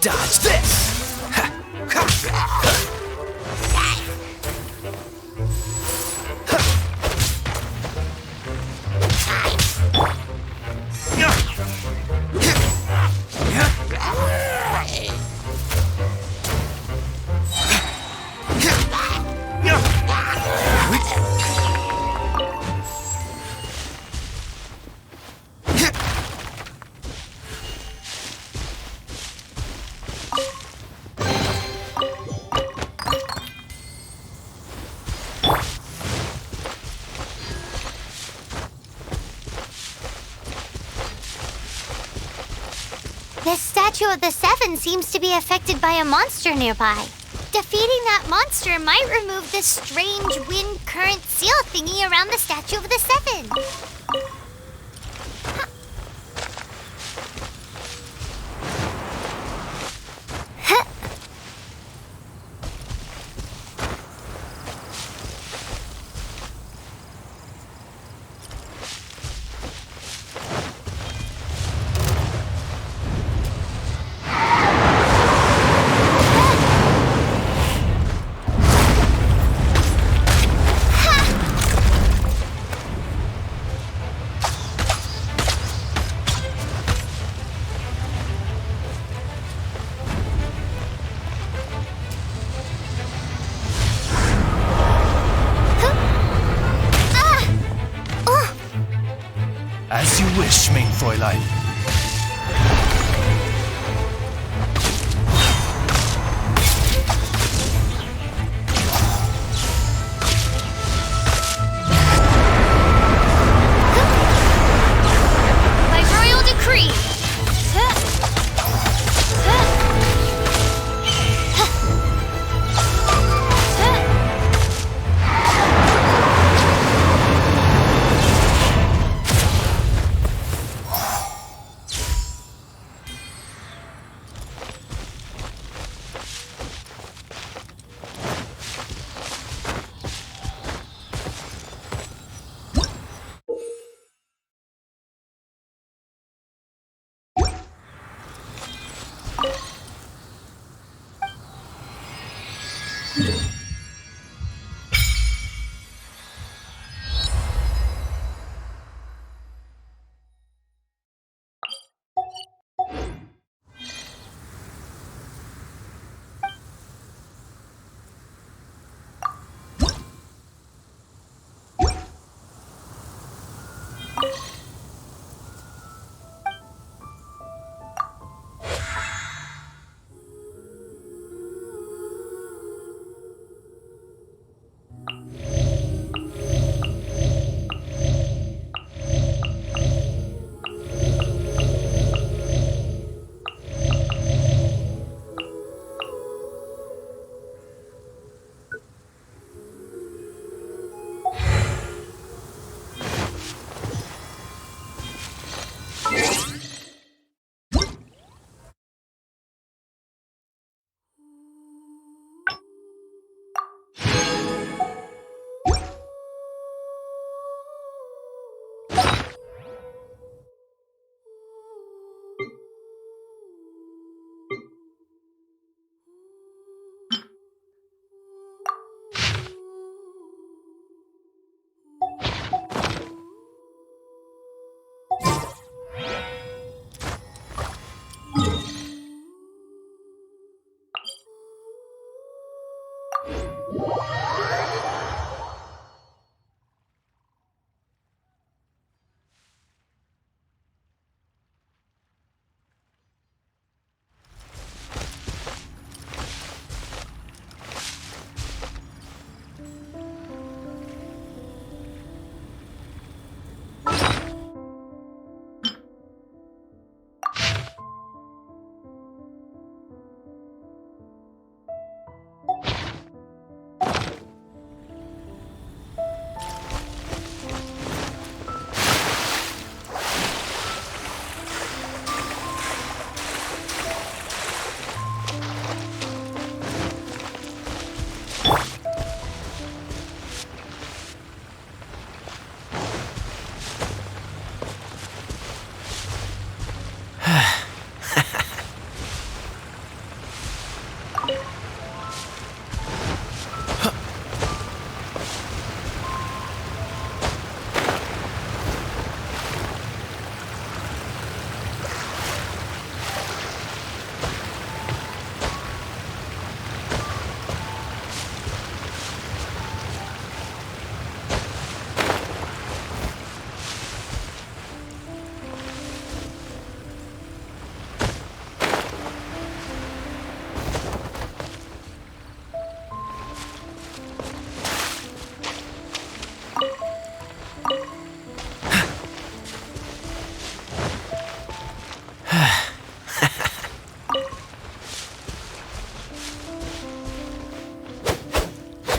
Dodge this! The Statue of the Seven seems to be affected by a monster nearby. Defeating that monster might remove this strange wind current seal thingy around the Statue of the Seven. As you wish, mein Fräulein. By royal decree.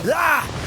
Ah!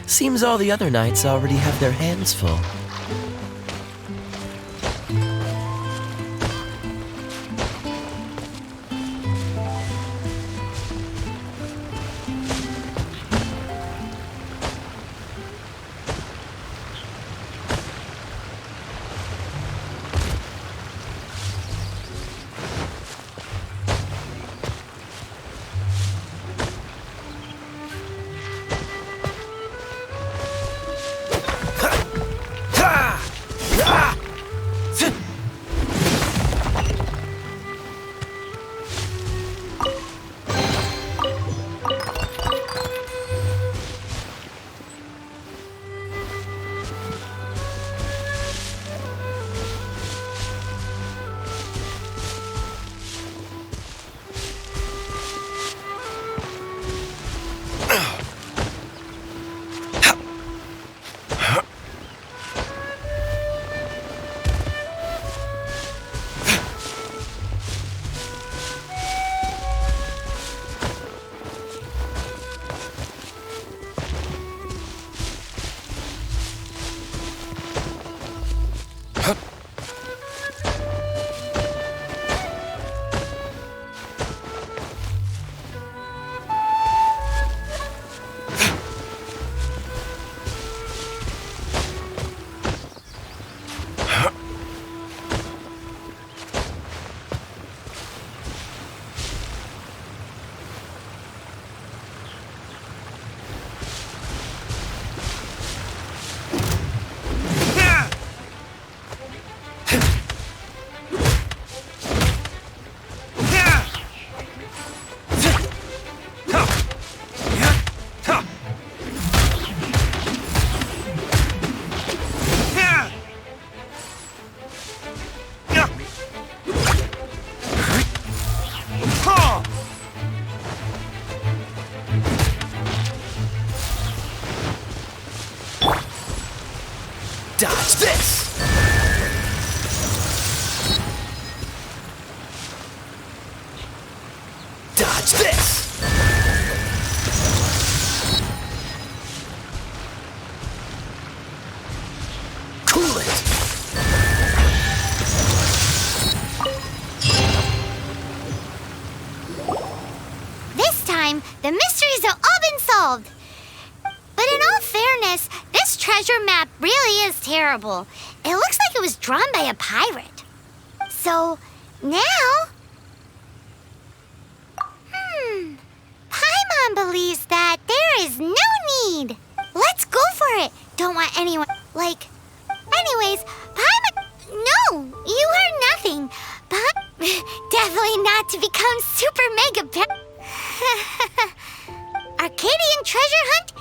Seems all the other knights already have their hands full. Dodge this! Dodge this! Cool it! This time, the mysteries have all been solved. But in all fairness, this treasure map really is terrible. It looks like it was drawn by a pirate. So, now... Paimon believes that there is no need. Let's go for it. Don't want anyone... Anyways, Paimon... No, you heard nothing. Definitely not to become super mega... Arcadian treasure hunt?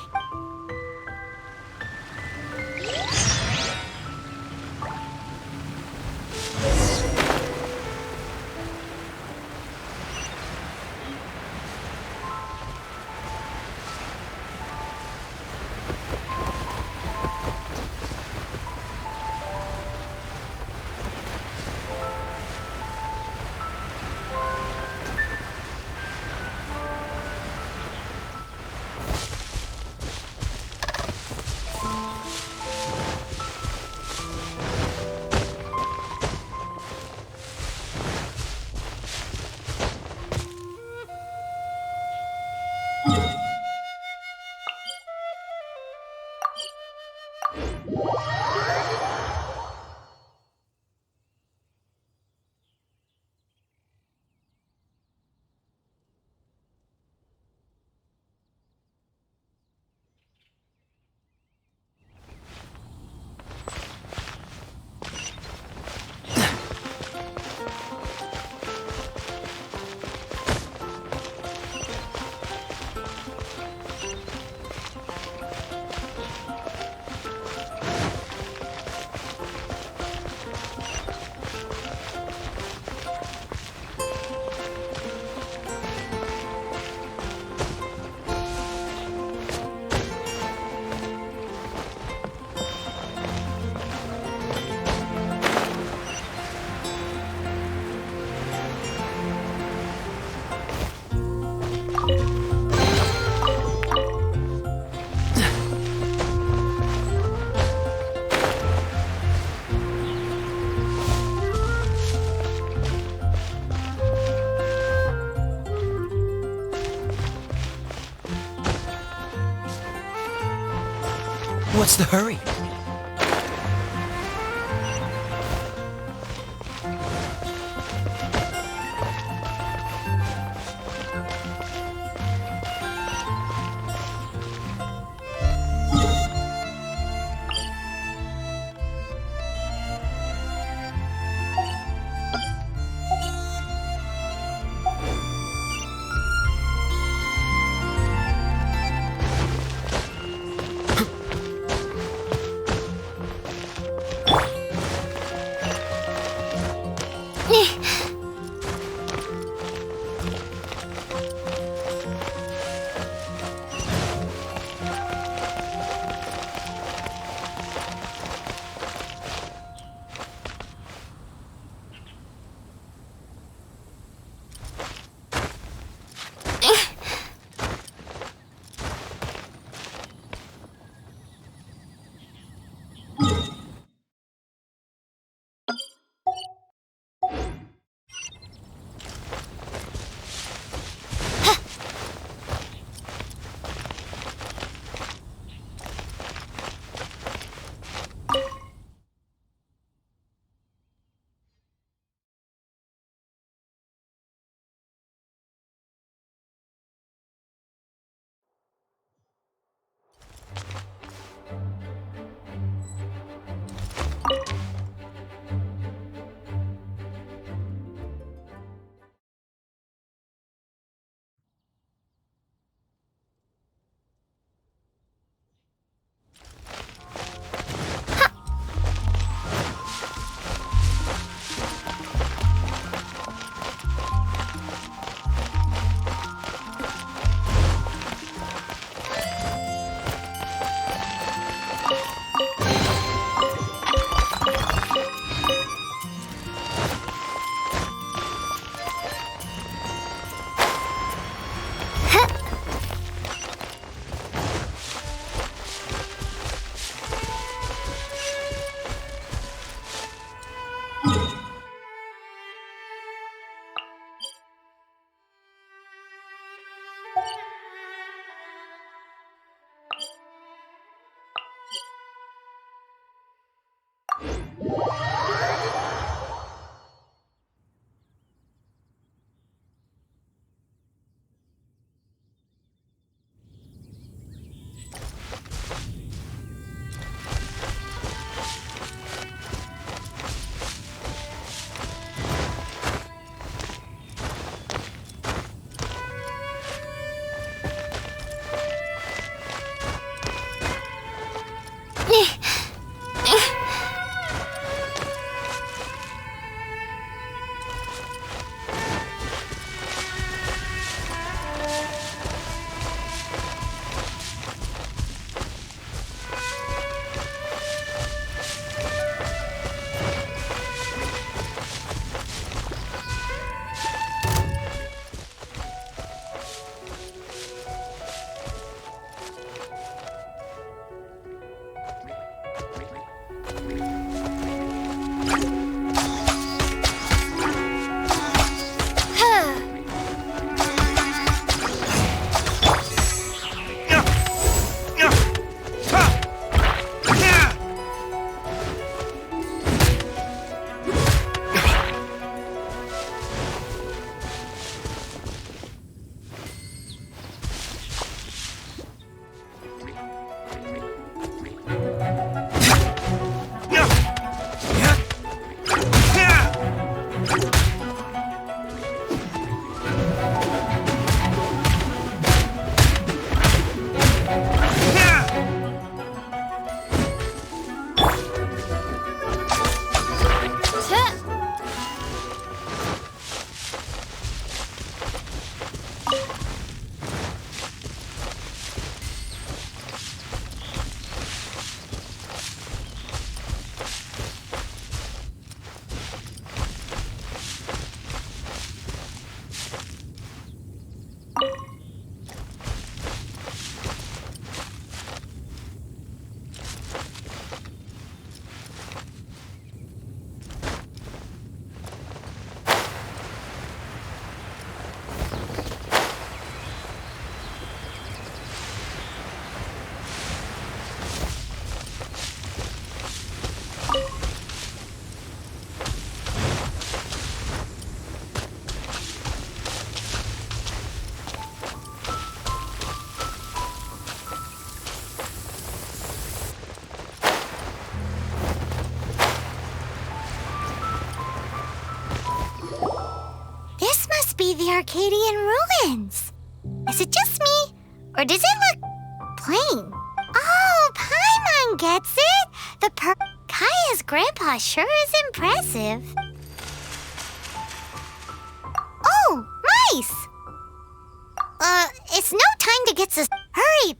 What's the hurry? the Arcadian ruins. Is it just me, or does it look plain? Oh, Paimon gets it! Kaya's grandpa sure is impressive. Oh, mice! It's no time to get hurry!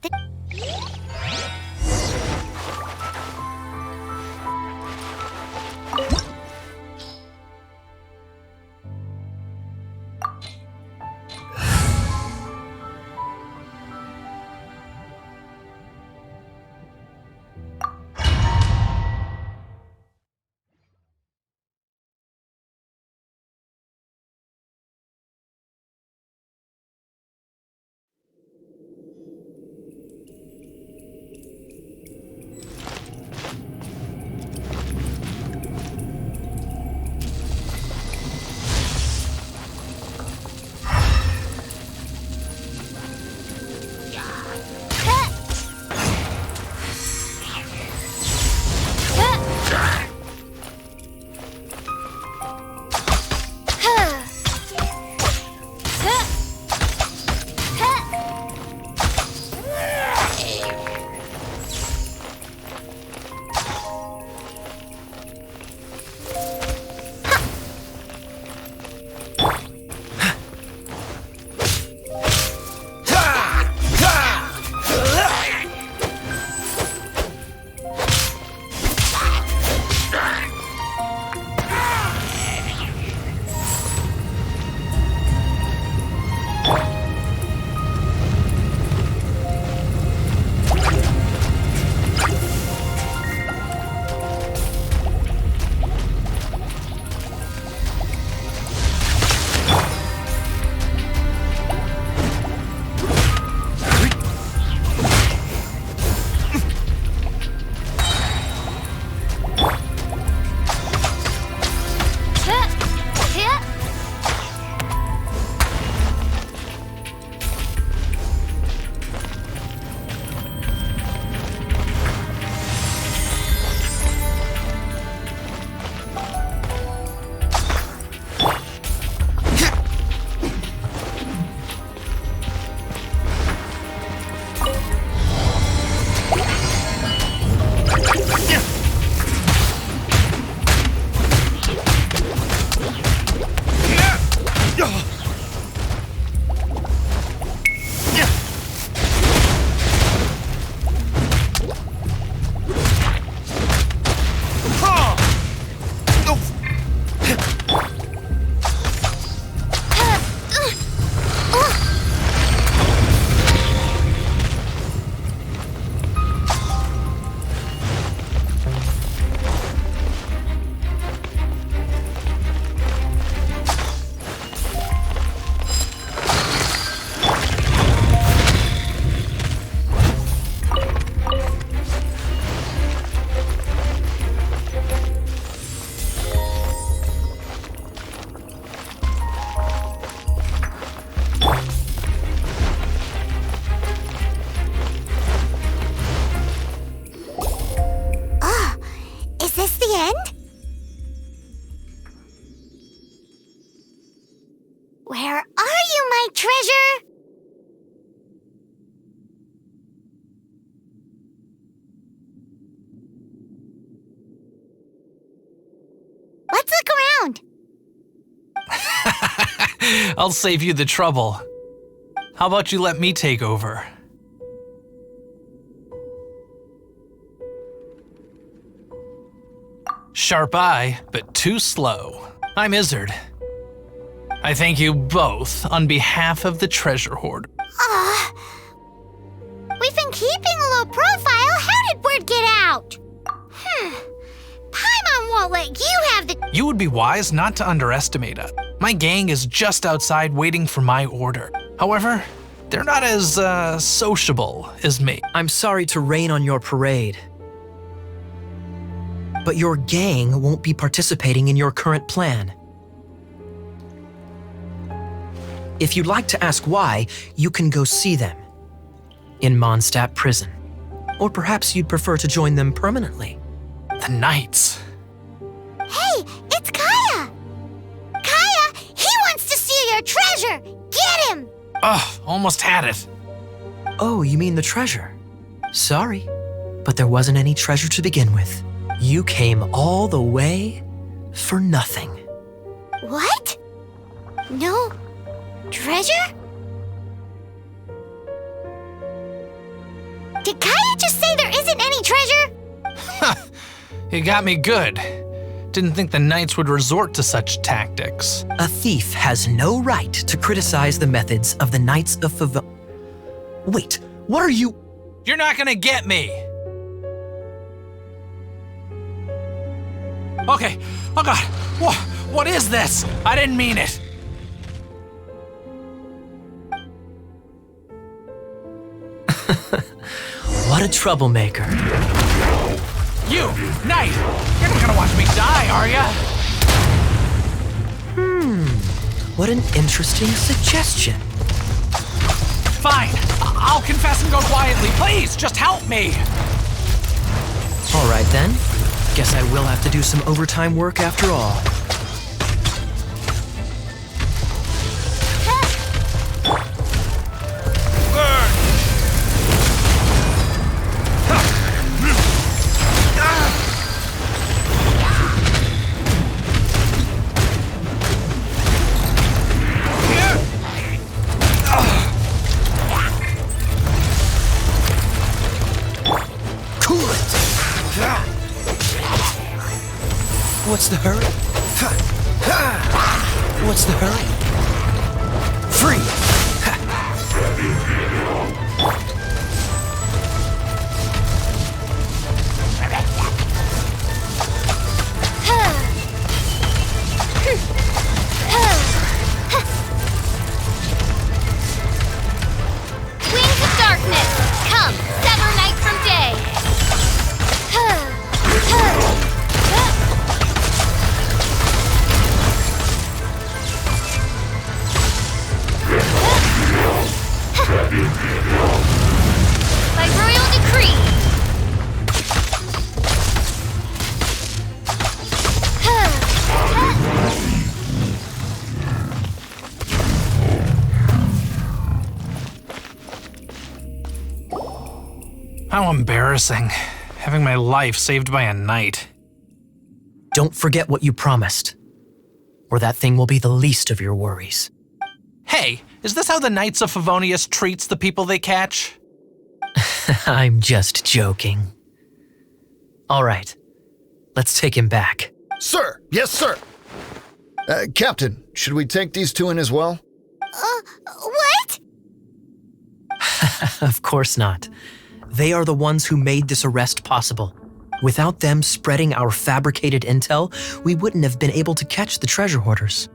Where are you, my treasure? Let's look around. I'll save you the trouble. How about you let me take over? Sharp eye, but too slow. I'm Izzard. I thank you both on behalf of the treasure hoard. We've been keeping a low profile. How did word get out? Paimon won't let you have the... You would be wise not to underestimate us. My gang is just outside waiting for my order. However, they're not as, sociable as me. I'm sorry to rain on your parade, but your gang won't be participating in your current plan. If you'd like to ask why, you can go see them in Mondstadt prison. Or perhaps you'd prefer to join them permanently. The Knights. Hey, it's Kaya! Kaya, he wants to steal your treasure! treasure! Get him! Ugh, almost had it. Oh, you mean the treasure? Sorry, but there wasn't any treasure to begin with. You came all the way for nothing. What? No treasure? Did Kaya just say there isn't any treasure? You got me good. Didn't think the knights would resort to such tactics. A thief has no right to criticize the methods of the Knights of Favon. Wait, what are you? You're not gonna get me! Okay, oh god, what is this? I didn't mean it. What a troublemaker. You, knight! You're not gonna watch me die, are ya? What an interesting suggestion. Fine, I'll confess and go quietly. Please, just help me! All right then. Guess I will have to do some overtime work after all. Cool it! What's the hurry? What's the hurry? Free! Wings of darkness, come, sever night from day. By royal decree. How embarrassing, having my life saved by a knight. Don't forget what you promised, or that thing will be the least of your worries. Hey, is this how the Knights of Favonius treats the people they catch? I'm just joking. All right, let's take him back. Sir! Yes, sir! Captain, should we take these two in as well? What? Of course not. They are the ones who made this arrest possible. Without them spreading our fabricated intel, we wouldn't have been able to catch the treasure hoarders.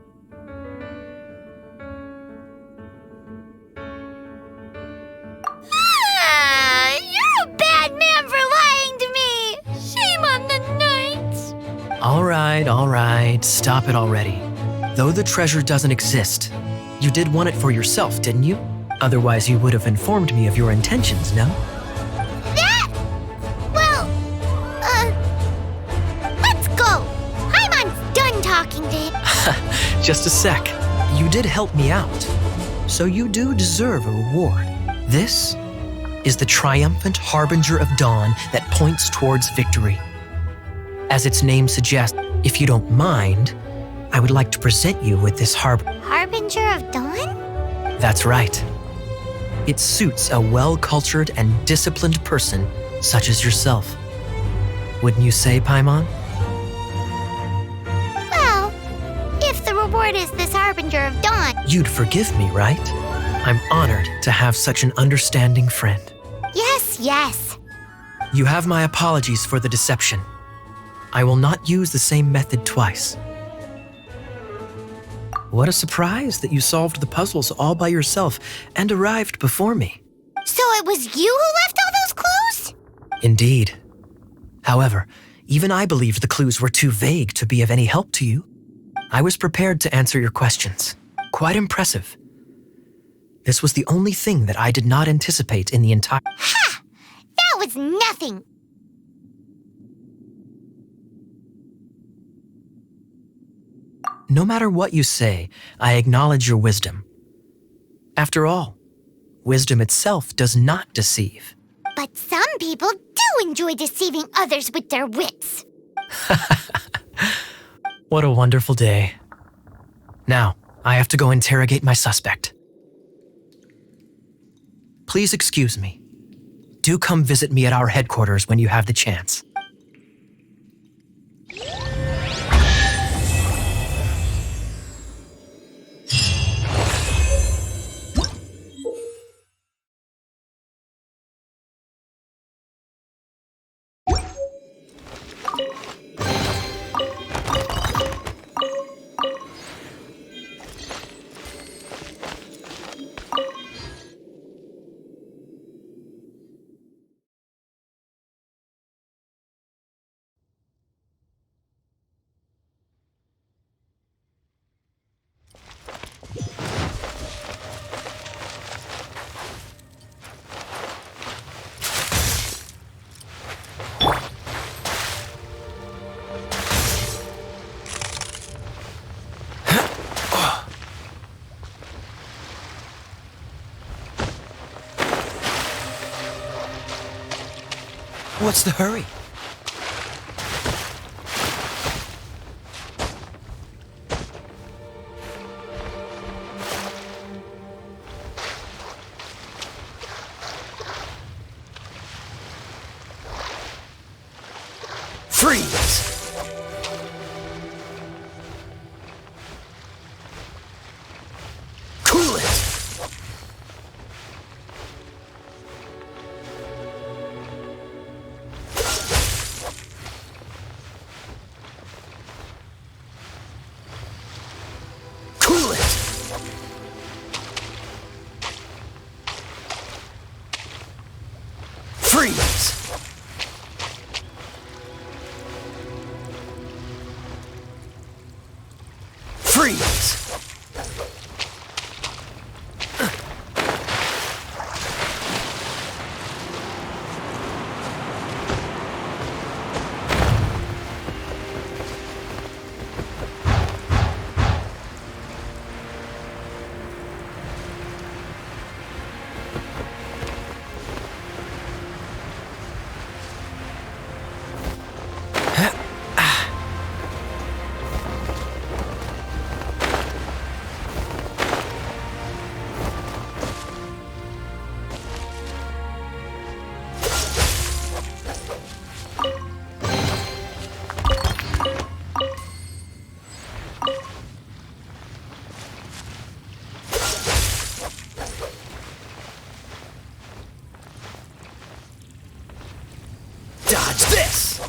You're a bad man for lying to me. Shame on the knights. All right, stop it already. Though the treasure doesn't exist, you did want it for yourself, didn't you? Otherwise, you would have informed me of your intentions, no? Well, let's go. Paimon's done talking to him. Just a sec. You did help me out, so you do deserve a reward. This is the triumphant harbinger of dawn that points towards victory. As its name suggests, if you don't mind, I would like to present you with this Harbinger of Dawn? That's right. It suits a well-cultured and disciplined person such as yourself. Wouldn't you say, Paimon? Well, if the reward is this Harbinger of Dawn. You'd forgive me, right? I'm honored to have such an understanding friend. Yes. You have my apologies for the deception. I will not use the same method twice. What a surprise that you solved the puzzles all by yourself and arrived before me. So it was you who left all those clues? Indeed. However, even I believed the clues were too vague to be of any help to you. I was prepared to answer your questions. Quite impressive. This was the only thing that I did not anticipate in the entire— Ha! That was nothing. No matter what you say, I acknowledge your wisdom, After all, wisdom itself does not deceive. But some people do enjoy deceiving others with their wits. What a wonderful day. Now, I have to go interrogate my suspect. Please excuse me. Do come visit me at our headquarters when you have the chance. What's the hurry? Freeze! Cool it! Cool it! Freeze! Freeze! Dodge this!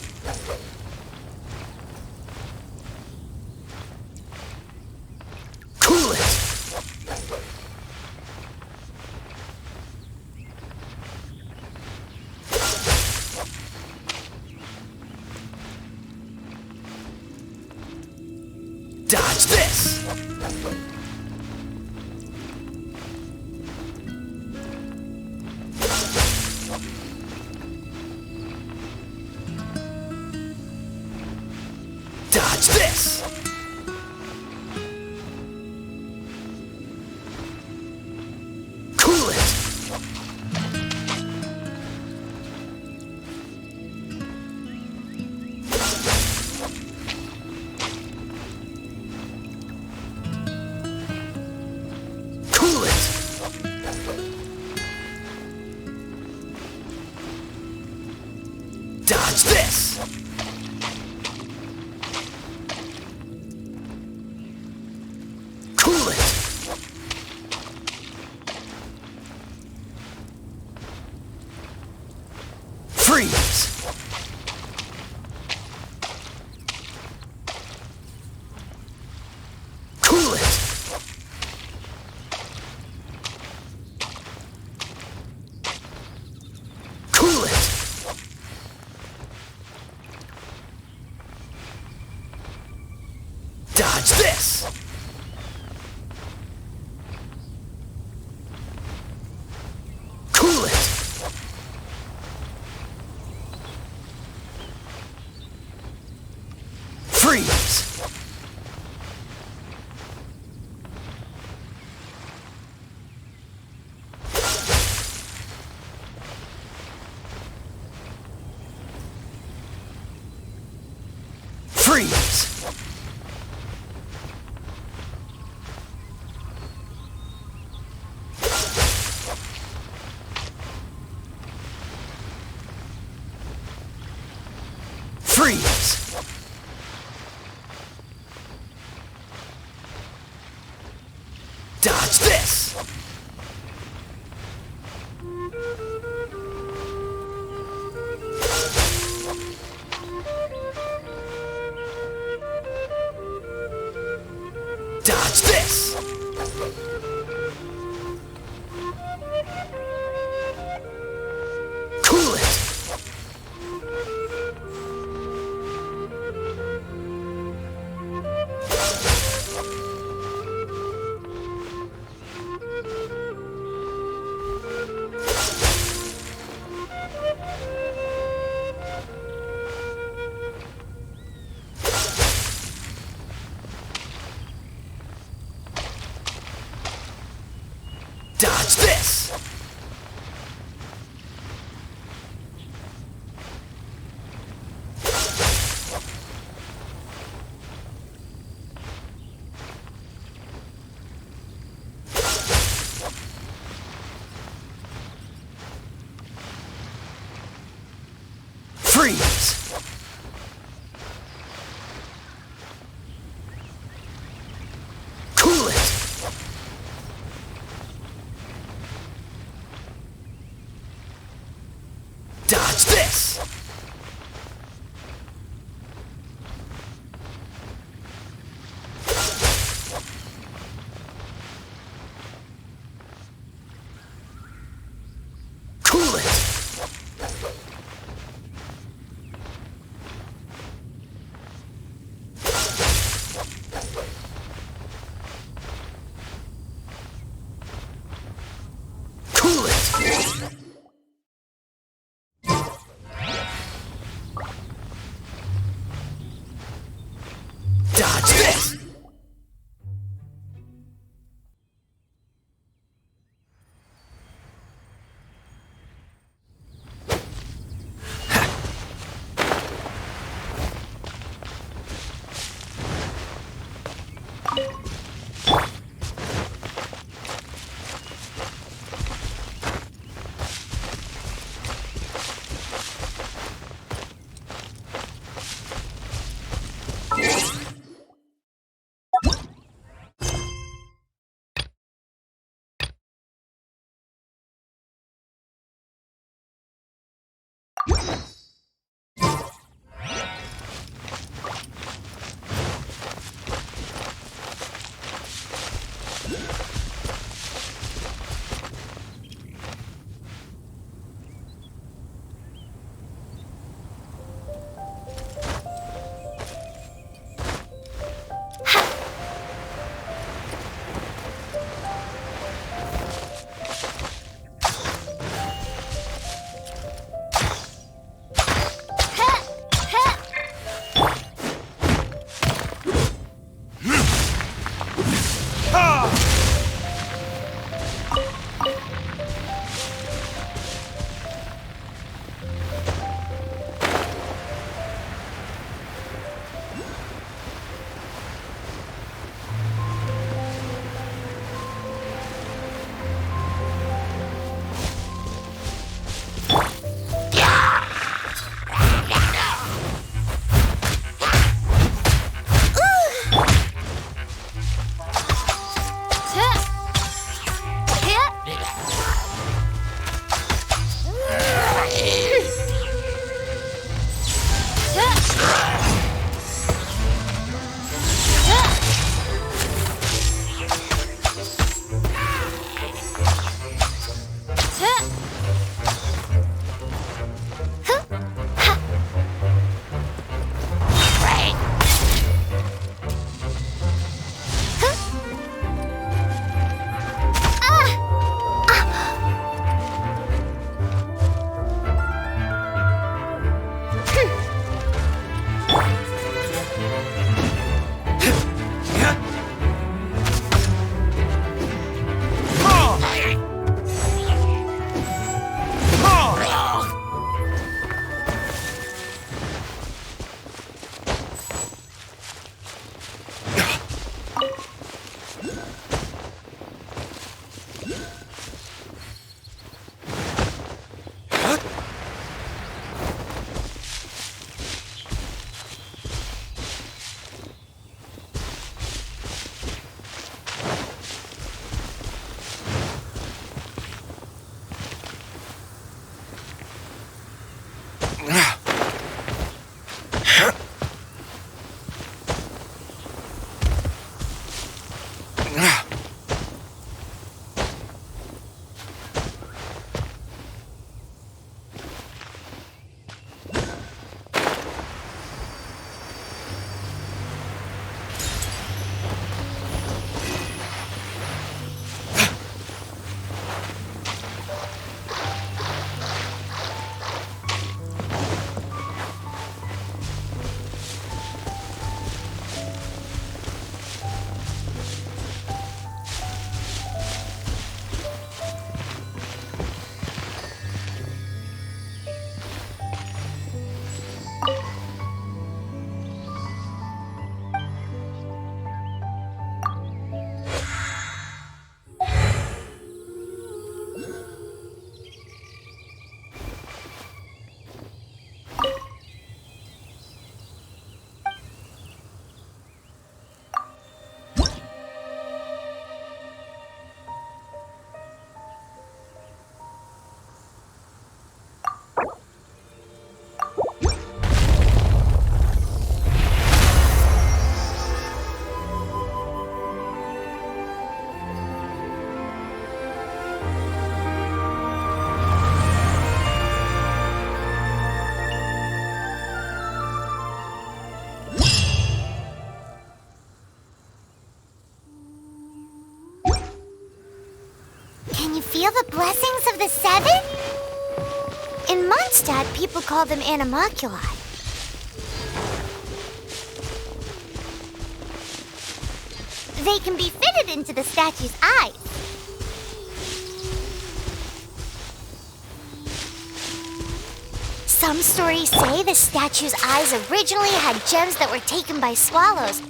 Cool it! Dodge this! Dodge this! Cool it! Cool it! Dodge this! Cool it! Freeze! Cool it! Cool it! Dodge this! Cool it! Freeze! Freeze! Freeze! Dodge this! Dodge this! Cool it! Dodge this! Freeze! Cool it! Dodge this! Cool it! Cool it! feel the blessings of the seven? In Mondstadt, people call them animalculi. They can be fitted into the statue's eyes. Some stories say the statue's eyes originally had gems that were taken by swallows.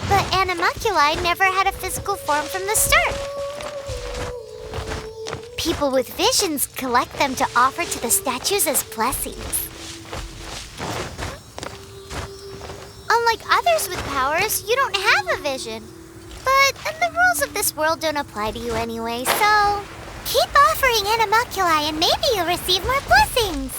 But animalculi never had a physical form from the start. People with visions collect them to offer to the statues as blessings. Unlike others with powers, you don't have a vision. But the rules of this world don't apply to you anyway, so keep offering animalculi and maybe you'll receive more blessings.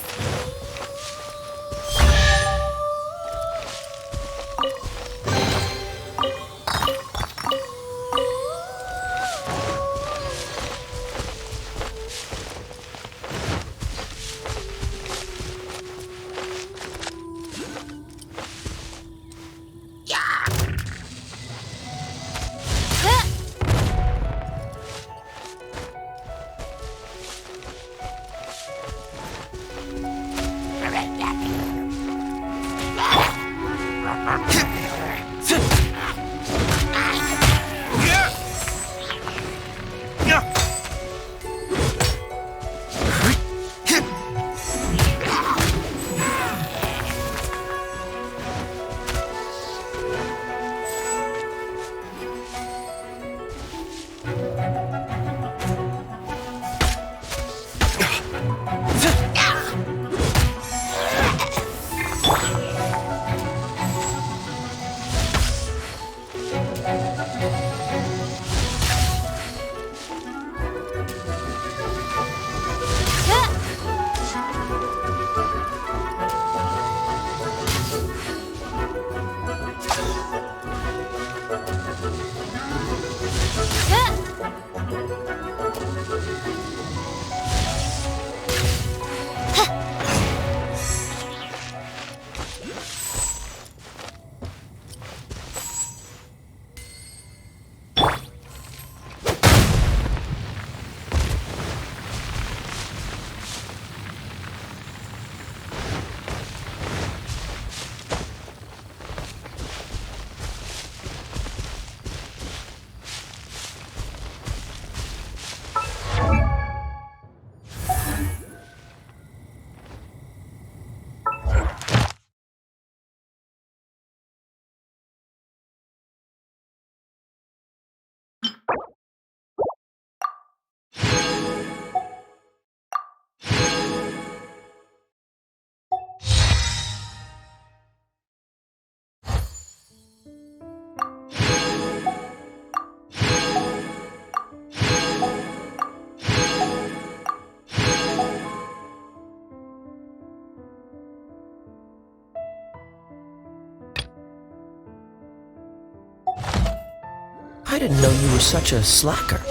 I didn't know you were such a slacker.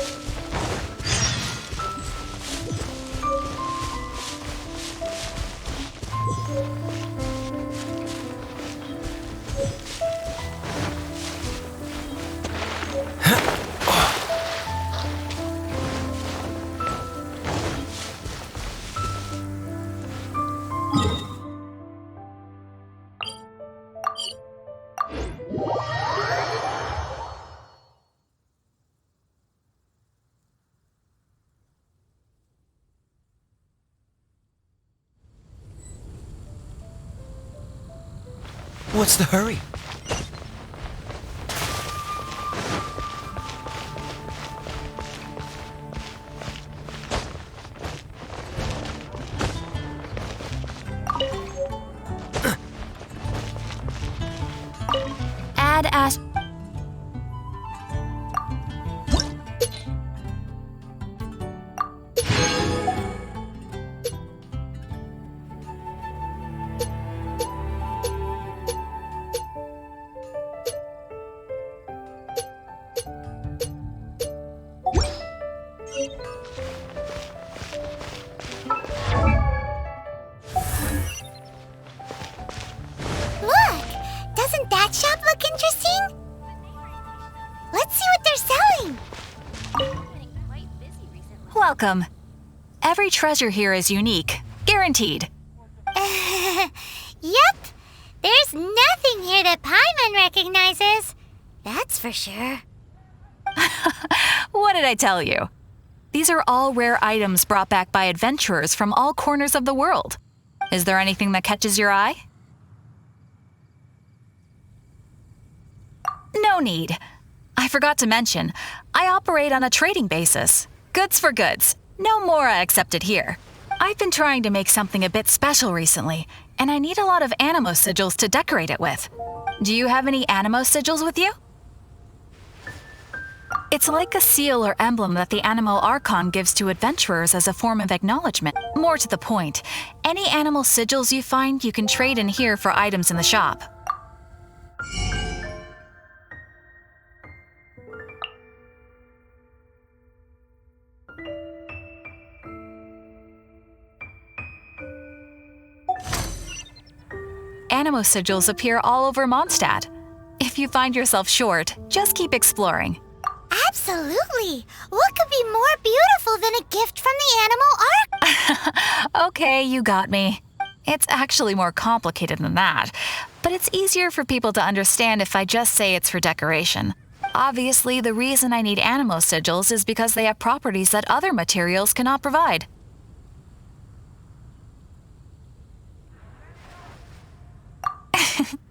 What's the hurry? Add as... Look! Doesn't that shop look interesting? welcome. Every treasure here is unique, guaranteed. Yep. There's nothing here that Paimon recognizes. That's for sure. What did I tell you? These are all rare items brought back by adventurers from all corners of the world. Is there anything that catches your eye? No need. I forgot to mention, I operate on a trading basis. Goods for goods. No Mora accepted here. I've been trying to make something a bit special recently, and I need a lot of animo sigils to decorate it with. Do you have any animo sigils with you? It's like a seal or emblem that the Animal Archon gives to adventurers as a form of acknowledgement. More to the point, any animal sigils you find you can trade in here for items in the shop. Animo sigils appear all over Mondstadt. If you find yourself short, just keep exploring. Absolutely. What could be more beautiful than a gift from the Animal Ark? Okay, you got me. It's actually more complicated than that, but it's easier for people to understand if I just say it's for decoration. Obviously, the reason I need animo sigils is because they have properties that other materials cannot provide.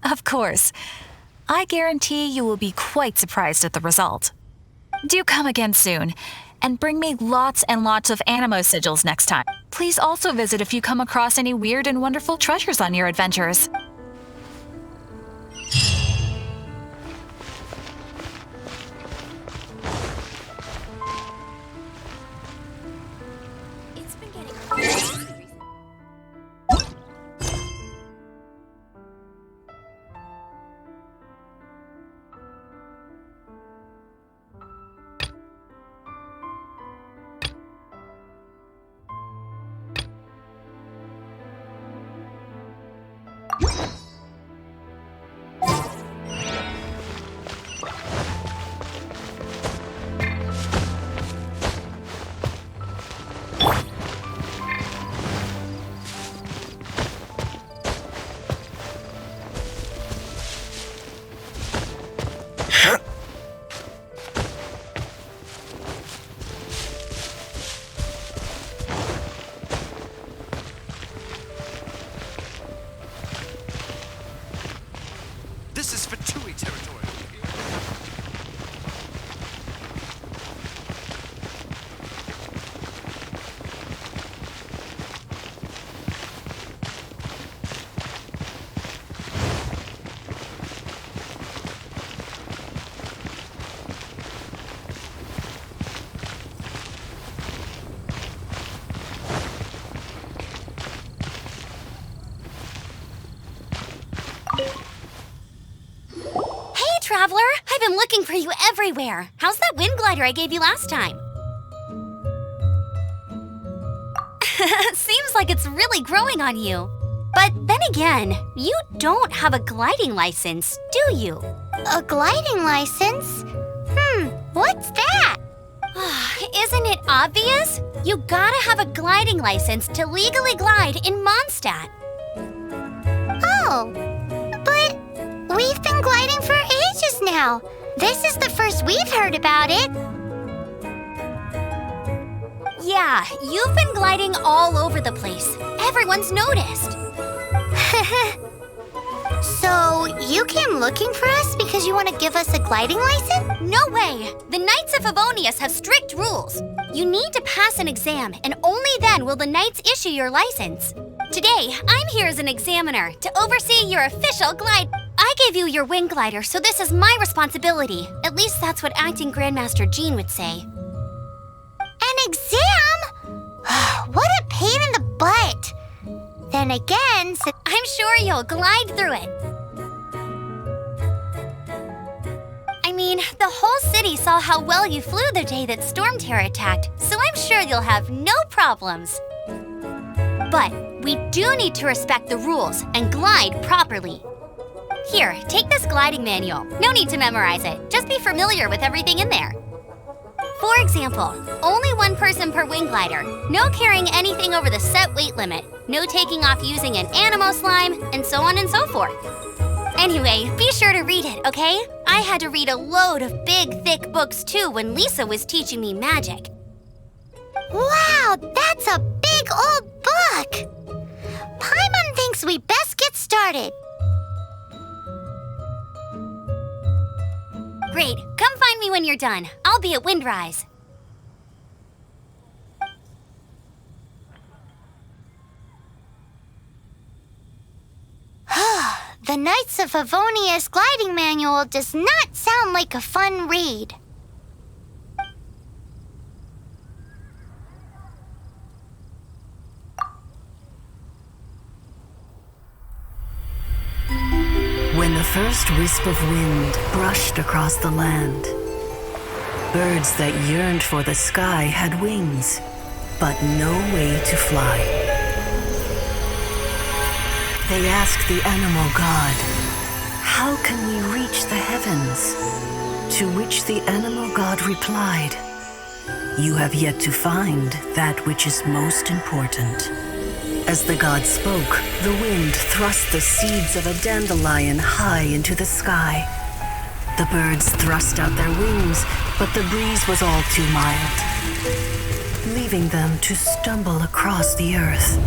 Of course. I guarantee you will be quite surprised at the result. Do come again soon, and bring me lots and lots of animo sigils next time. Please also visit if you come across any weird and wonderful treasures on your adventures. It's been getting This is Fatui territory. Traveler, I've been looking for you everywhere. How's that wind glider I gave you last time? Seems like it's really growing on you. But then again, you don't have a gliding license, do you? A gliding license? What's that? Isn't it obvious? You gotta have a gliding license to legally glide in Mondstadt. Oh, but we've been gliding for ages now. This is the first we've heard about it. Yeah, you've been gliding all over the place. Everyone's noticed. So, you came looking for us because you want to give us a gliding license? No way! The Knights of Favonius have strict rules. You need to pass an exam, and only then will the Knights issue your license. Today, I'm here as an examiner to oversee your official glide. I gave you your wing glider, so this is my responsibility. At least that's what Acting Grandmaster Jean would say. An exam? What a pain in the butt. Then again, I'm sure you'll glide through it. I mean, the whole city saw how well you flew the day that Storm Terror attacked, so I'm sure you'll have no problems. But we do need to respect the rules and glide properly. Here, take this gliding manual. No need to memorize it. Just be familiar with everything in there. For example, only one person per wing glider, no carrying anything over the set weight limit, no taking off using an animal slime, and so on and so forth. Anyway, be sure to read it, okay? I had to read a load of big, thick books too when Lisa was teaching me magic. Wow, that's a big old book! Paimon thinks we best get started. Great, come find me when you're done. I'll be at Windrise. The Knights of Favonius Gliding Manual does not sound like a fun read. When the first wisp of wind brushed across the land, birds that yearned for the sky had wings, but no way to fly. They asked the animal god, "How can we reach the heavens?" To which the animal god replied, "You have yet to find that which is most important." As the god spoke, the wind thrust the seeds of a dandelion high into the sky. The birds thrust out their wings, but the breeze was all too mild, leaving them to stumble across the earth.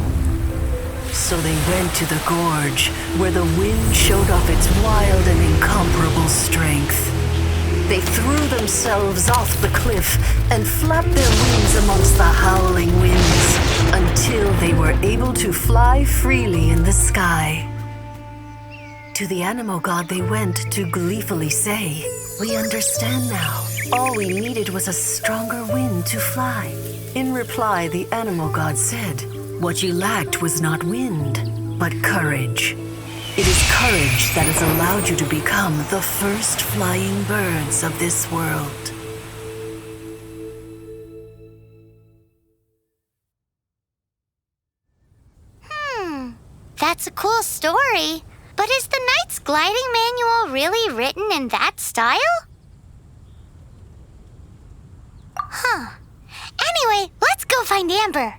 So they went to the gorge, where the wind showed off its wild and incomparable strength. They threw themselves off the cliff and flapped their wings amongst the howling winds until they were able to fly freely in the sky. To the animal god they went to gleefully say, "We understand now. All we needed was a stronger wind to fly." In reply, the animal god said, "What you lacked was not wind, but courage. It is courage that has allowed you to become the first flying birds of this world." That's a cool story. But is the Knight's Gliding Manual really written in that style? Anyway, let's go find Amber.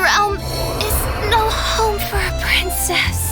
realm is no home for a princess.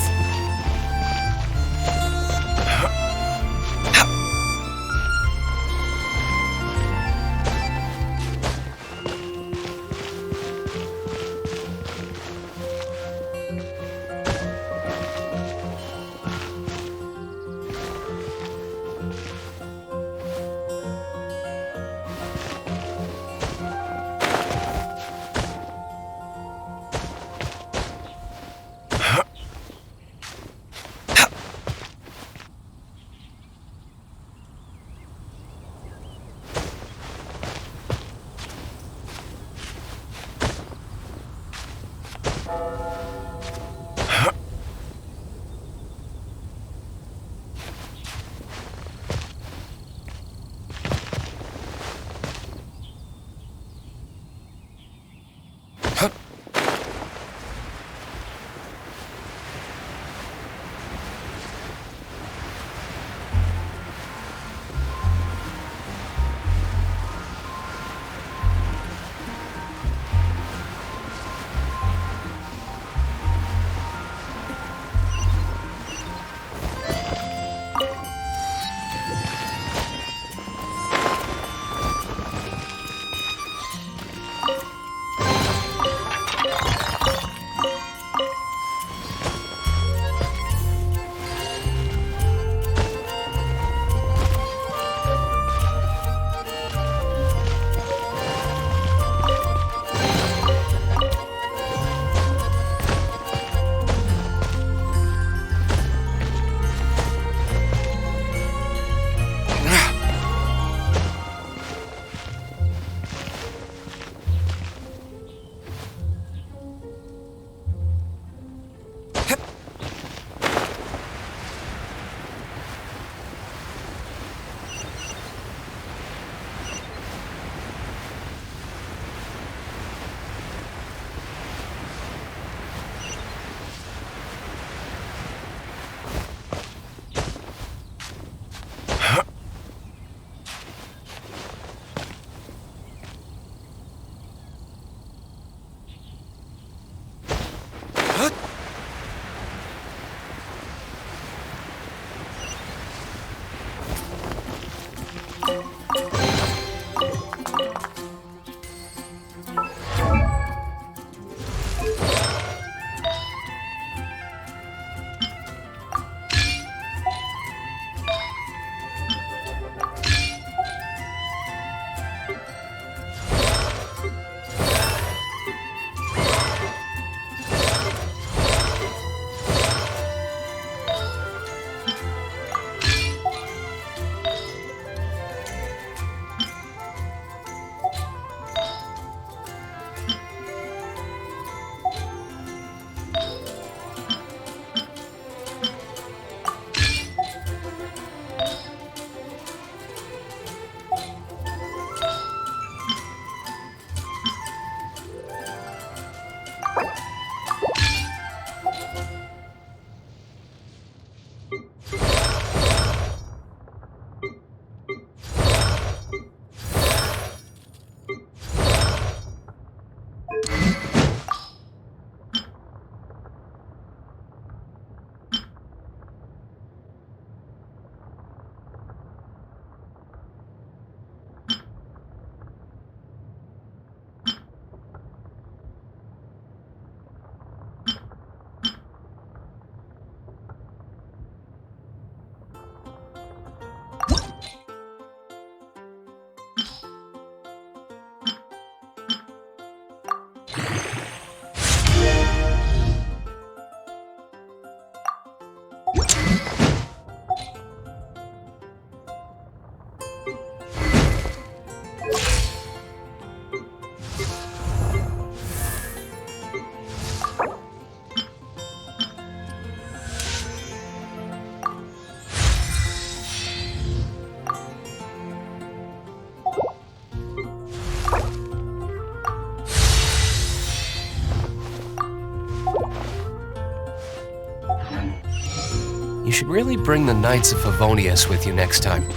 You should really bring the Knights of Favonius with you next time.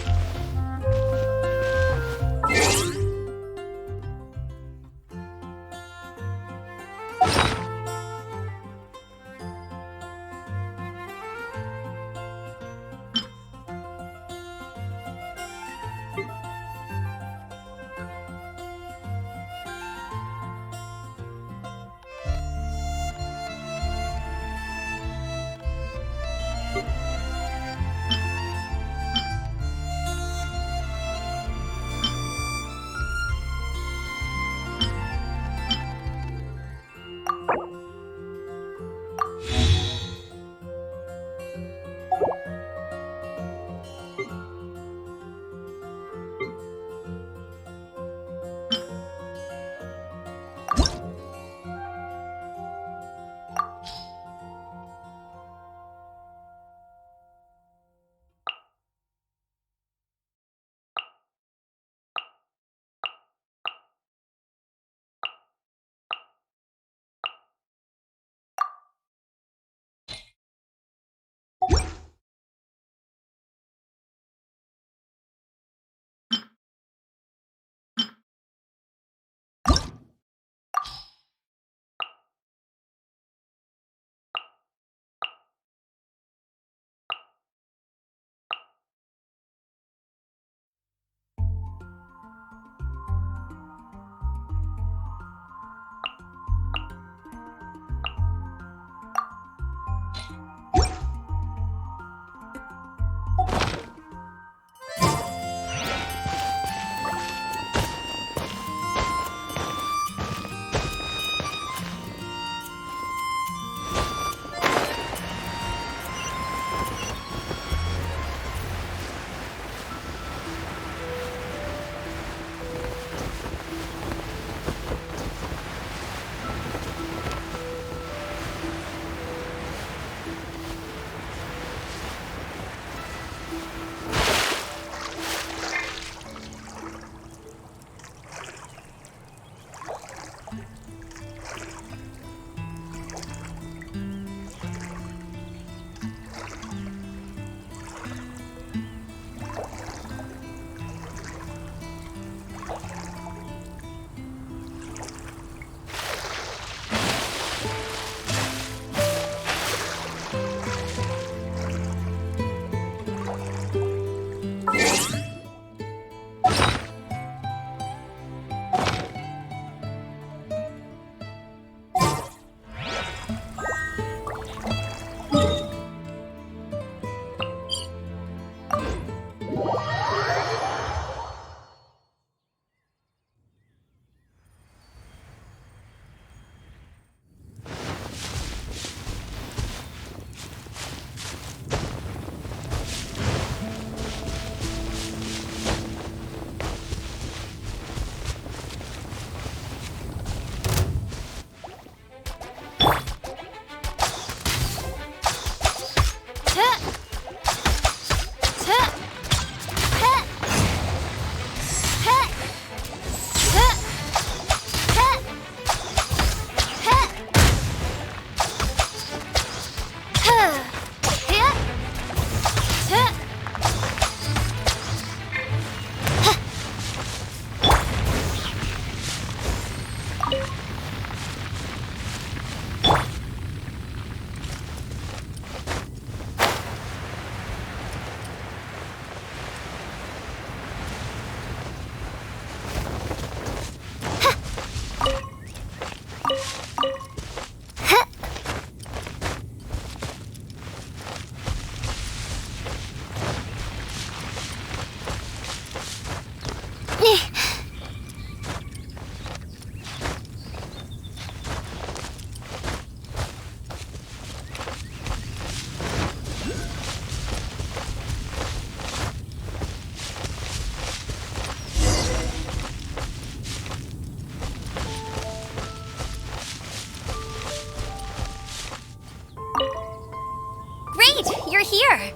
here.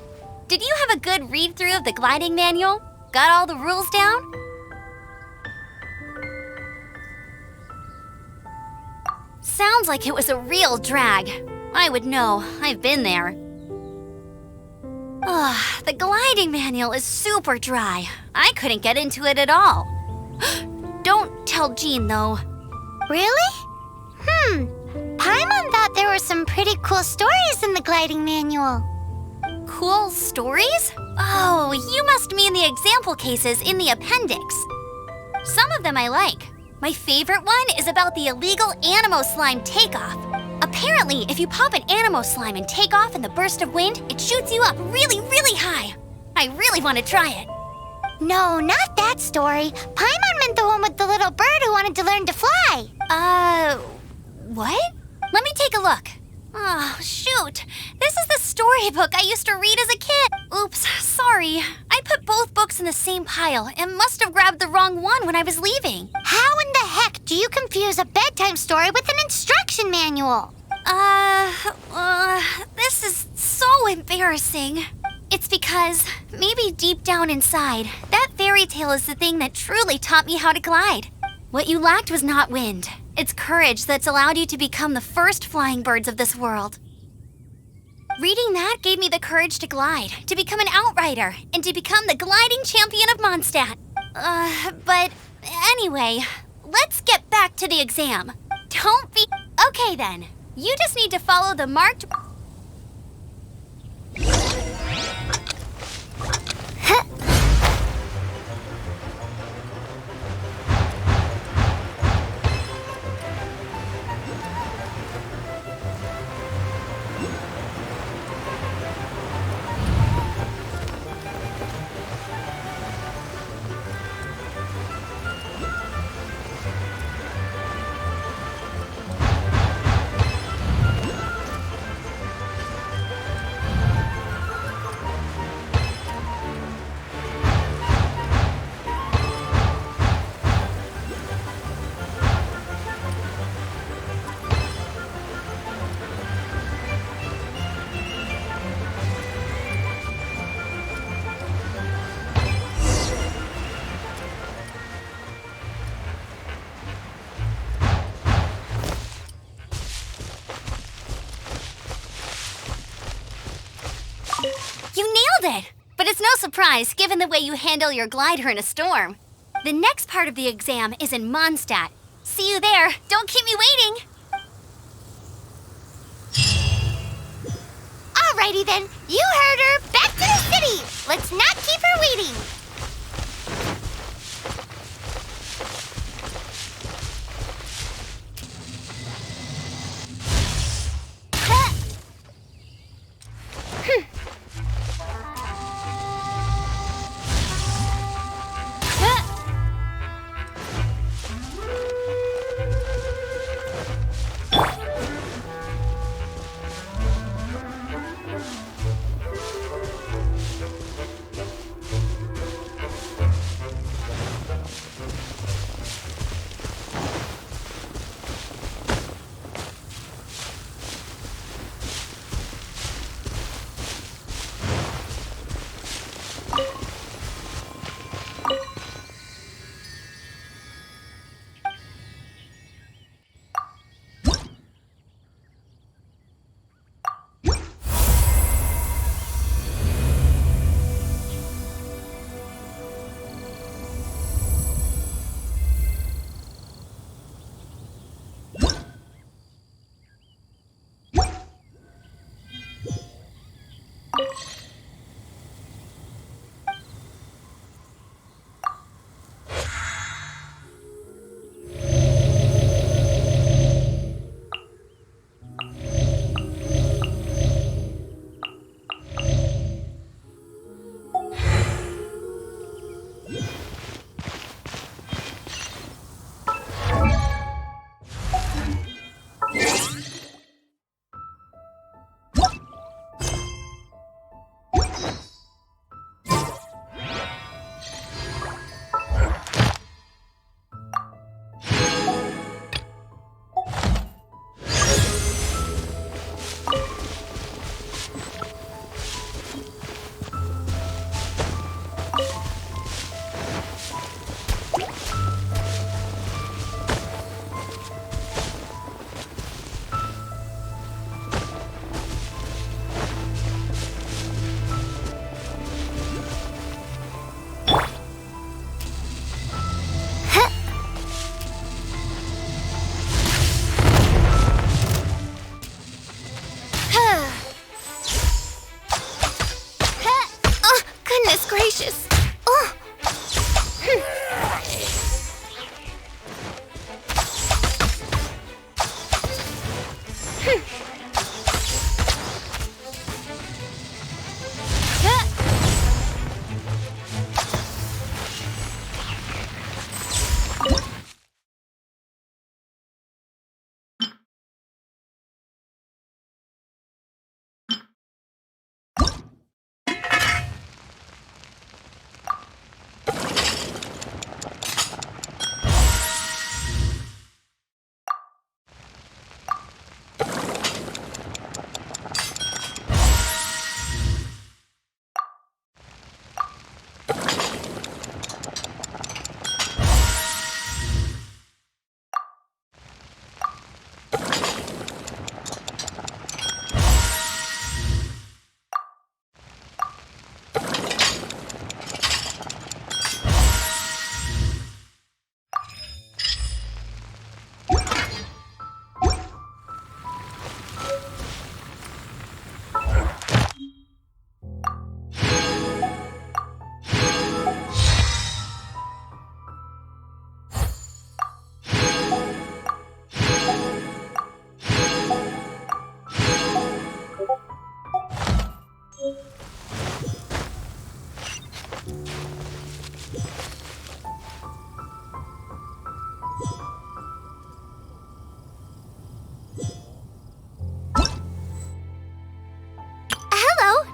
Did you have a good read-through of the gliding manual? Got all the rules down? Sounds like it was a real drag. I would know. I've been there. Ugh, the gliding manual is super dry. I couldn't get into it at all. Don't tell Jean, though. Really? Paimon thought there were some pretty cool stories in the gliding manual. Cool stories? Oh, you must mean the example cases in the appendix. Some of them I like. My favorite one is about the illegal Animo slime takeoff. Apparently, if you pop an Animo slime and take off in the burst of wind, it shoots you up really, really high. I really want to try it. No, not that story. Paimon meant the one with the little bird who wanted to learn to fly. What? Let me take a look. Oh, shoot. This is the storybook I used to read as a kid. Oops, sorry. I put both books in the same pile and must have grabbed the wrong one when I was leaving. How in the heck do you confuse a bedtime story with an instruction manual? This is so embarrassing. It's because, maybe deep down inside, that fairy tale is the thing that truly taught me how to glide. What you lacked was not wind. It's courage that's allowed you to become the first flying birds of this world. Reading that gave me the courage to glide, to become an outrider, and to become the gliding champion of Mondstadt. But anyway, let's get back to the exam. Don't be... Okay then, you just need to follow the marked... You nailed it! But it's no surprise, given the way you handle your glider in a storm. The next part of the exam is in Mondstadt. See you there. Don't keep me waiting. Alrighty then, you heard her. Back to the city. Let's not keep her waiting.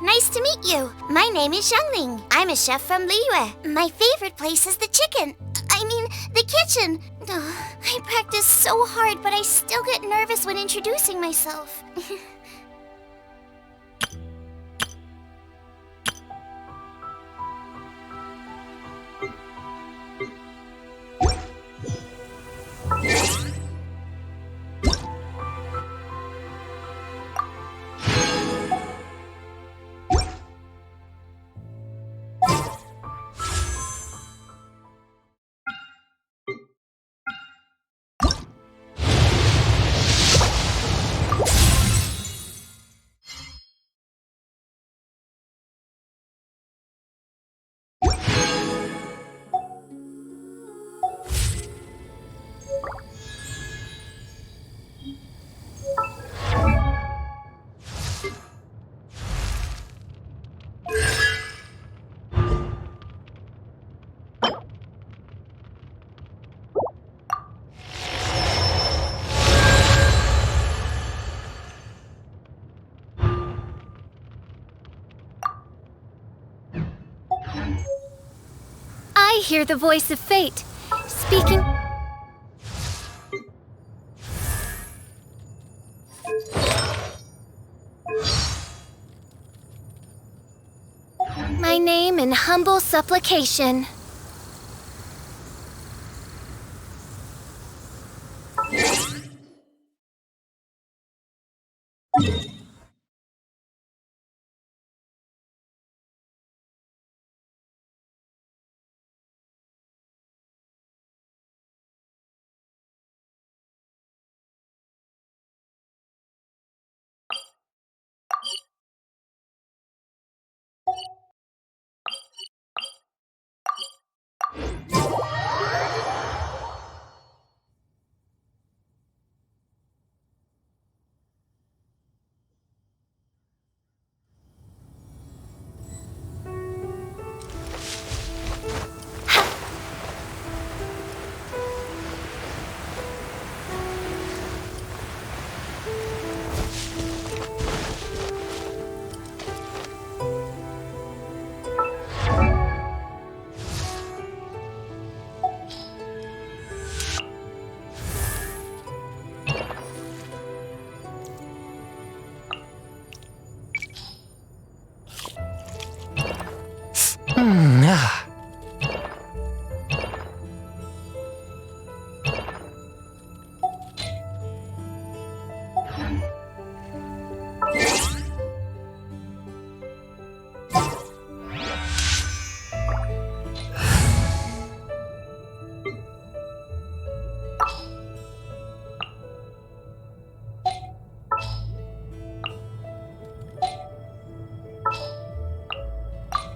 Nice to meet you. My name is Xiangling. I'm a chef from Liyue. My favorite place is the the kitchen. I practice so hard, but I still get nervous when introducing myself. I hear the voice of fate, speaking... my name in humble supplication.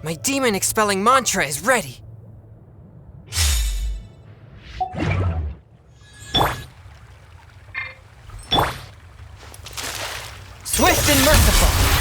My demon-expelling mantra is ready! Swift and merciful.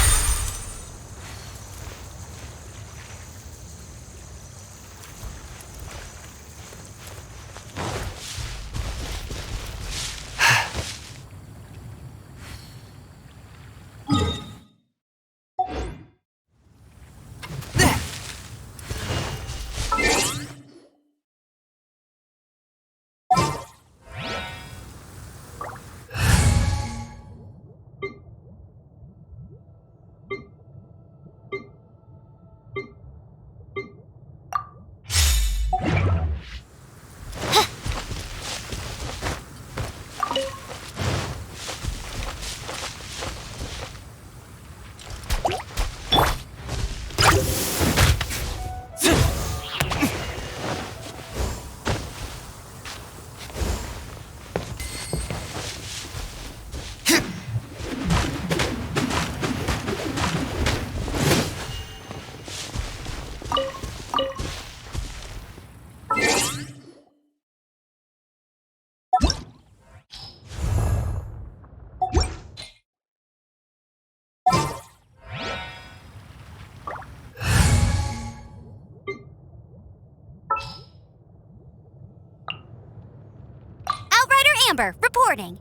Amber, reporting.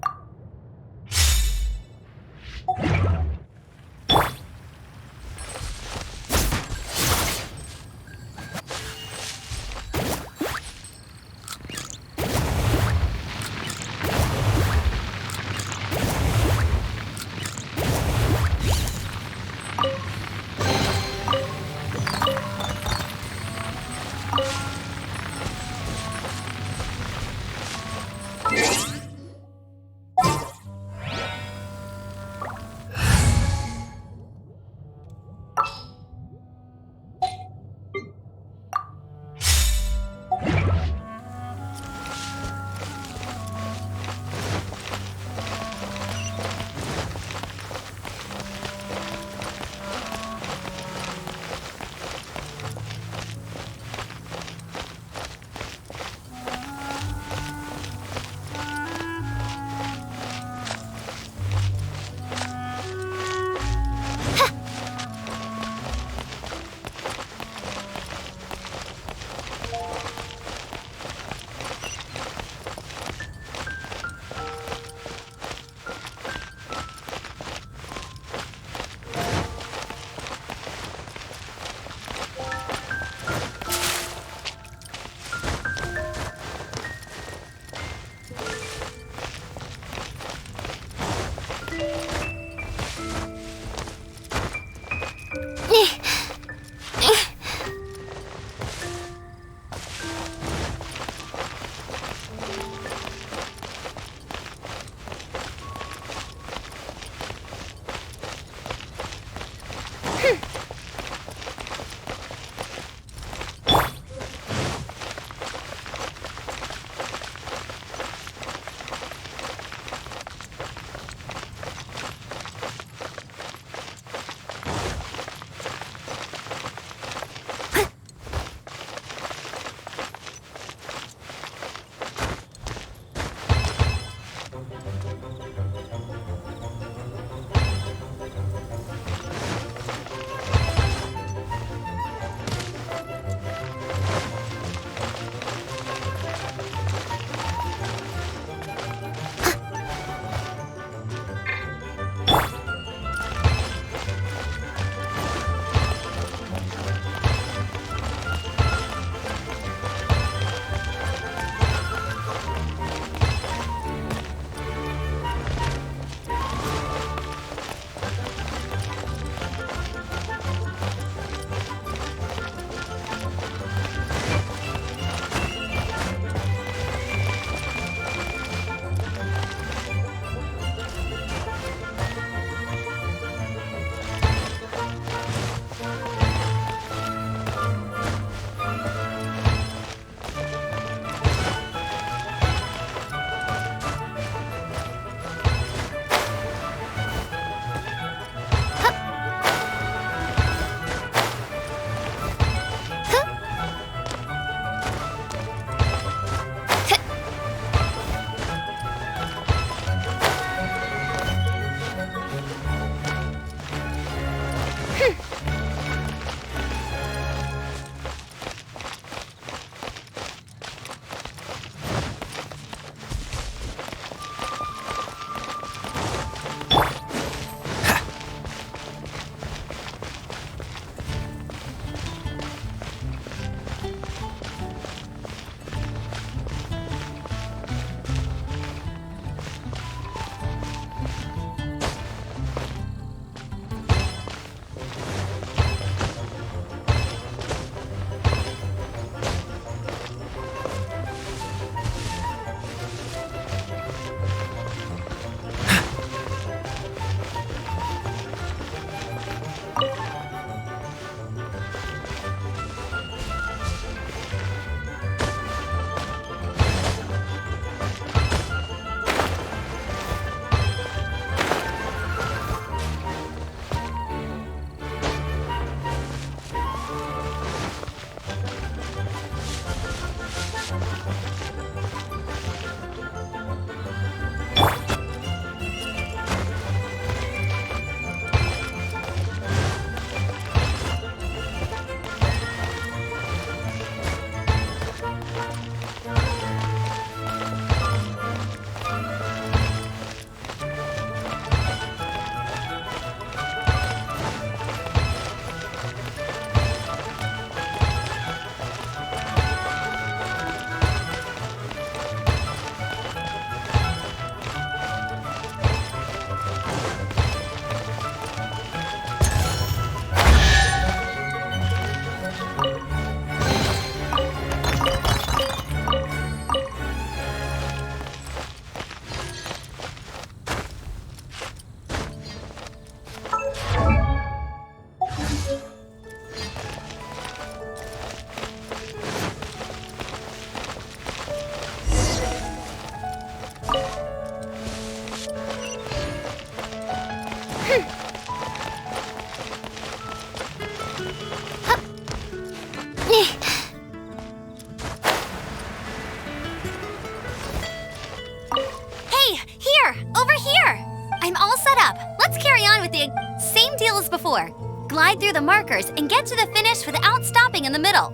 deal as before. Glide through the markers and get to the finish without stopping in the middle.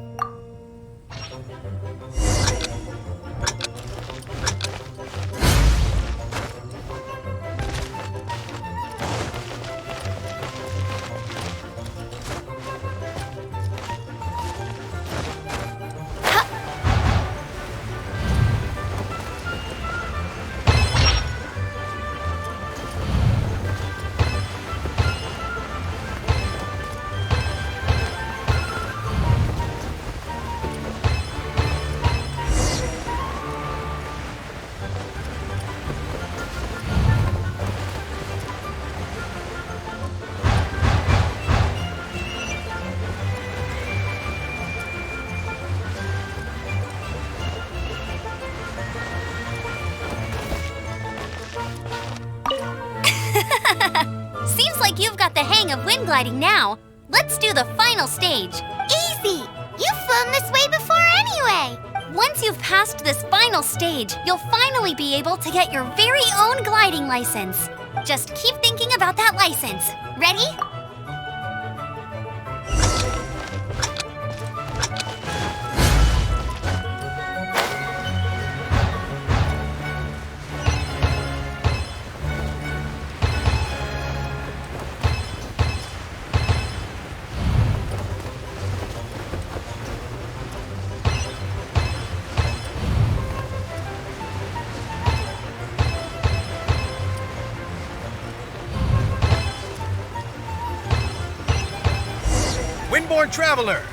Seems like you've got the hang of wind gliding now. Let's do the final stage. Easy! You've flown this way before anyway! Once you've passed this final stage, you'll finally be able to get your very own gliding license. Just keep thinking about that license. Ready? Windborne Traveler,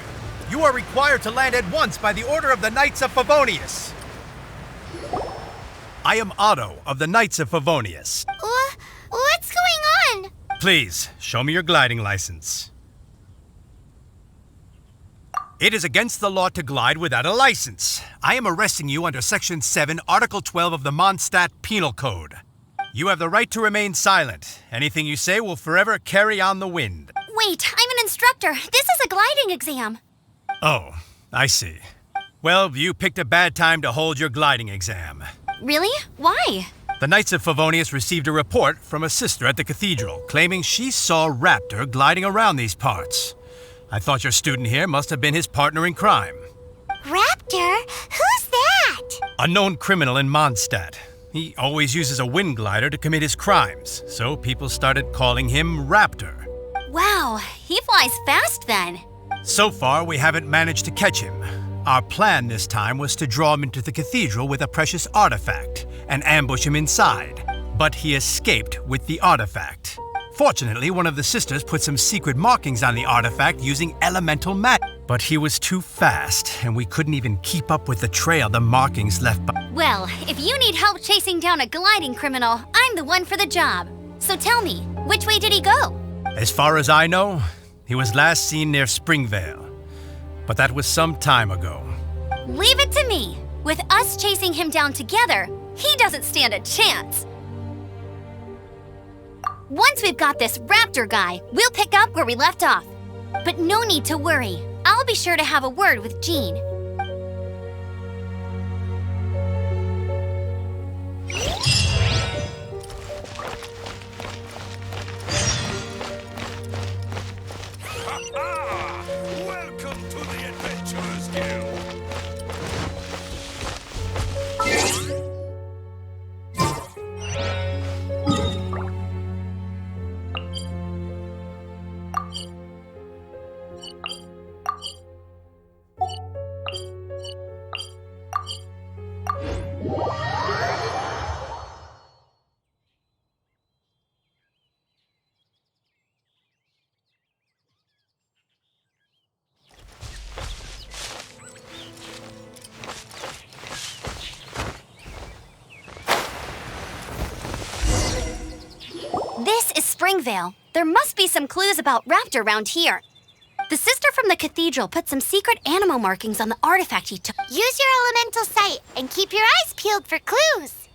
you are required to land at once by the order of the Knights of Favonius. I am Otto of the Knights of Favonius. What's going on? Please, show me your gliding license. It is against the law to glide without a license. I am arresting you under Section 7, Article 12 of the Mondstadt Penal Code. You have the right to remain silent. Anything you say will forever carry on the wind. Wait, I'm an instructor. This is a gliding exam. Oh, I see. Well, you picked a bad time to hold your gliding exam. Really? Why? The Knights of Favonius received a report from a sister at the cathedral claiming she saw Raptor gliding around these parts. I thought your student here must have been his partner in crime. Raptor? Who's that? A known criminal in Mondstadt. He always uses a wind glider to commit his crimes, so people started calling him Raptor. Wow, he flies fast then. So far, we haven't managed to catch him. Our plan this time was to draw him into the cathedral with a precious artifact and ambush him inside. But he escaped with the artifact. Fortunately, one of the sisters put some secret markings on the artifact using elemental magic. But he was too fast, and we couldn't even keep up with the trail the markings left behind. Well, if you need help chasing down a gliding criminal, I'm the one for the job. So tell me, which way did he go? As far as I know, he was last seen near Springvale. But that was some time ago. Leave it to me. With us chasing him down together, he doesn't stand a chance. Once we've got this Raptor guy, we'll pick up where we left off. But no need to worry. I'll be sure to have a word with Jean. Welcome to the Adventurers Guild. This is Springvale. There must be some clues about Raptor around here. The sister from the cathedral put some secret animal markings on the artifact he took. Use your elemental sight and keep your eyes peeled for clues.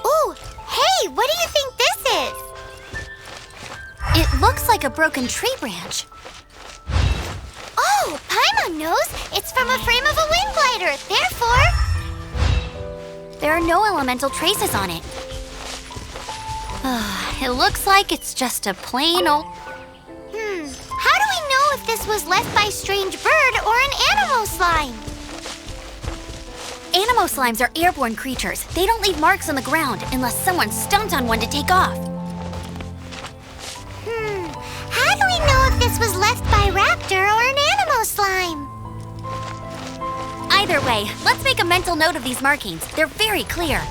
Ooh, hey, what do you think this like a broken tree branch. Oh, Paimon knows! It's from a frame of a wing glider, therefore... there are no elemental traces on it. It looks like it's just a plain old... How do we know if this was left by a strange bird or an animo slime? Animo slimes are airborne creatures. They don't leave marks on the ground unless someone stomped on one to take off. How do we know if this was left by raptor or an animo slime? Either way, let's make a mental note of these markings. They're very clear.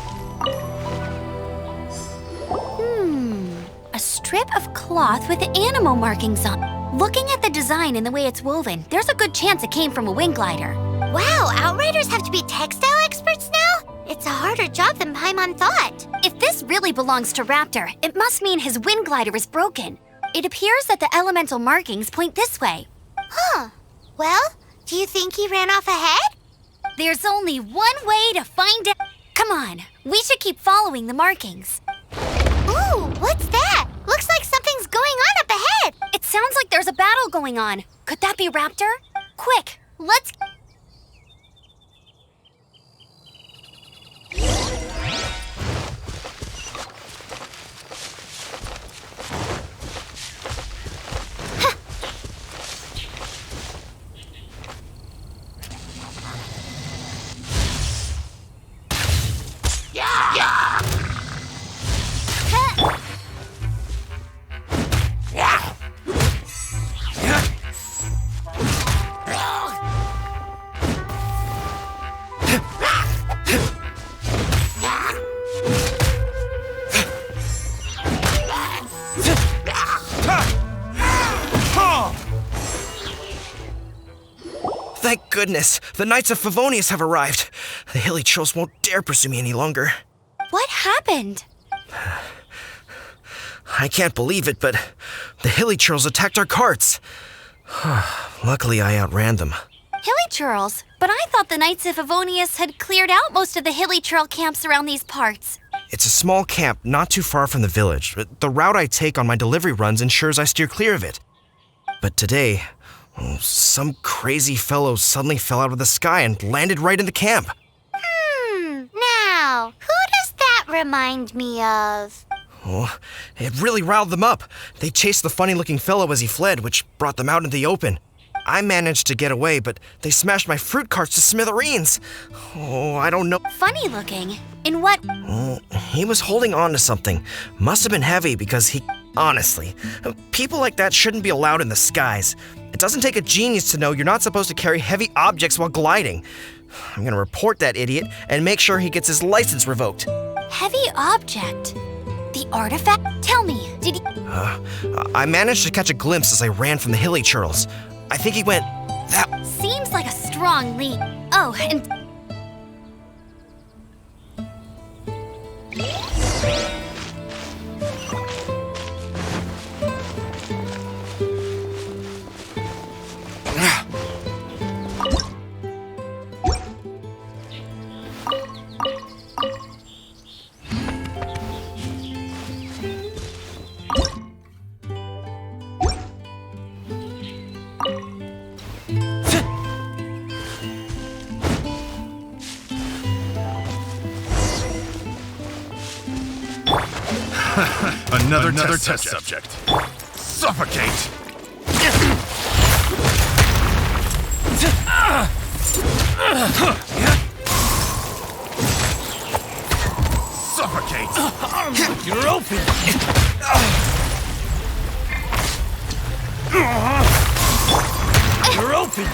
A strip of cloth with animo markings on. Looking at the design and the way it's woven, there's a good chance it came from a wing glider. Wow, Outriders have to be textile experts now? It's a harder job than Paimon thought. If this really belongs to Raptor, it must mean his wing glider is broken. It appears that the elemental markings point this way. Well, do you think he ran off ahead? There's only one way to find out. Come on, we should keep following the markings. Ooh, what's that? Looks like something's going on up ahead. It sounds like there's a battle going on. Could that be Raptor? Quick, let's... Thank goodness, the Knights of Favonius have arrived. The hilly trolls won't dare pursue me any longer. What happened? I can't believe it, but the hilly trolls attacked our carts. Luckily, I outran them. Hilly churls? But I thought the Knights of Favonius had cleared out most of the hilly churl camps around these parts. It's a small camp not too far from the village. The route I take on my delivery runs ensures I steer clear of it. But today, some crazy fellow suddenly fell out of the sky and landed right in the camp. Now, who does that remind me of? Oh, it really riled them up. They chased the funny-looking fellow as he fled, which brought them out into the open. I managed to get away, but they smashed my fruit carts to smithereens. Oh, I don't know. Funny looking? In what? He was holding on to something. Must have been heavy because he... Honestly, people like that shouldn't be allowed in the skies. It doesn't take a genius to know you're not supposed to carry heavy objects while gliding. I'm gonna report that idiot and make sure he gets his license revoked. Heavy object? The artifact? Tell me, did he... I managed to catch a glimpse as I ran from the hilly churls. I think he went... that... Seems like a strong lead. Oh, and... Another test subject. Suffocate! Suffocate! You're open! You're open!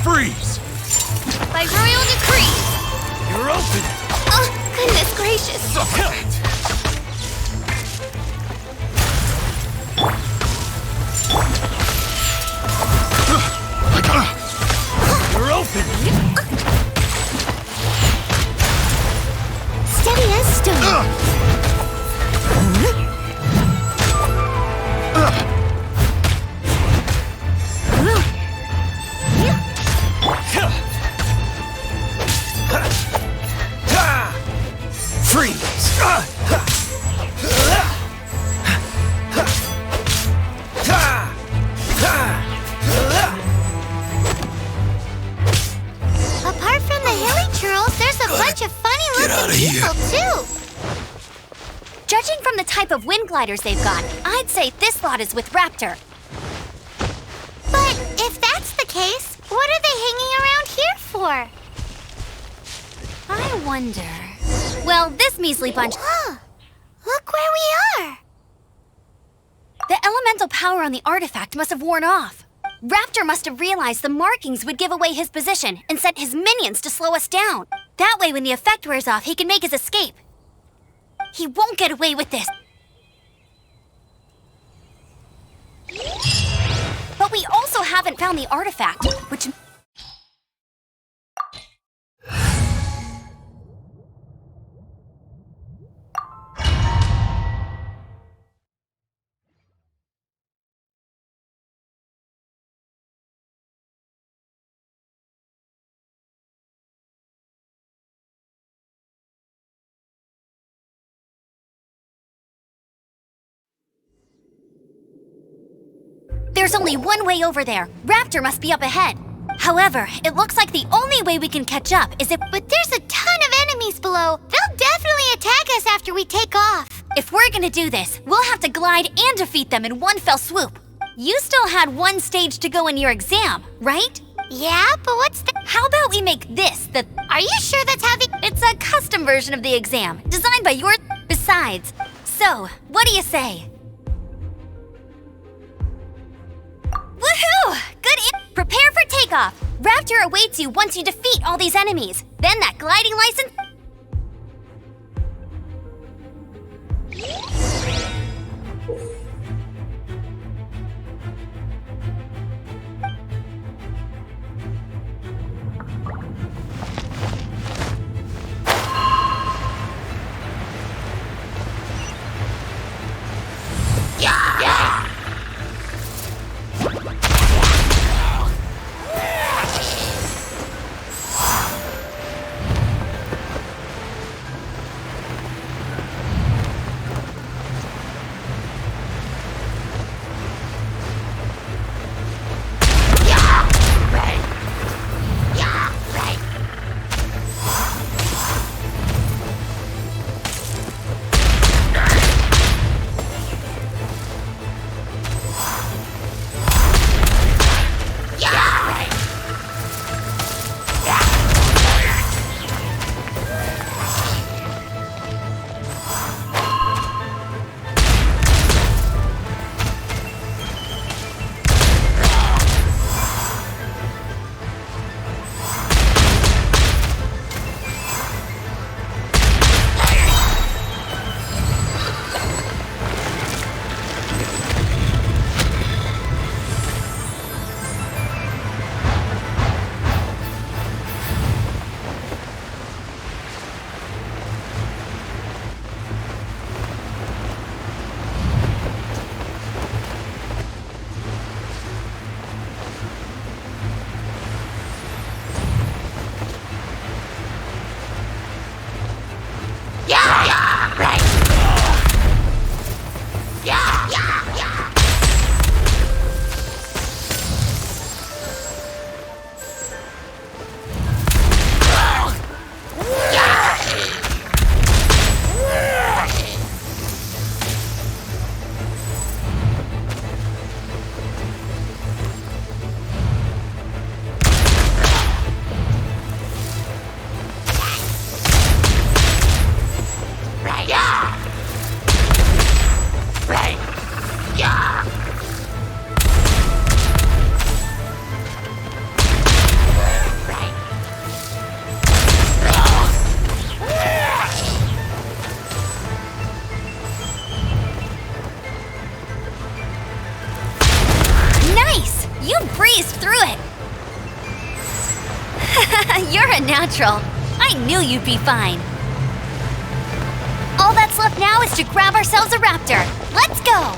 Freeze! By royal decree! You're open! Oh, goodness gracious! Suffocate! You're open! Steady as stone. freeze! out of here. Too. Judging from the type of wind gliders they've got, I'd say this lot is with Raptor. But if that's the case, what are they hanging around here for? I wonder... Well, this measly bunch... Look where we are! The elemental power on the artifact must have worn off. Raptor must have realized the markings would give away his position and sent his minions to slow us down. That way, when the effect wears off, he can make his escape. He won't get away with this. But we also haven't found the artifact, which... There's only one way over there. Raptor must be up ahead. However, it looks like the only way we can catch up is if... But there's a ton of enemies below. They'll definitely attack us after we take off. If we're gonna do this, we'll have to glide and defeat them in one fell swoop. You still had one stage to go in your exam, right? Yeah, but what's the... How about we make this the... Are you sure that's how the... It's a custom version of the exam, designed by your... Besides. So, what do you say? Woohoo! Prepare for takeoff! Raptor awaits you once you defeat all these enemies. Then that gliding license... You're a natural. I knew you'd be fine. All that's left now is to grab ourselves a raptor. Let's go!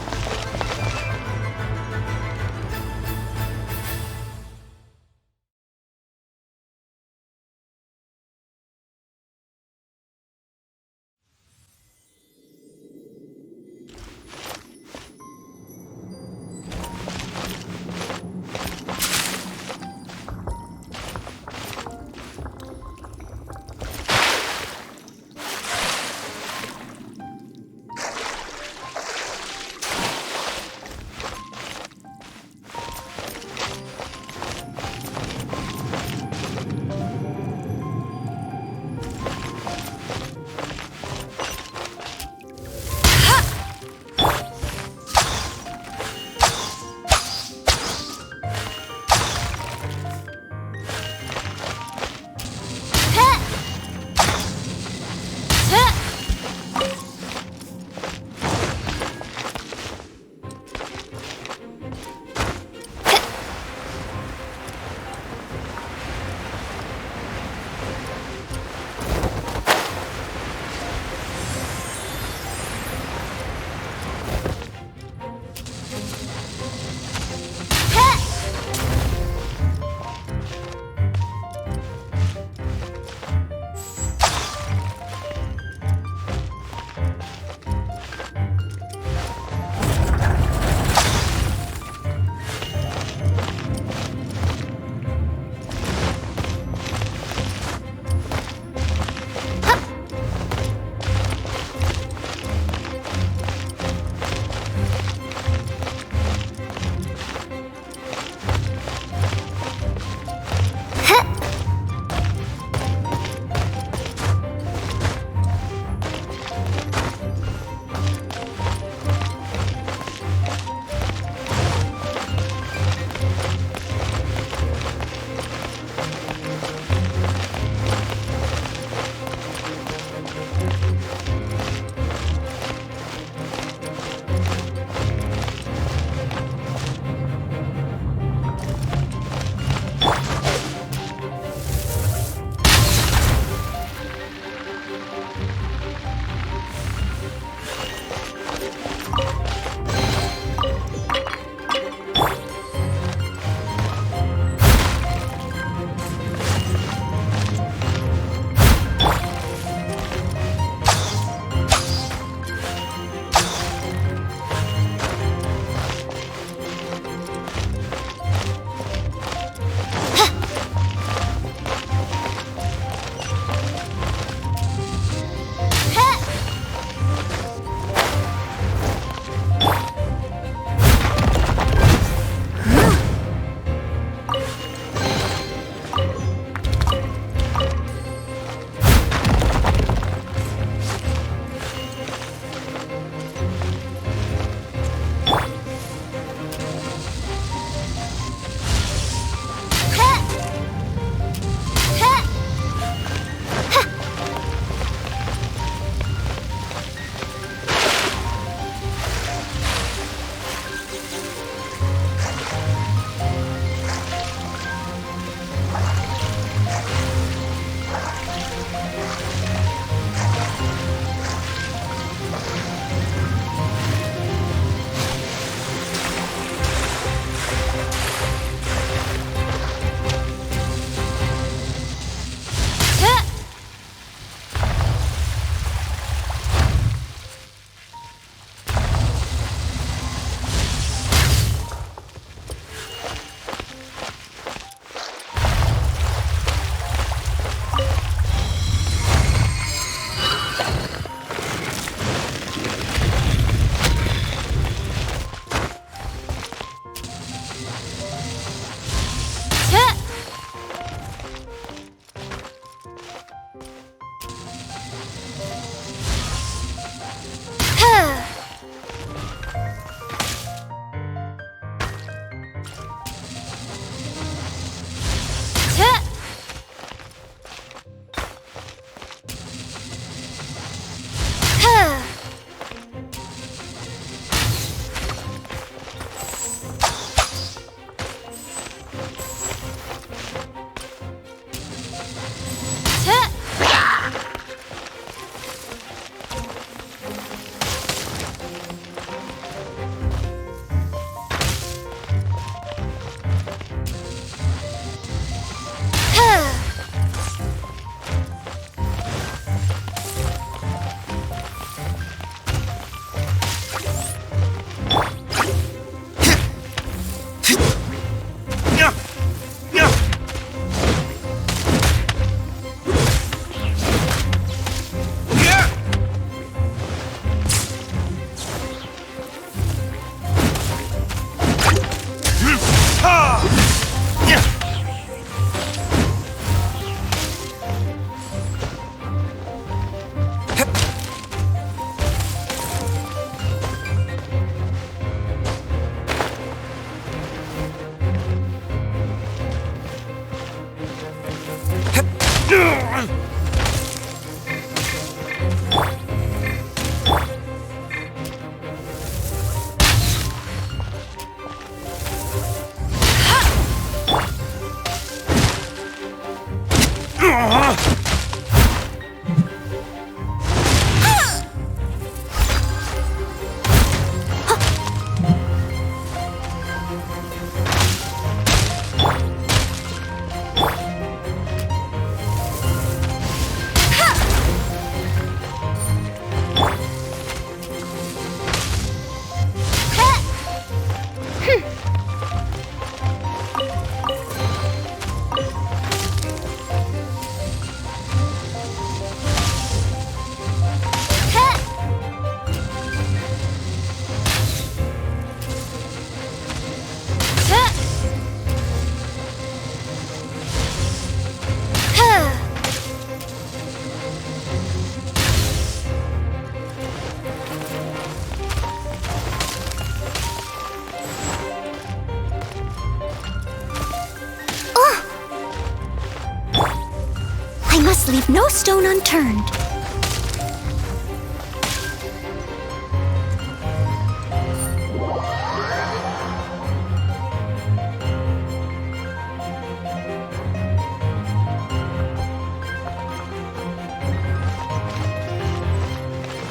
I must leave no stone unturned.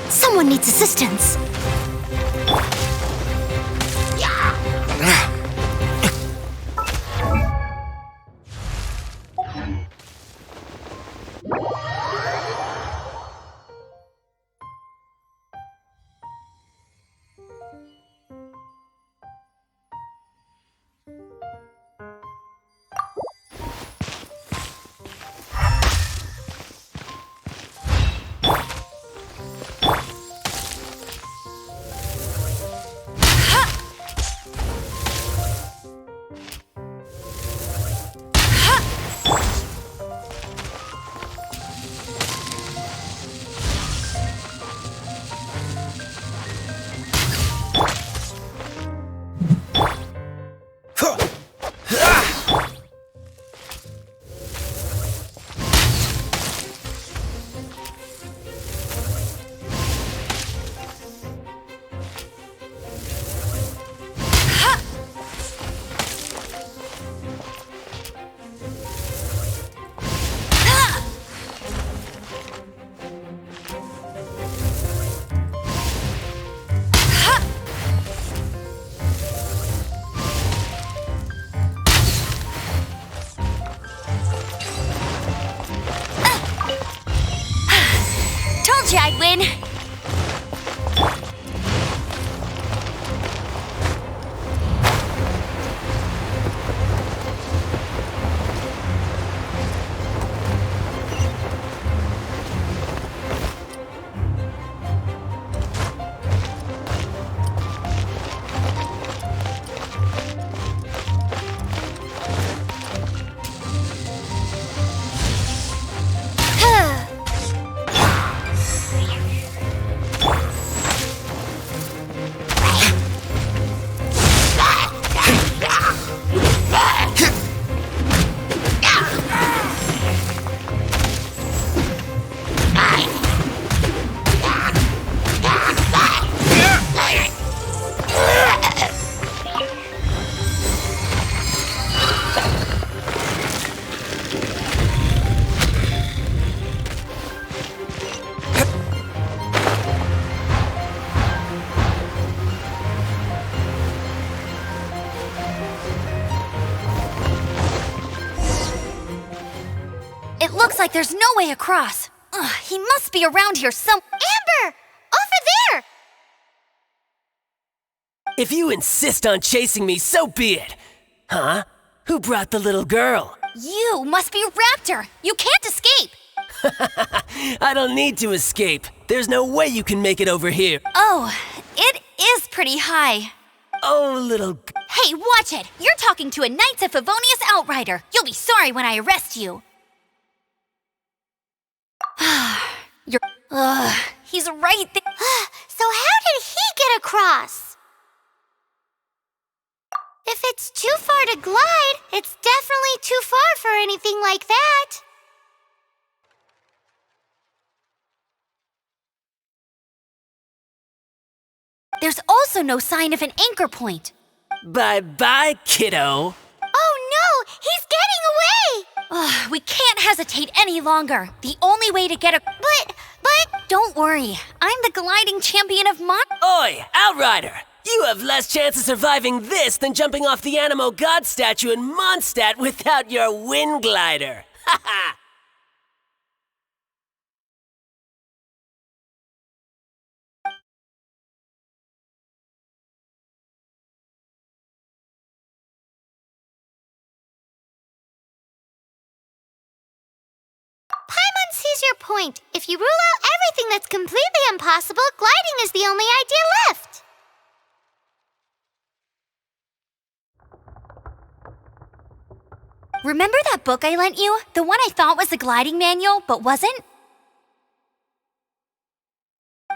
Someone needs assistance. Told you I'd win. It looks like there's no way across. Ugh, he must be around here some— Amber! Over there! If you insist on chasing me, so be it. Huh? Who brought the little girl? You must be Raptor! You can't escape! I don't need to escape. There's no way you can make it over here. Oh, it is pretty high. Oh, little... Hey, watch it! You're talking to a Knights of Favonius outrider. You'll be sorry when I arrest you. He's right there. So how did he get across? If it's too far to glide, it's definitely too far for anything like that. There's also no sign of an anchor point. Bye-bye, kiddo. Oh no! He's getting away! We can't hesitate any longer. The only way to get a... But... Don't worry. I'm the gliding champion of Oi, Outrider! You have less chance of surviving this than jumping off the Animo God statue in Mondstadt without your wind glider. Ha ha! Paimon sees your point. If you rule out everything that's completely impossible, gliding is the only idea left. Remember that book I lent you? The one I thought was the gliding manual, but wasn't?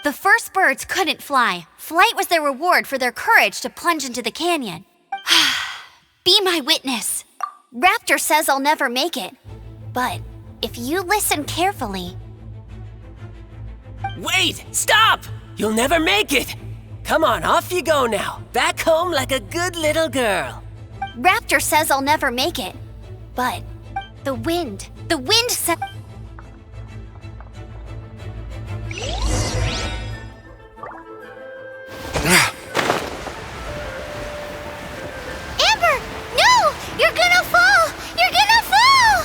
The first birds couldn't fly. Flight was their reward for their courage to plunge into the canyon. Be my witness. Raptor says I'll never make it. But if you listen carefully... Wait! Stop! You'll never make it! Come on, off you go now. Back home like a good little girl. Raptor says I'll never make it. But the wind said... Amber! No! You're gonna fall! You're gonna fall!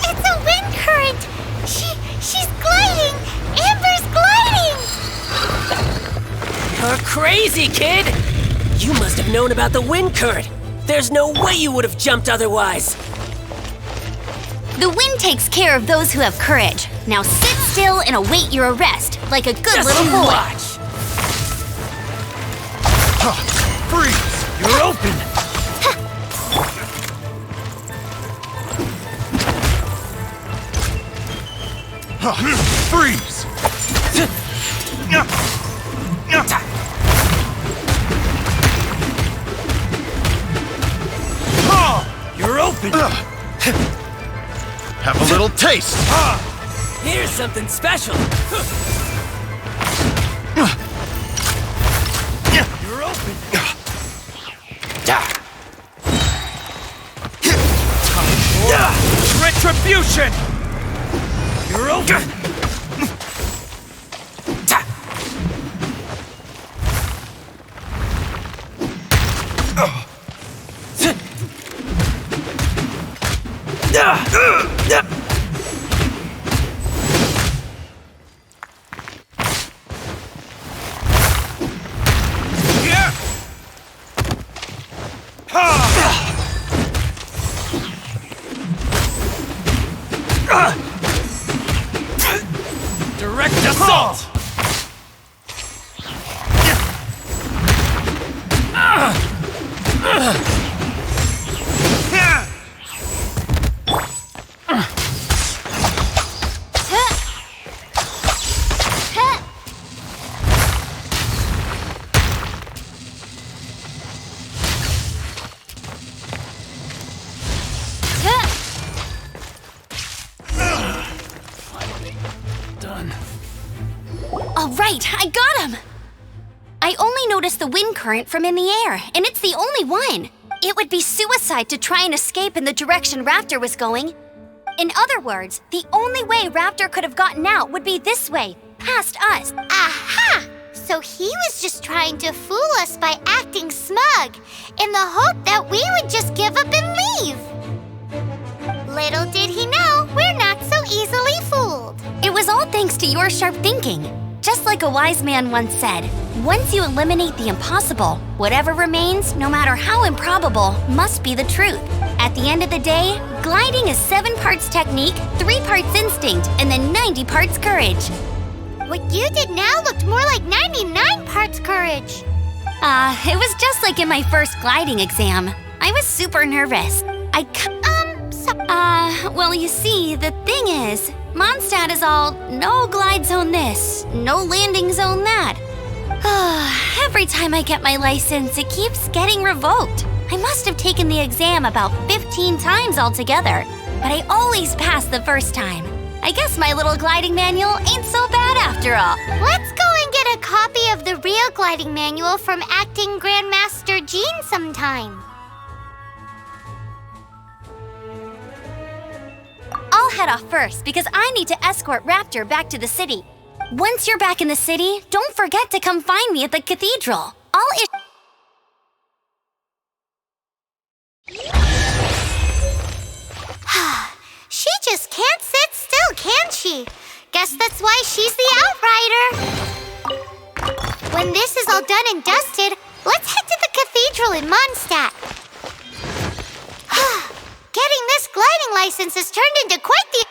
It's a wind current! She's gliding! Amber's gliding! You're crazy, kid! You must have known about the wind current. There's no way you would have jumped otherwise. The wind takes care of those who have courage. Now sit still and await your arrest, like a good Just little you boy. watch. Freeze! You're open! Freeze! You're open! Have a little taste! Here's something special. You're open! Retribution! You're open! Direct assault! All right, I got him! I only noticed the wind current from in the air, and it's the only one. It would be suicide to try and escape in the direction Raptor was going. In other words, the only way Raptor could have gotten out would be this way, past us. Aha! So he was just trying to fool us by acting smug, in the hope that we would just give up and leave. Little did he know, we're not so easily fooled. It was all thanks to your sharp thinking. Just like a wise man once said, once you eliminate the impossible, whatever remains, no matter how improbable, must be the truth. At the end of the day, gliding is 7 parts technique, 3 parts instinct, and then 90 parts courage. What you did now looked more like 99 parts courage. It was just like in my first gliding exam. I was super nervous. Well, you see, the thing is, Mondstadt is all no glide zone this, no landing zone that. Every time I get my license, it keeps getting revoked. I must have taken the exam about 15 times altogether, but I always pass the first time. I guess my little gliding manual ain't so bad after all. Let's go and get a a copy of the real gliding manual from Acting Grandmaster Jean sometime. I'll head off first because I need to escort Raptor back to the city. Once you're back in the city, don't forget to come find me at the cathedral. She just can't sit still, can she? Guess that's why she's the Outrider. When this is all done and dusted, let's head to the cathedral in Mondstadt. Getting this gliding license has turned into quite the...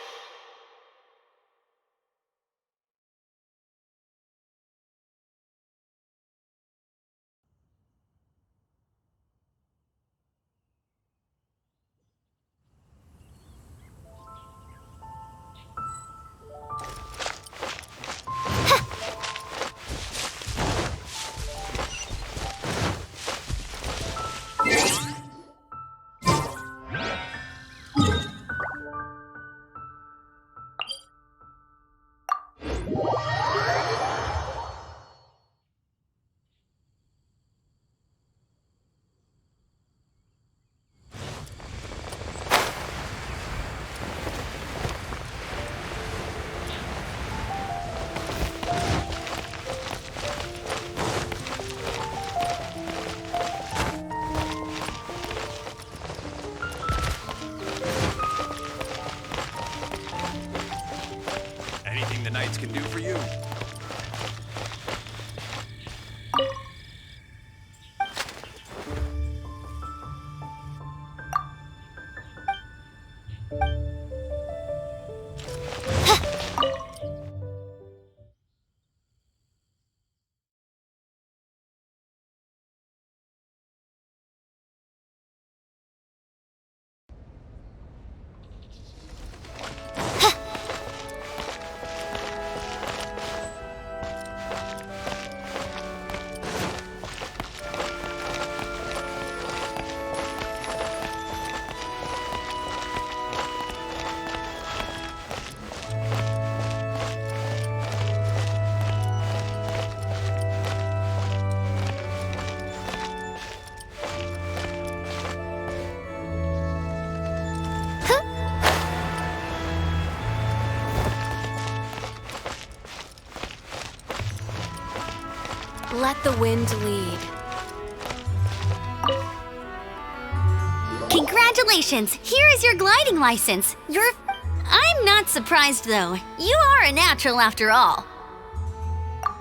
Anything the Knights can do for you? Let the wind lead. Congratulations! Here is your gliding license. I'm not surprised though. You are a natural after all.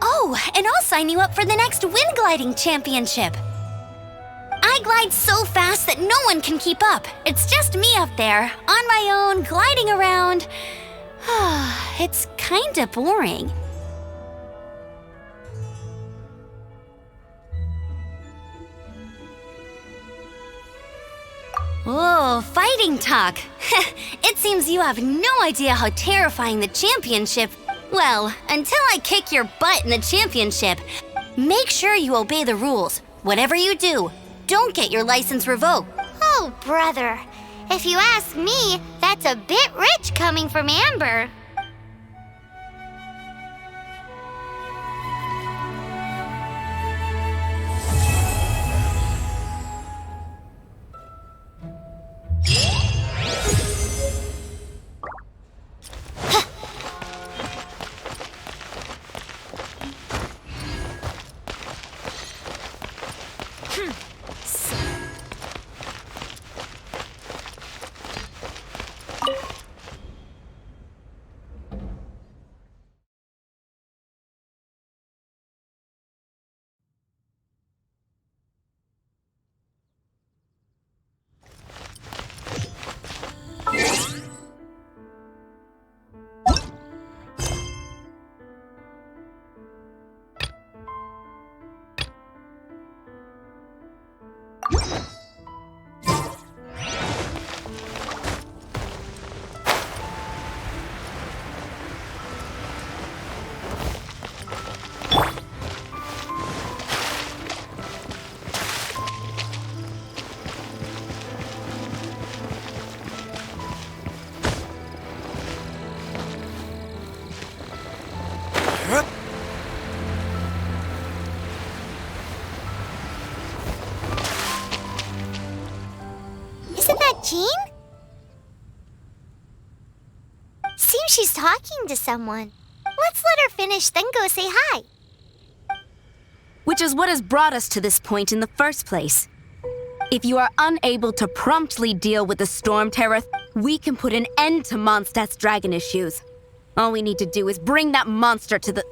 Oh, and I'll sign you up for the next wind gliding championship. I glide so fast that no one can keep up. It's just me up there, on my own, gliding around. It's kinda boring. Oh, fighting talk. It seems you have no idea how terrifying the championship... Well, until I kick your butt in the championship. Make sure you obey the rules. Whatever you do, don't get your license revoked. Oh, brother. If you ask me, that's a bit rich coming from Amber. seems she's talking to someone. Let's let her finish, then go say hi. Which is what has brought us to this point in the first place. If you are unable to promptly deal with the Storm Terror, we can put an end to Mondstadt's dragon issues. All we need to do is bring that monster to the...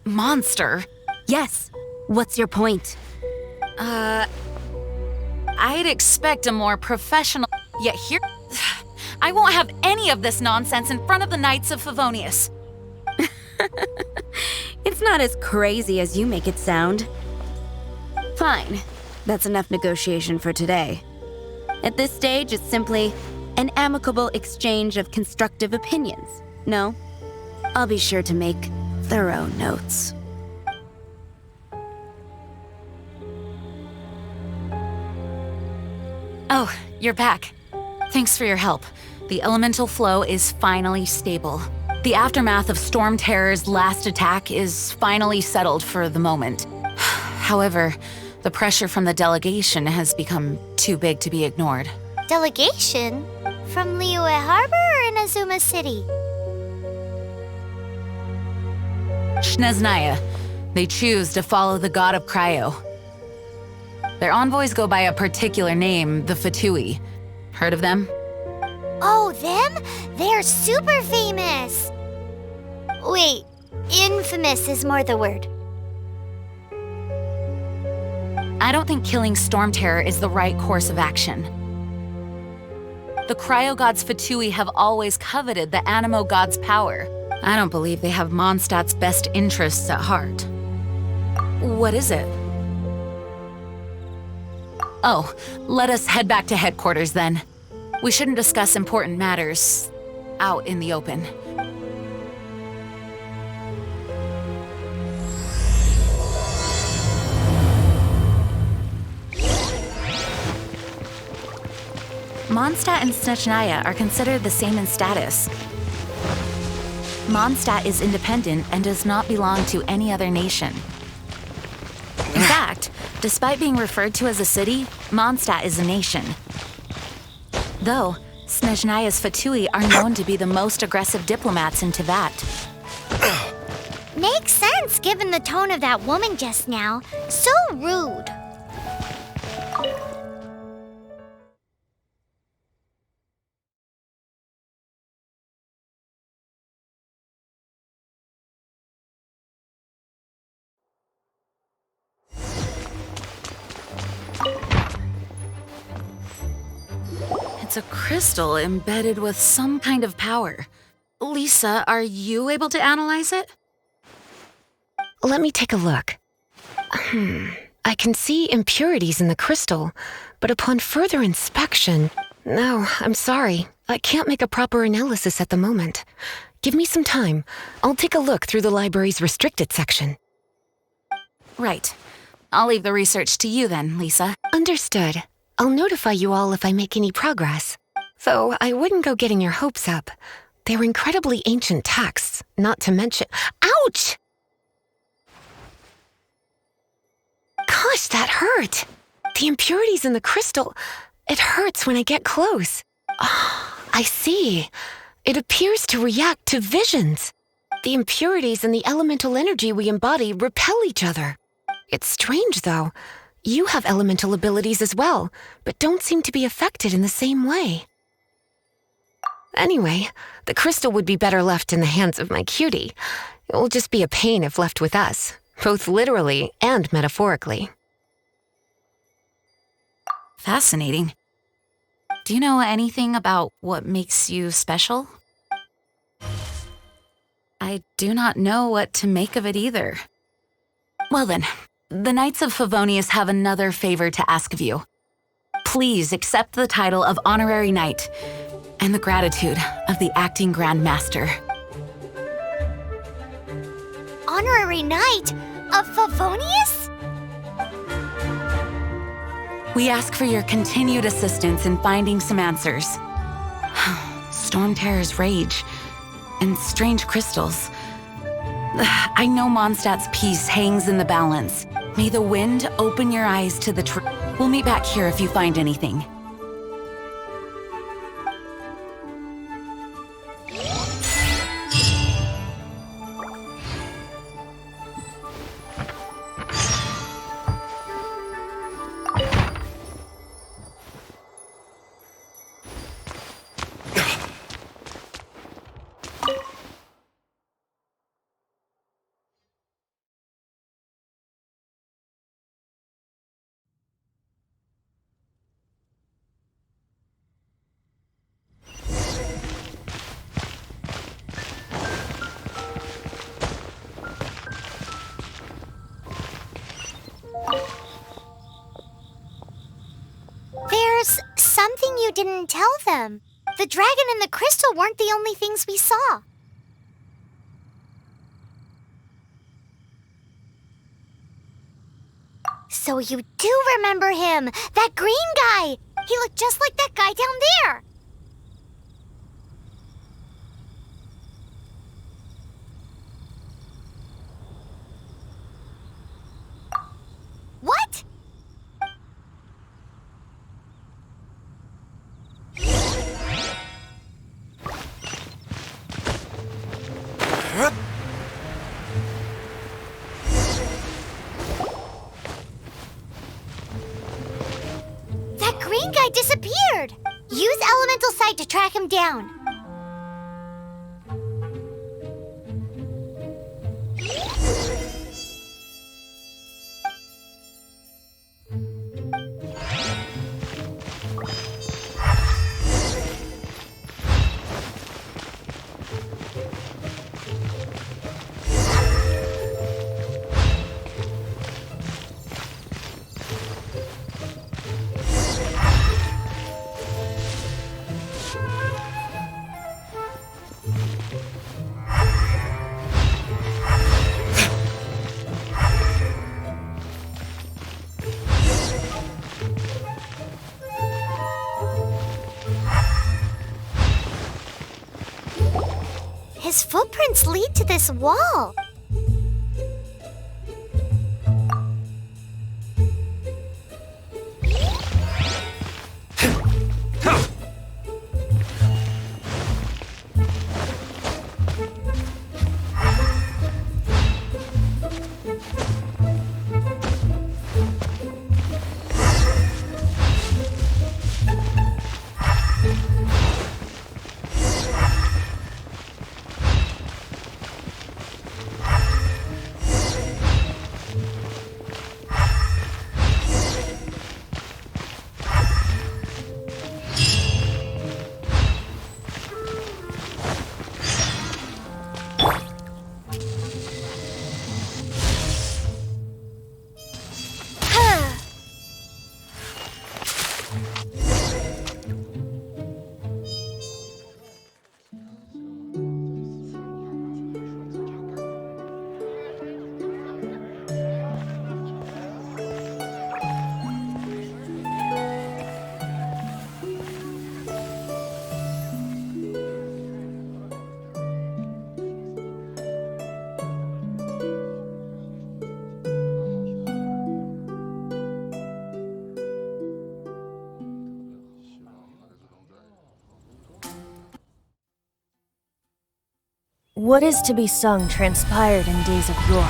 Monster? Yes. What's your point? I'd expect a more professional... Yet here... I won't have any of this nonsense in front of the Knights of Favonius. It's not as crazy as you make it sound. Fine. That's enough negotiation for today. At this stage, it's simply an amicable exchange of constructive opinions. No? I'll be sure to make thorough notes. Oh, you're back. Thanks for your help. The elemental flow is finally stable. The aftermath of Storm Terror's last attack is finally settled for the moment. However, the pressure from the delegation has become too big to be ignored. Delegation? From Liyue Harbor or Inazuma City? Snezhnaya. They choose to follow the god of Cryo. Their envoys go by a particular name, the Fatui. Heard of them? Oh, them? They're super famous! Wait, infamous is more the word. I don't think killing Storm Terror is the right course of action. The Cryo God's Fatui have always coveted the Animo God's power. I don't believe they have Mondstadt's best interests at heart. What is it? Oh, let us head back to headquarters then. We shouldn't discuss important matters out in the open. Mondstadt and Snezhnaya are considered the same in status. Mondstadt is independent and does not belong to any other nation. In fact, despite being referred to as a city, Mondstadt is a nation. Though, Snezhnaya's Fatui are known to be the most aggressive diplomats in Teyvat. Makes sense given the tone of that woman just now. So rude. It's a crystal embedded with some kind of power. Lisa, are you able to analyze it? Let me take a look. I can see impurities in the crystal, but upon further inspection... No, I'm sorry. I can't make a proper analysis at the moment. Give me some time. I'll take a look through the library's restricted section. Right. I'll leave the research to you then, Lisa. Understood. I'll notify you all if I make any progress. Though I wouldn't go getting your hopes up. They're incredibly ancient texts, not to mention... Ouch! Gosh, that hurt! The impurities in the crystal... It hurts when I get close. Oh, I see. It appears to react to visions. The impurities and the elemental energy we embody repel each other. It's strange, though. You have elemental abilities as well, but don't seem to be affected in the same way. Anyway, the crystal would be better left in the hands of my cutie. It will just be a pain if left with us, both literally and metaphorically. Fascinating. Do you know anything about what makes you special? I do not know what to make of it either. Well then, the Knights of Favonius have another favor to ask of you. Please accept the title of Honorary Knight and the gratitude of the Acting Grand Master. Honorary Knight of Favonius? We ask for your continued assistance in finding some answers. Storm Terror's rage and strange crystals. I know Mondstadt's peace hangs in the balance. May the wind open your eyes to the truth. We'll meet back here if you find anything. didn't tell them. The dragon and the crystal weren't the only things we saw. So you do remember him, that green guy. He looked just like that guy down there. What? That green guy disappeared. Use elemental sight to track him down. His footprints lead to this wall. What is to be sung transpired in days of yore,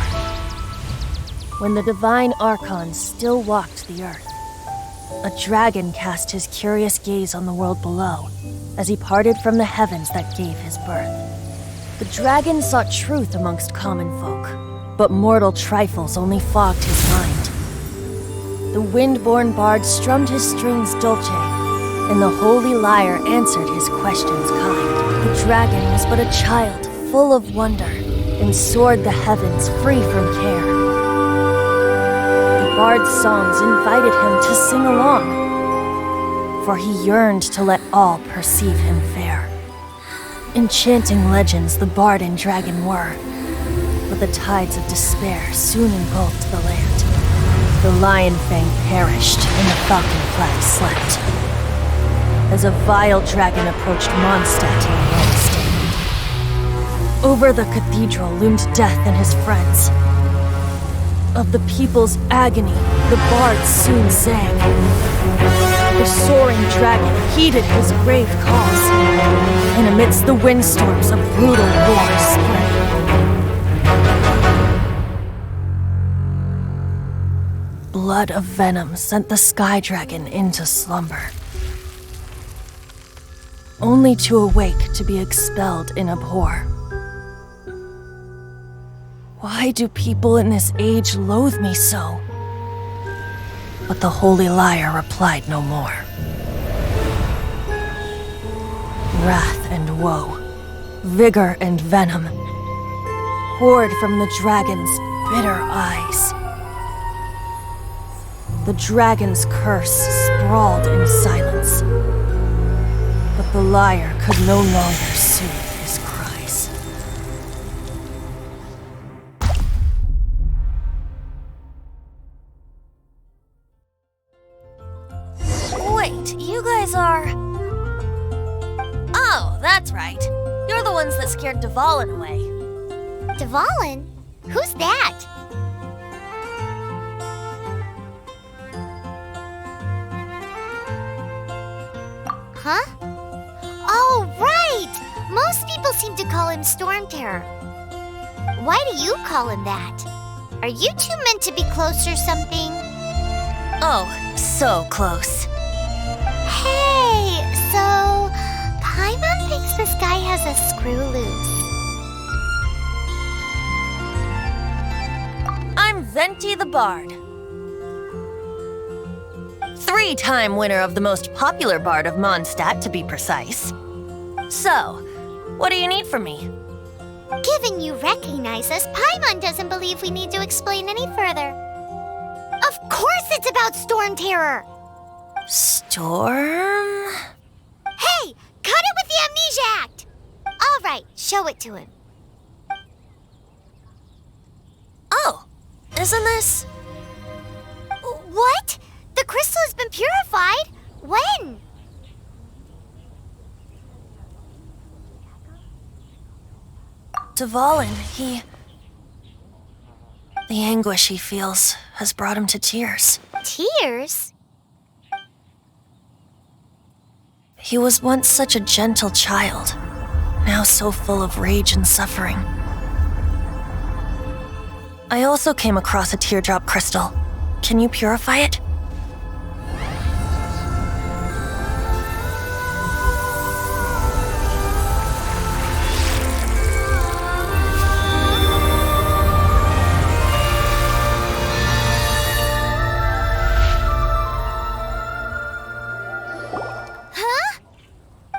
when the divine archons still walked the earth. A dragon cast his curious gaze on the world below, as he parted from the heavens that gave his birth. The dragon sought truth amongst common folk, but mortal trifles only fogged his mind. The wind-born bard strummed his strings dolce, and the holy lyre answered his questions kind. The dragon was but a child, full of wonder, and soared the heavens free from care. The bard's songs invited him to sing along, for he yearned to let all perceive him fair. Enchanting legends the bard and dragon were, but the tides of despair soon engulfed the land. The lion fang perished, and the falcon flag slept, as a vile dragon approached Mondstadt in the Wednesday. Over the cathedral loomed death and his friends. Of the people's agony, the bard soon sang. The soaring dragon heeded his grave cause, and amidst the windstorms a brutal war spread. Blood of venom sent the sky dragon into slumber, only to awake to be expelled in abhor. Why do people in this age loathe me so? But the holy lyre replied no more. Wrath and woe, vigor and venom, poured from the dragon's bitter eyes. The dragon's curse sprawled in silence, The lyre could no longer soothe his cries. Wait, you guys are... Oh, that's right. You're the ones that scared Dvalin away. Dvalin? Who's that? Huh? Oh, right! Most people seem to call him Storm Terror. Why do you call him that? Are you two meant to be close or something? Oh, so close. Hey, so Paimon thinks this guy has a screw loose. I'm Venti the Bard. 3-time winner of the most popular bard of Mondstadt, to be precise. So, what do you need from me? Given you recognize us, Paimon doesn't believe we need to explain any further. Of course it's about Storm Terror! Storm? Hey! Cut it with the Amnesia Act! Alright, show it to him. Oh, isn't this... What? The crystal has been purified? When? Dvalin, the anguish he feels has brought him to tears. Tears? He was once such a gentle child, now so full of rage and suffering. I also came across a teardrop crystal. Can you purify it?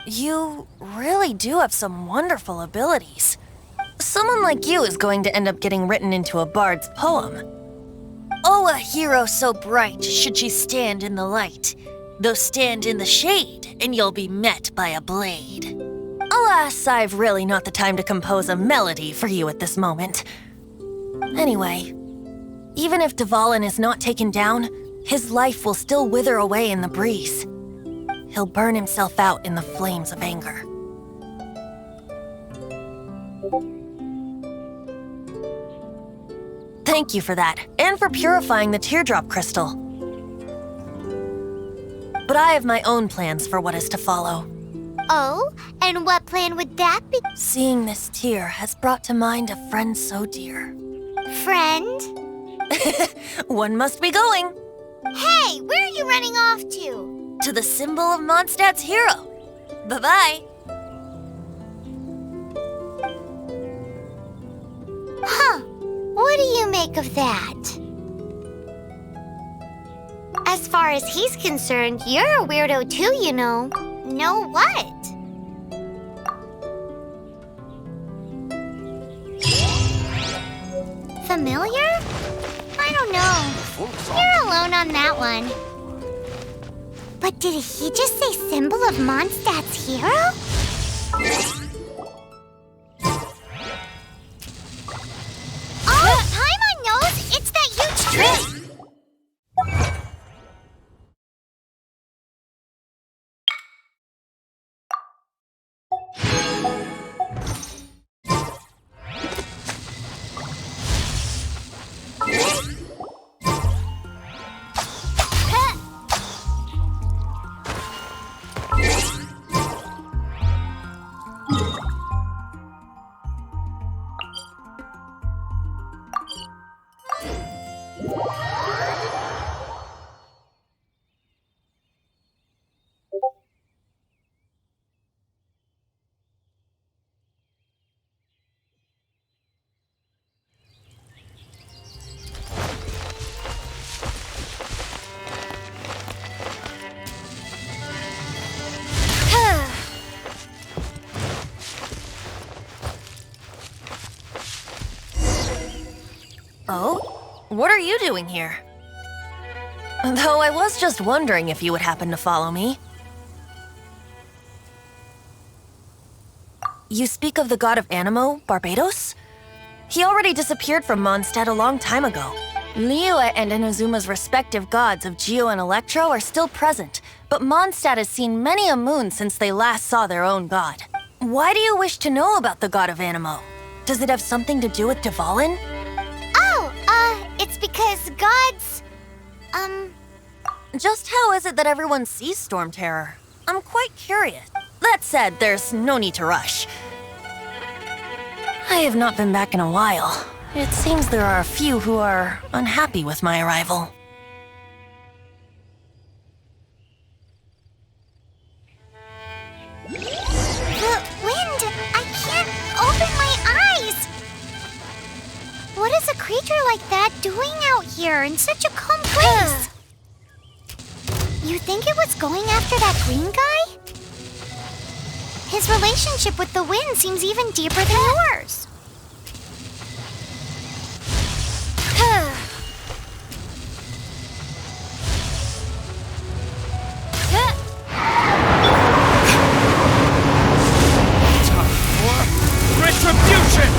You really do have some wonderful abilities. Someone like you is going to end up getting written into a bard's poem. Oh, a hero so bright should she stand in the light, though stand in the shade, and you'll be met by a blade. Alas, I've really not the time to compose a melody for you at this moment. Anyway, even if Dvalin is not taken down, his life will still wither away in the breeze. He'll burn himself out in the flames of anger. Thank you for that, and for purifying the teardrop crystal. But I have my own plans for what is to follow. Oh, and what plan would that be? Seeing this tear has brought to mind a friend so dear. Friend? One must be going. Hey, where are you running off to? To the symbol of Mondstadt's hero. Bye-bye. Huh. What do you make of that? As far as he's concerned, you're a weirdo too, you know. Know what? Familiar? I don't know. You're alone on that one. But did he just say symbol of Mondstadt's hero? Oh, Paimon knows! It's that huge tree! Oh? What are you doing here? Though I was just wondering if you would happen to follow me. You speak of the god of Anemo, Barbados? He already disappeared from Mondstadt a long time ago. Liyue and Inazuma's respective gods of Geo and Electro are still present, but Mondstadt has seen many a moon since they last saw their own god. Why do you wish to know about the god of Anemo? Does it have something to do with Dvalin? It's because gods... Just how is it that everyone sees Storm Terror? I'm quite curious. That said, there's no need to rush. I have not been back in a while. It seems there are a few who are unhappy with my arrival. The wind! I can't open my eyes! What is a creature like that doing out here in such a calm place? You think it was going after that green guy? His relationship with the wind seems even deeper than yours. Retribution!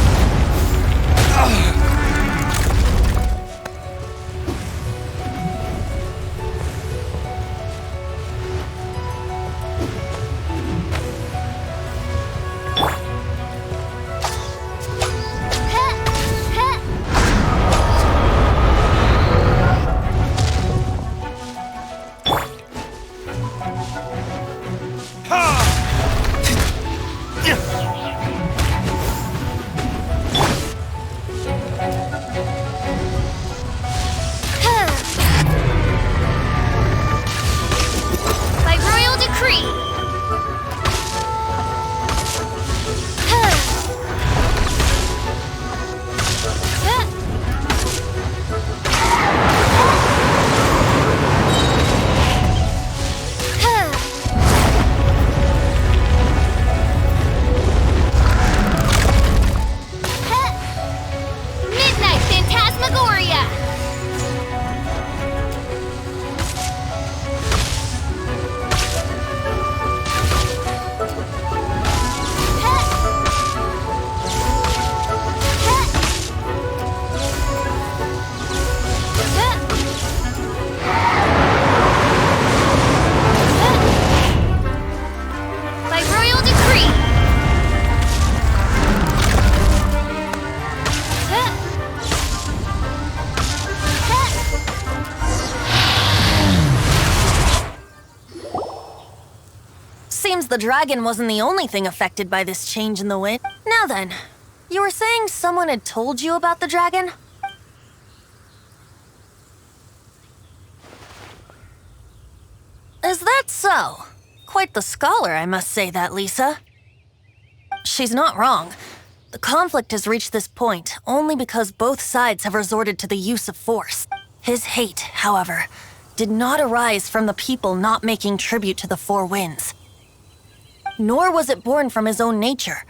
By royal decree! Midnight Phantasmagoria! By royal decree! Seems the dragon wasn't the only thing affected by this change in the wind. Now then, you were saying someone had told you about the dragon? Is that so? Quite the scholar, I must say that, Lisa. She's not wrong. The conflict has reached this point only because both sides have resorted to the use of force. His hate, however, did not arise from the people not making tribute to the Four Winds. Nor was it born from his own nature,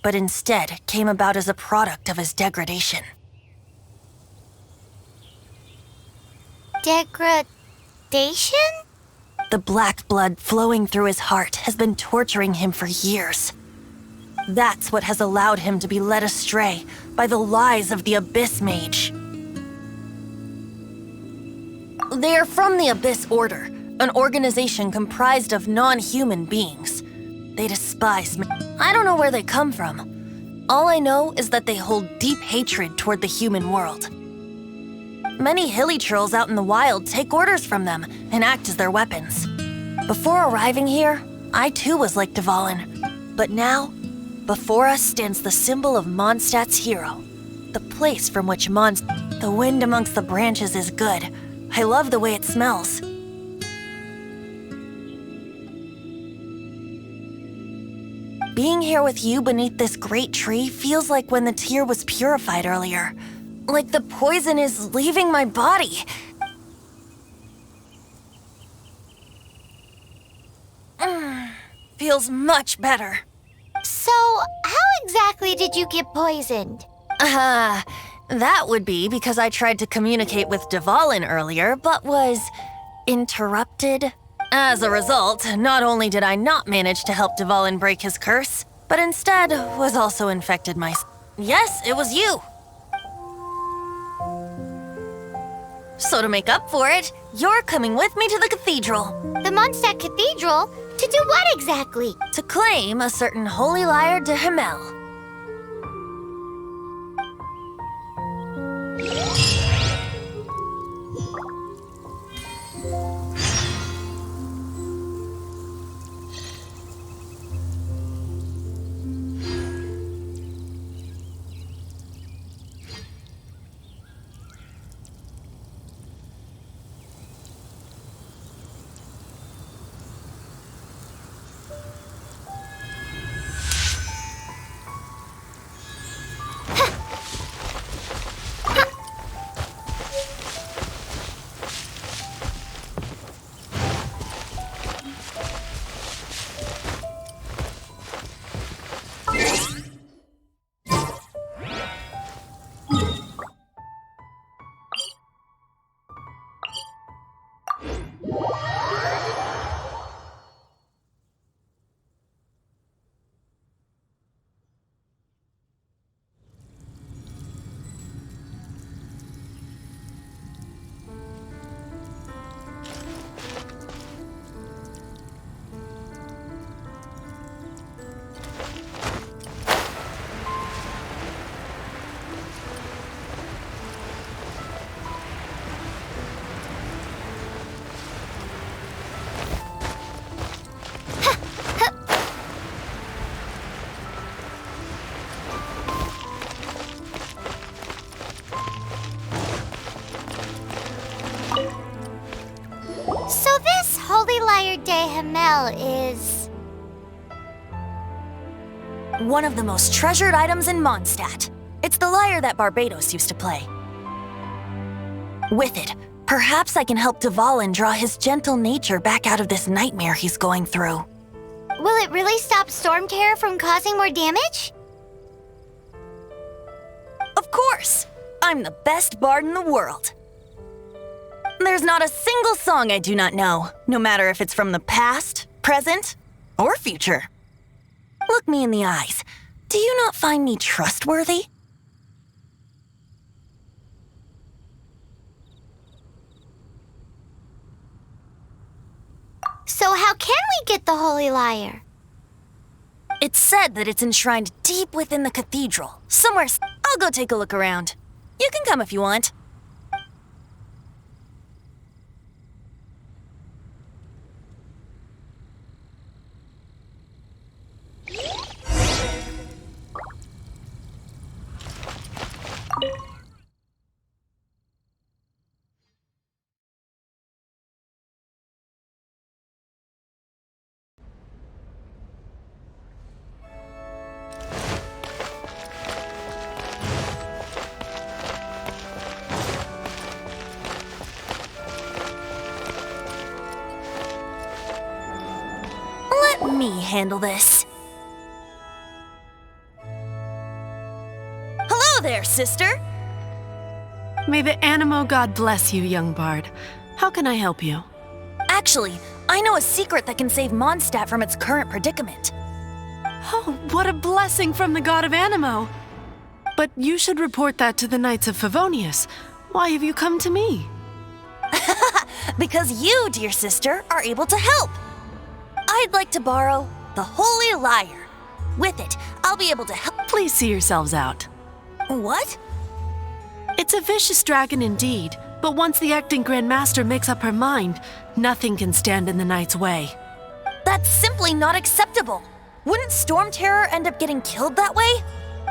but instead came about as a product of his degradation. Degradation? The black blood flowing through his heart has been torturing him for years. That's what has allowed him to be led astray by the lies of the Abyss Mage. They are from the Abyss Order, an organization comprised of non-human beings. They despise me. I don't know where they come from. All I know is that they hold deep hatred toward the human world. Many hilly trolls out in the wild take orders from them and act as their weapons. Before arriving here, I too was like Dvalin. But now, before us stands the symbol of Mondstadt's hero. The place from which the wind amongst the branches is good. I love the way it smells. Being here with you beneath this great tree feels like when the tear was purified earlier. Like the poison is leaving my body. Feels much better. So, how exactly did you get poisoned? That would be because I tried to communicate with Dvalin earlier, but was interrupted. As a result, not only did I not manage to help Dvalin break his curse, but instead was also infected myself. Yes, it was you. So to make up for it, you're coming with me to the cathedral. The Mondstadt Cathedral? To do what exactly? To claim a certain holy lyre de Himmel. So this Holy Lyre de Himmel is... one of the most treasured items in Mondstadt. It's the lyre that Barbados used to play. With it, perhaps I can help Dvalin draw his gentle nature back out of this nightmare he's going through. Will it really stop Storm Terror from causing more damage? Of course! I'm the best bard in the world. There's not a single song I do not know, no matter if it's from the past, present, or future. Look me in the eyes. Do you not find me trustworthy? So how can we get the Holy Lyre? It's said that it's enshrined deep within the cathedral, somewhere. I'll go take a look around. You can come if you want. Let me handle this. Hello there, sister! May the Animo God bless you, young bard. How can I help you? Actually, I know a secret that can save Mondstadt from its current predicament. Oh, what a blessing from the god of Animo! But you should report that to the Knights of Favonius. Why have you come to me? Because you, dear sister, are able to help. I'd like to borrow the Holy Lyre. With it, I'll be able to help. Please see yourselves out. What? It's a vicious dragon indeed, but once the acting Grand Master makes up her mind, nothing can stand in the Knight's way. That's simply not acceptable. Wouldn't Storm Terror end up getting killed that way?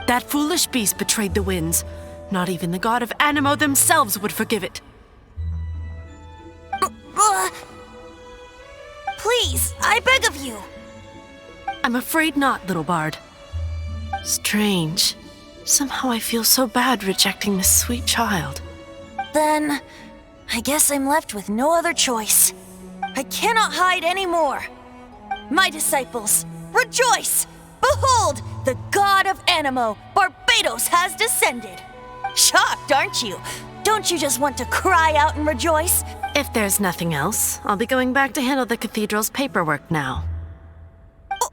That foolish beast betrayed the winds. Not even the god of Animo themselves would forgive it. Please, I beg of you. I'm afraid not, little bard. Strange. Somehow I feel so bad rejecting this sweet child. Then, I guess I'm left with no other choice. I cannot hide anymore. My disciples, rejoice! Behold, the god of Animo, Barbados, has descended. Shocked, aren't you? Don't you just want to cry out and rejoice? If there's nothing else, I'll be going back to handle the cathedral's paperwork now.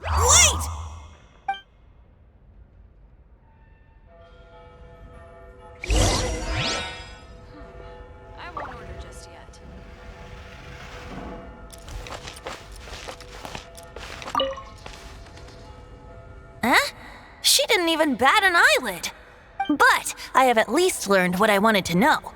Wait! didn't even bat an eyelid. But I have at least learned what I wanted to know.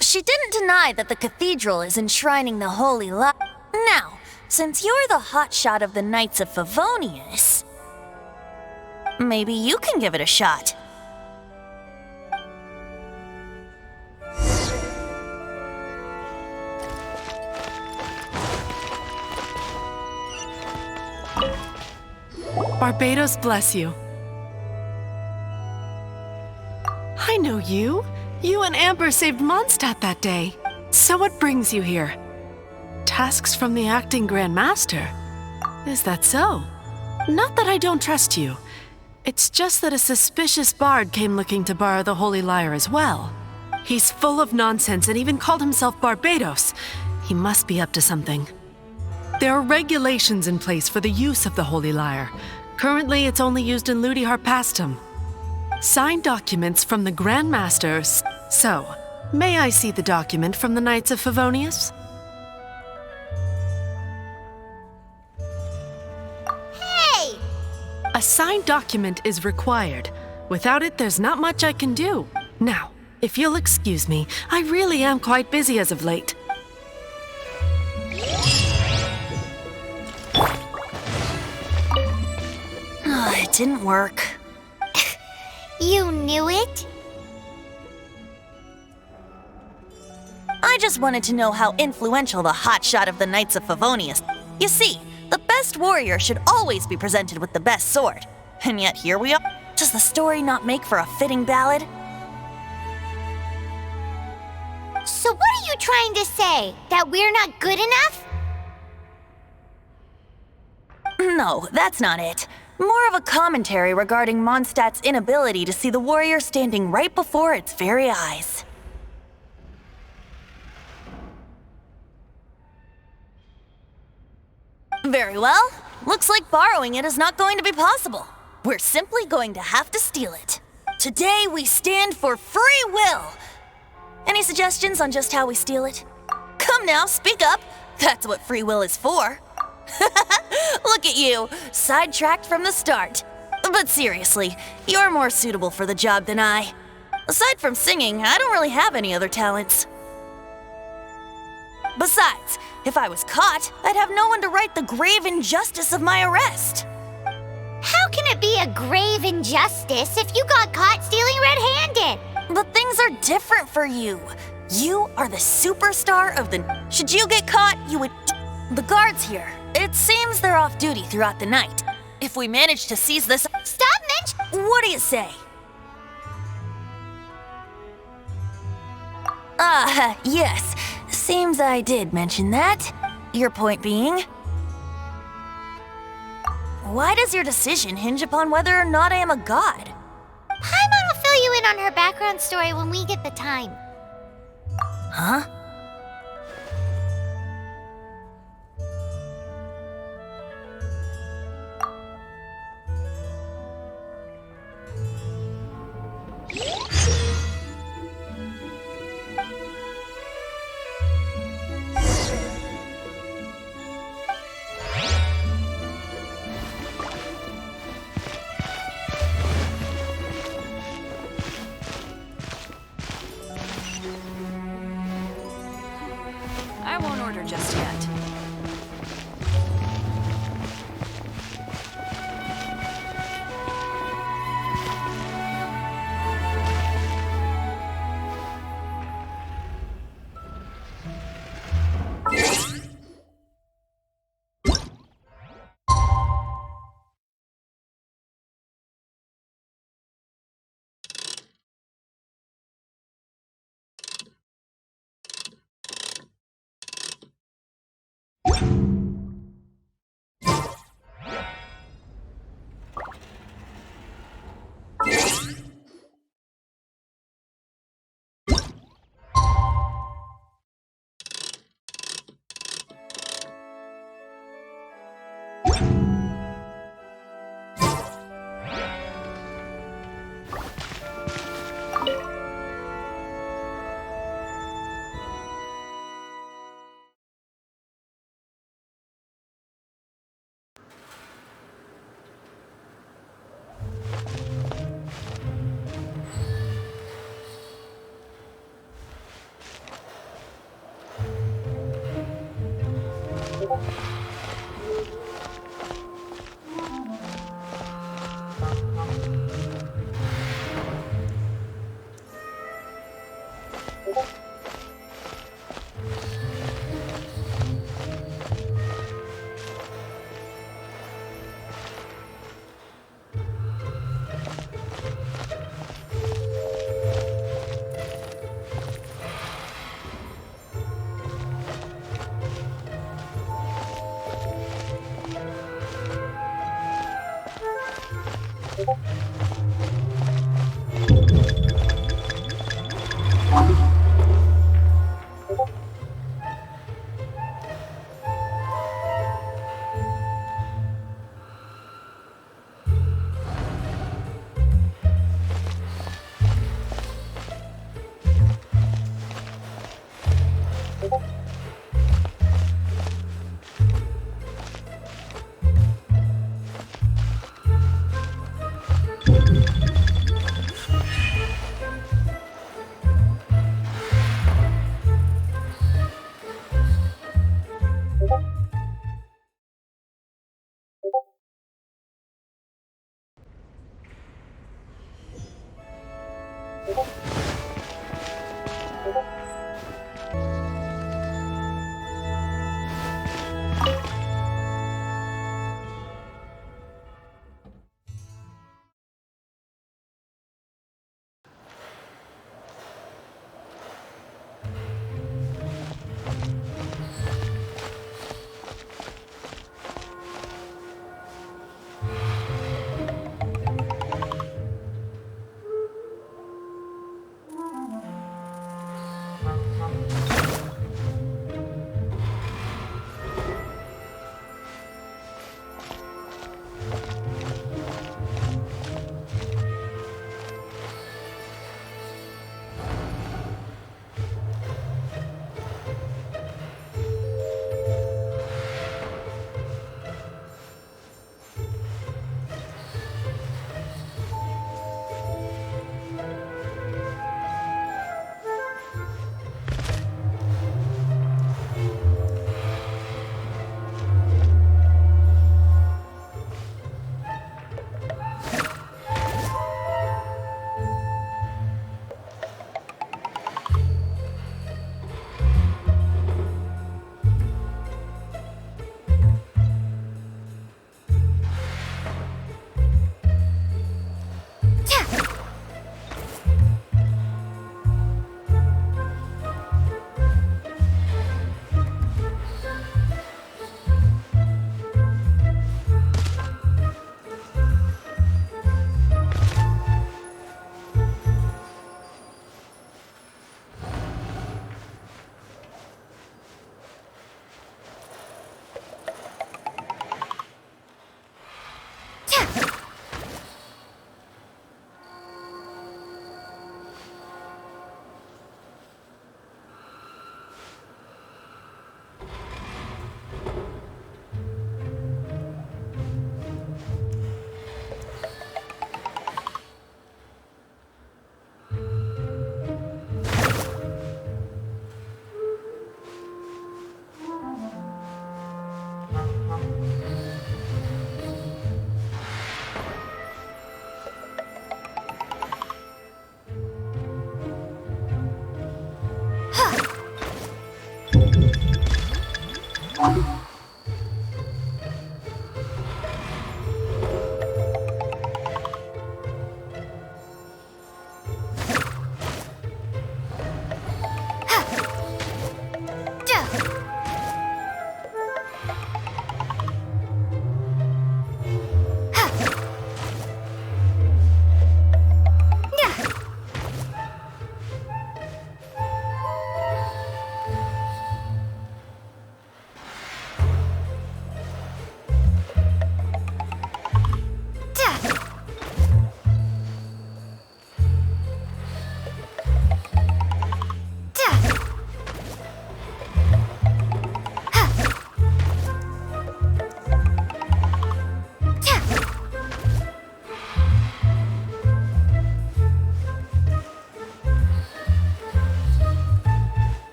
She didn't deny that the cathedral is enshrining the holy light. Now, since you're the hotshot of the Knights of Favonius, maybe you can give it a shot. Barbados bless you. I know you. You and Amber saved Mondstadt that day. So what brings you here? Tasks from the acting Grand Master? Is that so? Not that I don't trust you. It's just that a suspicious bard came looking to borrow the Holy Lyre as well. He's full of nonsense and even called himself Barbados. He must be up to something. There are regulations in place for the use of the Holy Lyre. Currently, it's only used in Ludi Harpastum. Signed documents from the Grand Master. So, may I see the document from the Knights of Favonius? Hey! A signed document is required. Without it, there's not much I can do. Now, if you'll excuse me, I really am quite busy as of late. It didn't work. You knew it? I just wanted to know how influential the hotshot of the Knights of Favonius. You see, the best warrior should always be presented with the best sword. And yet here we are. Does the story not make for a fitting ballad? So what are you trying to say? That we're not good enough? No, that's not it. More of a commentary regarding Mondstadt's inability to see the warrior standing right before its very eyes. Very well. Looks like borrowing it is not going to be possible. We're simply going to have to steal it. Today we stand for free will. Any suggestions on just how we steal it? Come now, speak up. That's what free will is for. Look at you, sidetracked from the start. But seriously, you're more suitable for the job than I. Aside from singing, I don't really have any other talents. Besides, if I was caught, I'd have no one to right the grave injustice of my arrest. How can it be a grave injustice if you got caught stealing red-handed? But things are different for you. You are the superstar of the... Should you get caught, you would... The guards here. It seems they're off duty throughout the night. If we manage to seize this... Stop mentioning... What do you say? Yes. Seems I did mention that. Your point being... Why does your decision hinge upon whether or not I am a god? Paimon will fill you in on her background story when we get the time. Huh?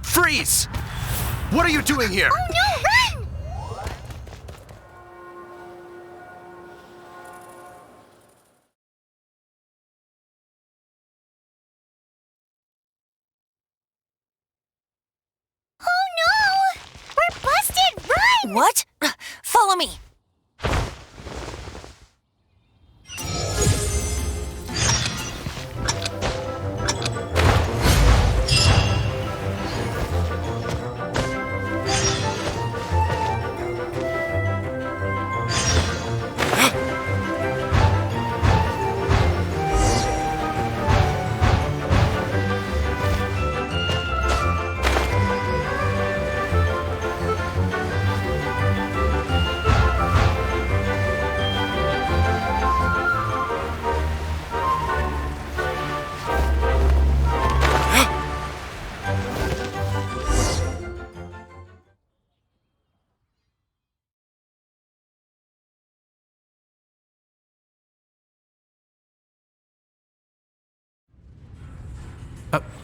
Freeze! What are you doing here? Oh no, run! Oh no! We're busted! Run! What? Follow me.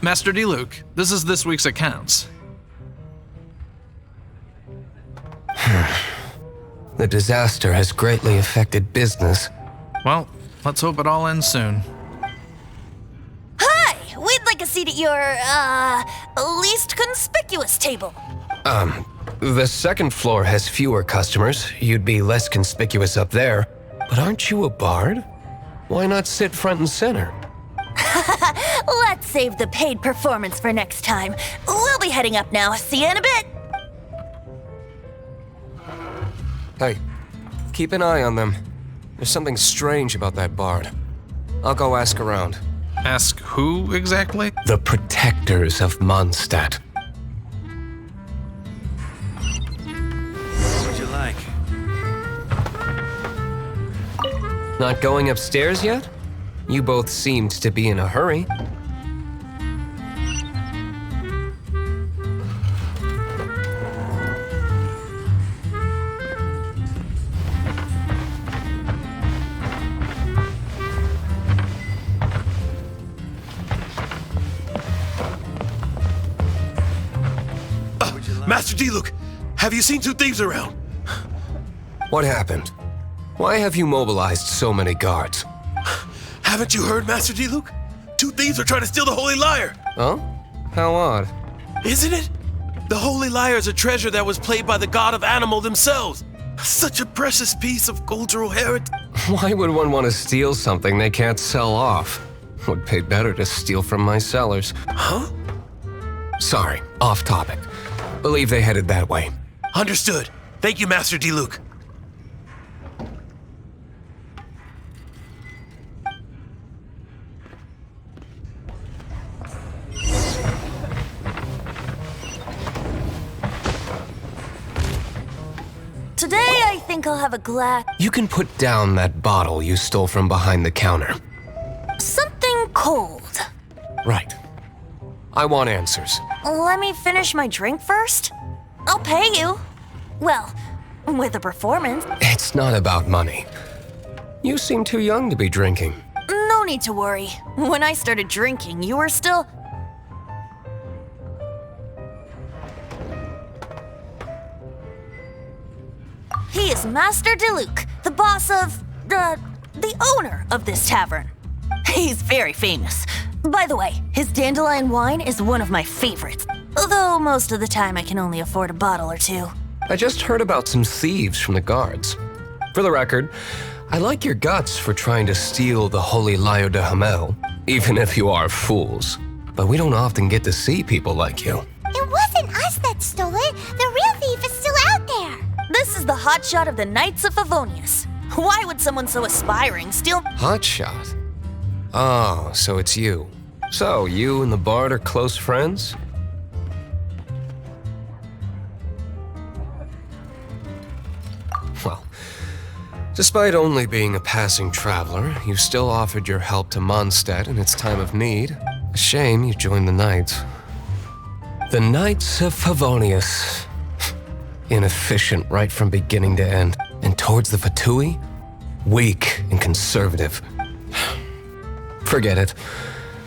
Master D-Luke, this is this week's accounts. The disaster has greatly affected business. Well, let's hope it all ends soon. Hi! We'd like a seat at your, least conspicuous table. The second floor has fewer customers. You'd be less conspicuous up there. But aren't you a bard? Why not sit front and center? Let's save the paid performance for next time. We'll be heading up now. See you in a bit. Hey, keep an eye on them. There's something strange about that bard. I'll go ask around. Ask who exactly? The protectors of Mondstadt. What would you like? Not going upstairs yet? You both seemed to be in a hurry. Master D-Luke, have you seen two thieves around? What happened? Why have you mobilized so many guards? Haven't you heard, Master D-Luke? Two thieves are trying to steal the Holy Lyre! Oh? How odd. Isn't it? The Holy Lyre is a treasure that was played by the god of animal themselves. Such a precious piece of cultural heritage. Why would one want to steal something they can't sell off? Would pay better to steal from my cellars. Huh? Sorry, off topic. Believe they headed that way. Understood. Thank you, Master D-Luke. Today, I think I'll have a glass. You can put down that bottle you stole from behind the counter. Something cold. Right. I want answers. Let me finish my drink first. I'll pay you. Well, with a performance. It's not about money. You seem too young to be drinking. No need to worry. When I started drinking, you were still... He is Master Diluc, the boss of... the owner of this tavern. He's very famous. By the way, his dandelion wine is one of my favorites. Although most of the time I can only afford a bottle or two. I just heard about some thieves from the guards. For the record, I like your guts for trying to steal the Holy Lyre de Hamel, even if you are fools. But we don't often get to see people like you. It wasn't us that stole it. The real thief is still out there. This is the hotshot of the Knights of Favonius. Why would someone so aspiring steal... Hotshot? Oh, so it's you. So, you and the bard are close friends? Well, despite only being a passing traveler, you still offered your help to Mondstadt in its time of need. A shame you joined the Knights. The Knights of Favonius. Inefficient right from beginning to end. And towards the Fatui, weak and conservative. Forget it.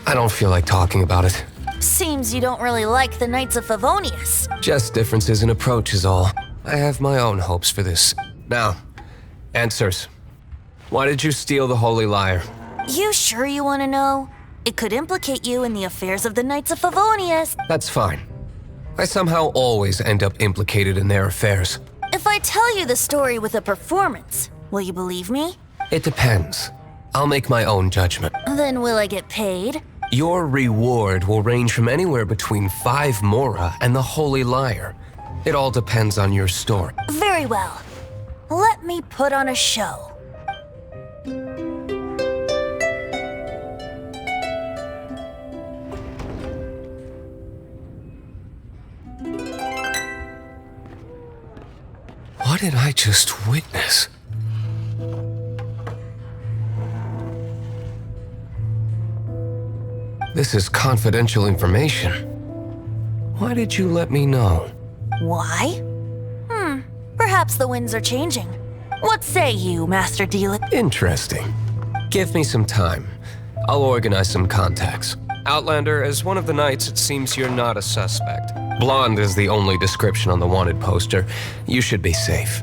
I don't feel like talking about it. Seems you don't really like the Knights of Favonius. Just differences in approach is all. I have my own hopes for this. Now, answers. Why did you steal the Holy Lyre? You sure you want to know? It could implicate you in the affairs of the Knights of Favonius. That's fine. I somehow always end up implicated in their affairs. If I tell you the story with a performance, will you believe me? It depends. I'll make my own judgment. Then will I get paid? Your reward will range from anywhere between 5 mora and the Holy Lyre. It all depends on your story. Very well. Let me put on a show. What did I just witness? This is confidential information. Why did you let me know? Why? Perhaps the winds are changing. What say you, Master Diluc? Interesting. Give me some time. I'll organize some contacts. Outlander, as one of the knights, it seems you're not a suspect. Blonde is the only description on the wanted poster. You should be safe.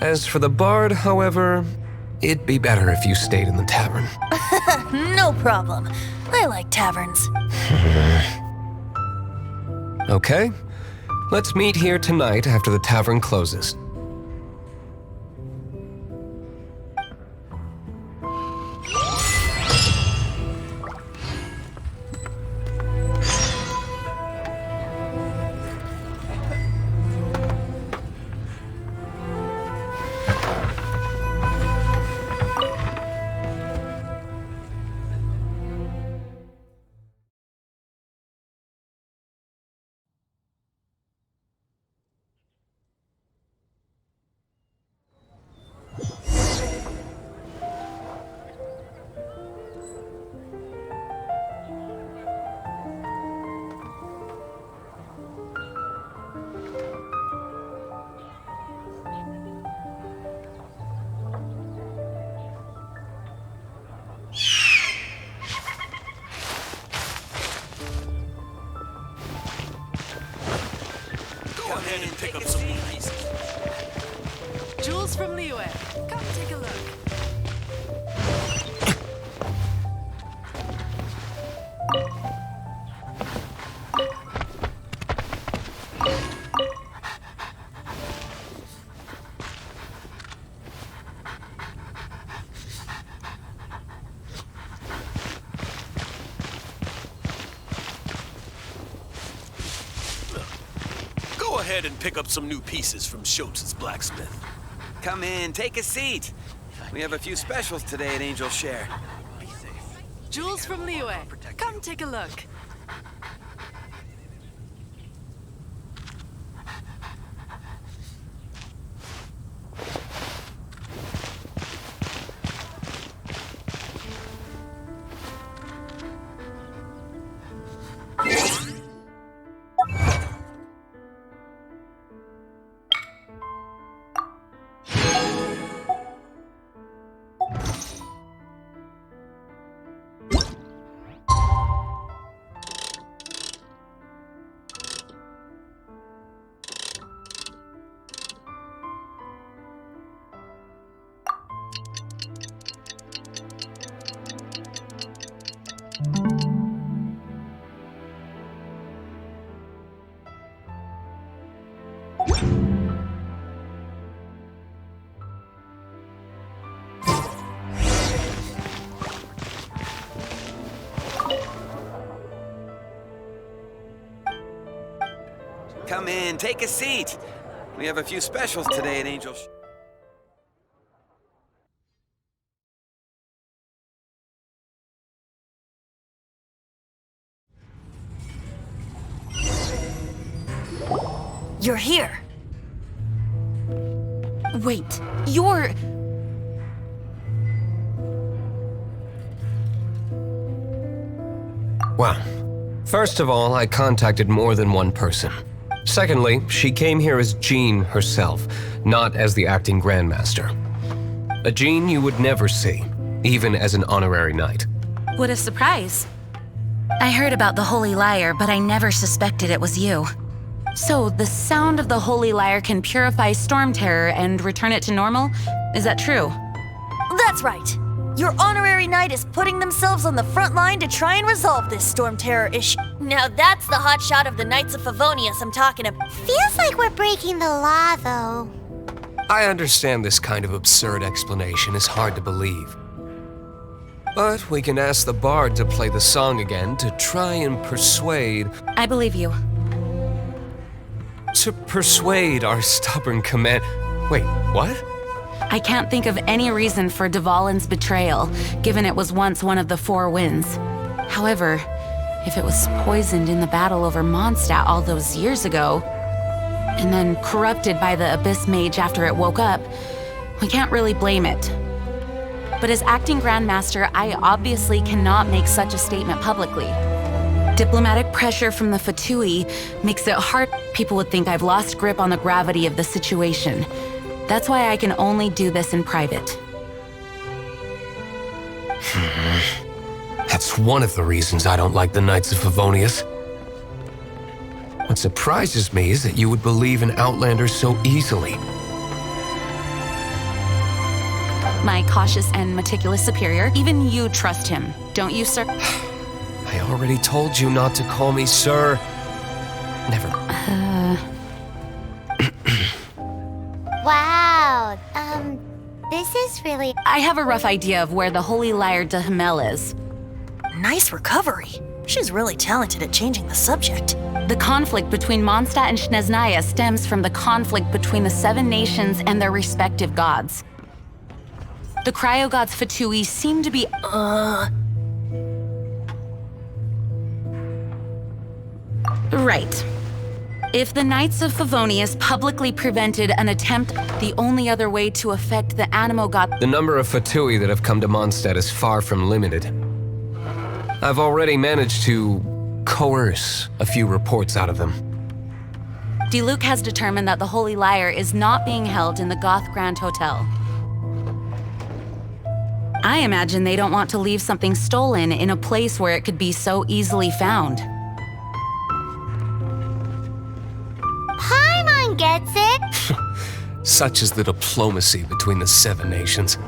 As for the bard, however, it'd be better if you stayed in the tavern. No problem. I like taverns. Okay. Let's meet here tonight after the tavern closes. Jules from Liyue. Come take a look. Go ahead and pick up some new pieces from Schultz's blacksmith. Come in, take a seat. We have a few specials today at Angel Share. Jules from Liyue. Come take a look. Come in, take a seat. We have a few specials today at Angel's. You're here. Wait, you're... Well, first of all, I contacted more than one person. Secondly, she came here as Jean herself, not as the acting Grandmaster. A Jean you would never see, even as an honorary knight. What a surprise. I heard about the Holy Lyre, but I never suspected it was you. So, the sound of the Holy Lyre can purify Storm Terror and return it to normal? Is that true? That's right. Your honorary knight is putting themselves on the front line to try and resolve this Storm Terror issue. Now that's the hot shot of the Knights of Favonius I'm talking about. Feels like we're breaking the law, though. I understand this kind of absurd explanation is hard to believe. But we can ask the bard to play the song again to try and persuade... I believe you. To persuade our stubborn command... Wait, what? I can't think of any reason for Dvalin's betrayal, given it was once one of the Four Winds. However, if it was poisoned in the battle over Mondstadt all those years ago, and then corrupted by the Abyss Mage after it woke up, we can't really blame it. But as acting Grandmaster, I obviously cannot make such a statement publicly. Diplomatic pressure from the Fatui makes it hard. People would think I've lost grip on the gravity of the situation. That's why I can only do this in private. That's one of the reasons I don't like the Knights of Favonius. What surprises me is that you would believe in Outlanders so easily. My cautious and meticulous superior, even you trust him, don't you, sir? I already told you not to call me sir. Never. Wow, this is really... I have a rough idea of where the Holy Lyre de Himmel is. Nice recovery. She's really talented at changing the subject. The conflict between Mondstadt and Snezhnaya stems from the conflict between the Seven Nations and their respective gods. The cryo-gods Fatui seem to be... Right. If the Knights of Favonius publicly prevented an attempt, the only other way to affect the Animo god... The number of Fatui that have come to Mondstadt is far from limited. I've already managed to coerce a few reports out of them. Diluc has determined that the Holy Lyre is not being held in the Goth Grand Hotel. I imagine they don't want to leave something stolen in a place where it could be so easily found. Paimon gets it! Such is the diplomacy between the Seven Nations.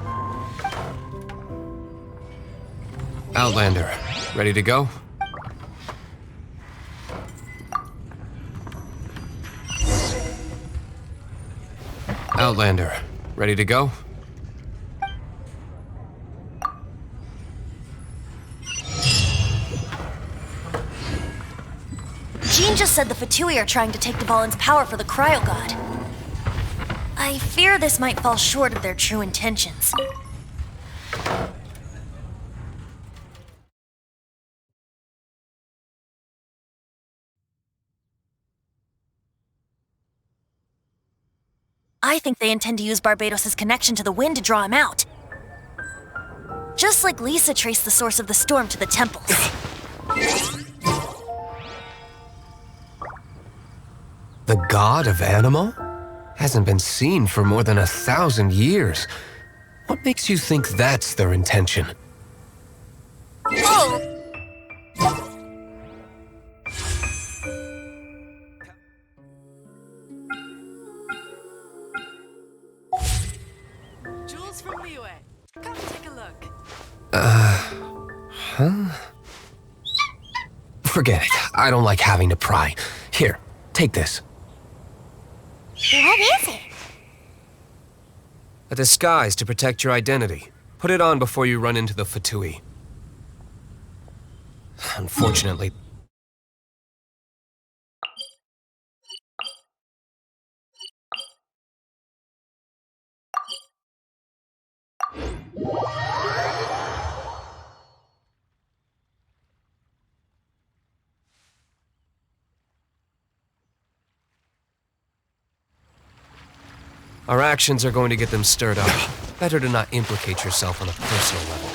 Outlander, ready to go? Outlander, ready to go? Jean just said the Fatui are trying to take Dvalin's power for the Cryo God. I fear this might fall short of their true intentions. I think they intend to use Barbados' connection to the wind to draw him out. Just like Lisa traced the source of the storm to the temples. The god of Animo? Hasn't been seen for more than 1,000 years. What makes you think that's their intention? Oh! Jules from Liyue. Come take a look. Huh? Forget it. I don't like having to pry. Here, take this. What is it? A disguise to protect your identity. Put it on before you run into the Fatui. Unfortunately... Our actions are going to get them stirred up. Better to not implicate yourself on a personal level.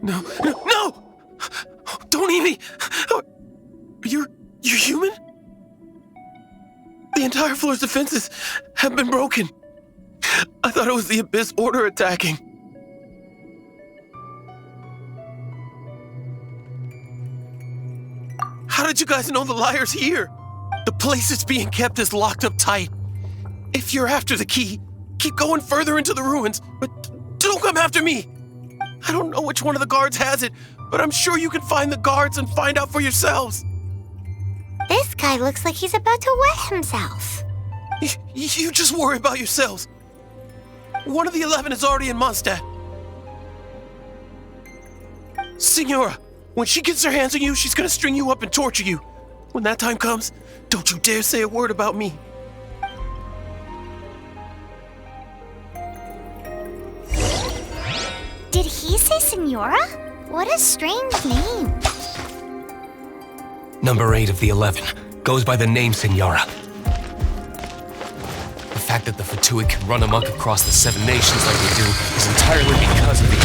No! Don't eat me! You're human? The entire floor's defenses have been broken. I thought it was the Abyss Order attacking. How did you guys know the liar's here? The place it's being kept is locked up tight. If you're after the key, keep going further into the ruins, but don't come after me. I don't know which one of the guards has it, but I'm sure you can find the guards and find out for yourselves. This guy looks like he's about to wet himself. You just worry about yourselves. One of the 11 is already in Mondstadt. Signora, when she gets her hands on you, she's gonna string you up and torture you. When that time comes, don't you dare say a word about me. Did he say Senora? What a strange name. Number 8 of the 11 goes by the name Senora. The fact that the Fatui can run amok across the 7 nations like they do is entirely because of the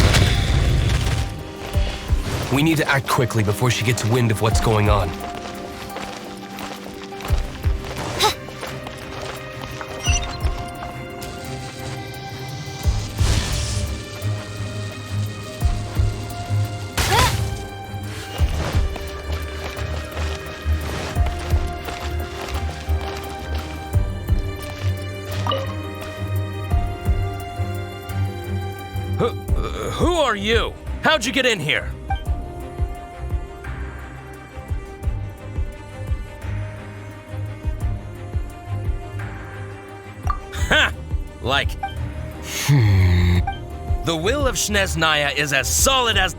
11. We need to act quickly before she gets wind of what's going on. Who are you? How'd you get in here? Ha! Like... The will of Shneznaya is as solid as...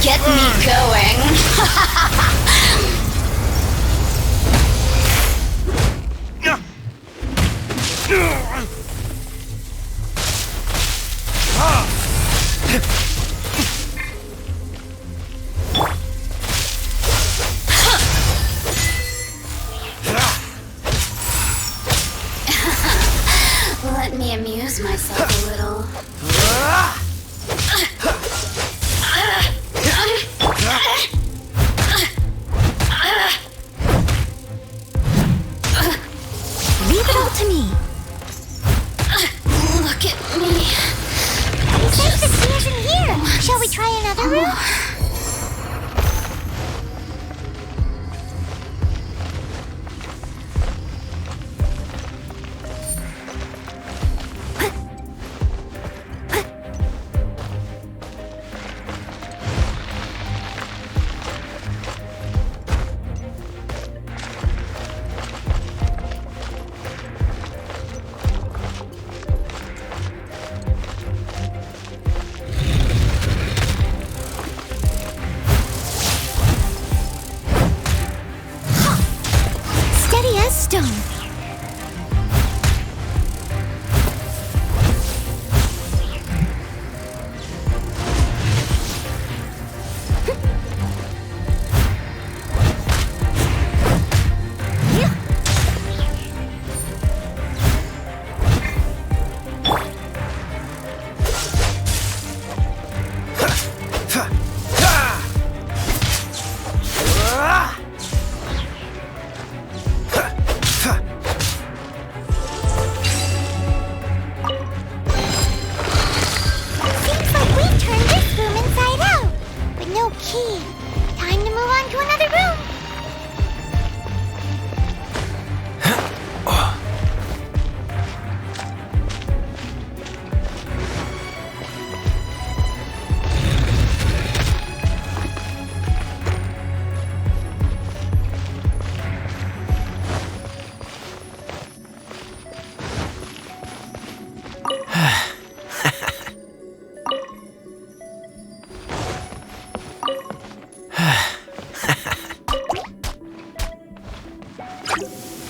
Get me going. Let me amuse myself a little. Leave it all to me. Look at me. He says the stairs in here. Shall we try another room? Steady as stone.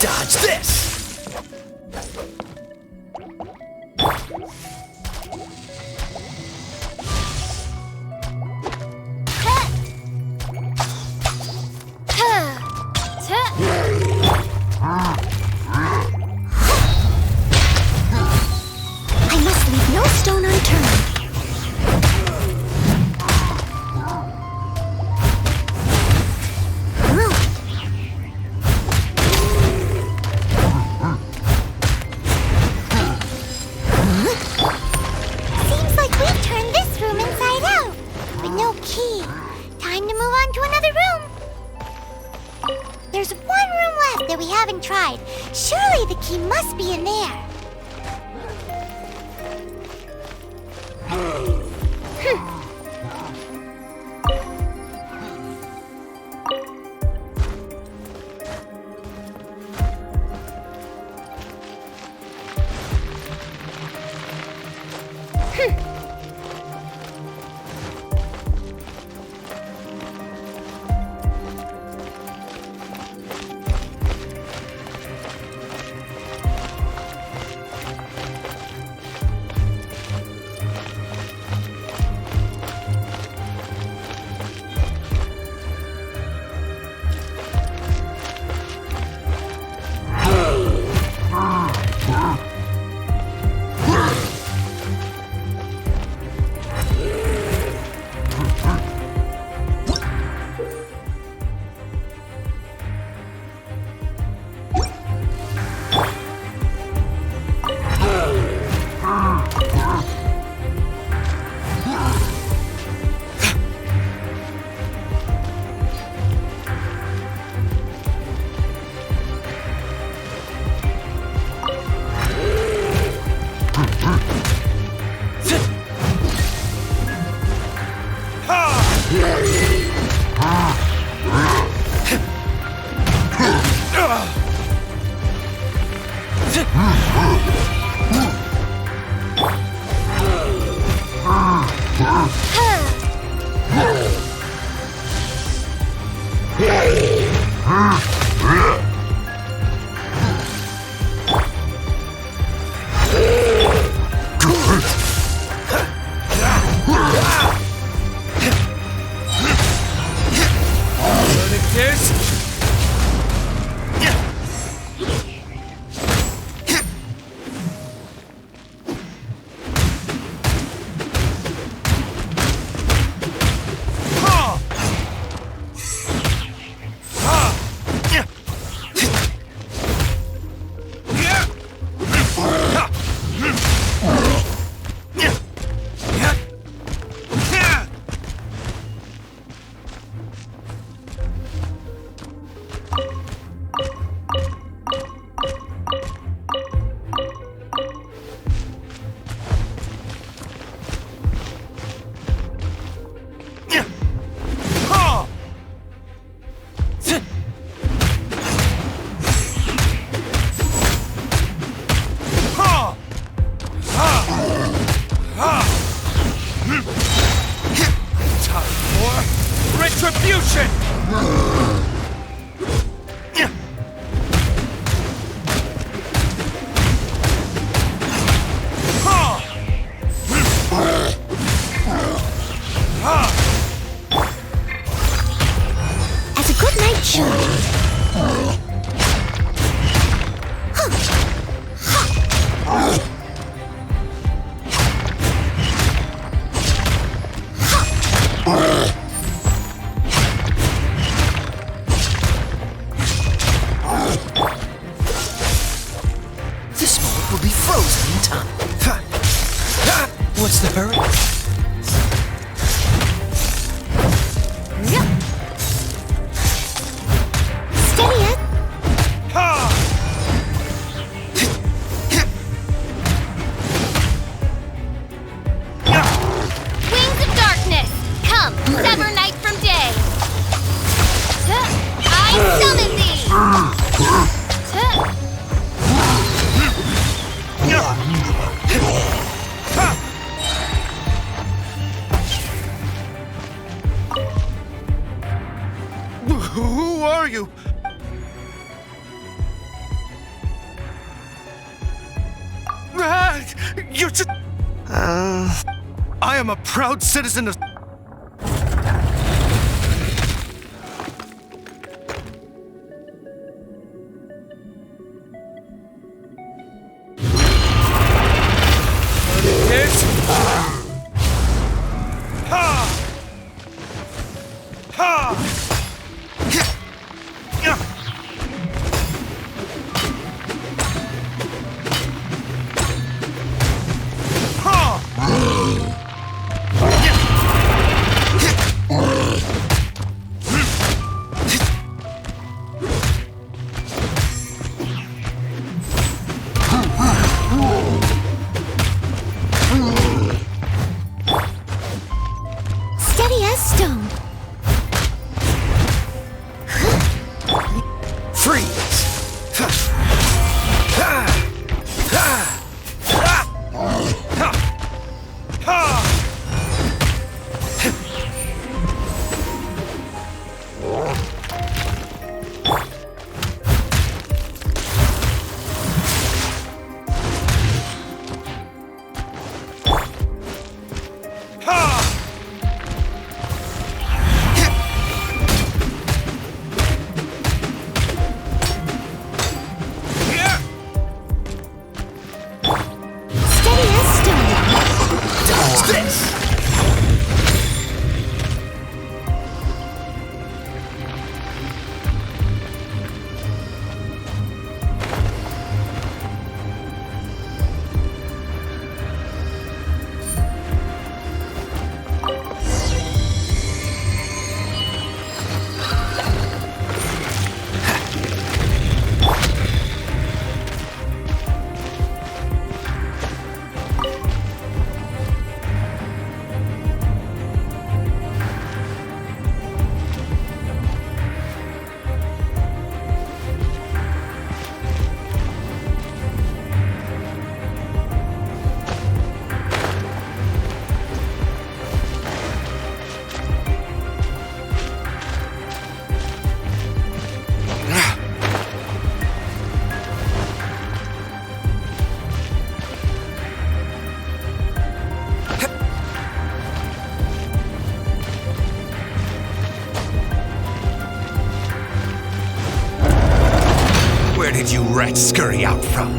Dodge this! I must leave no stone unturned. Seems like we've turned this room inside out, with no key. Time to move on to another room. There's one room left that we haven't tried. Surely the key must be in there. Retribution! As a good night should. This moment will be frozen in time. What's the hurry? Steady it. Wings of darkness, come, sever night from day. I summon thee. Who are you? You're just... I am a proud citizen of... Steady as stone. Where did you rats scurry out from?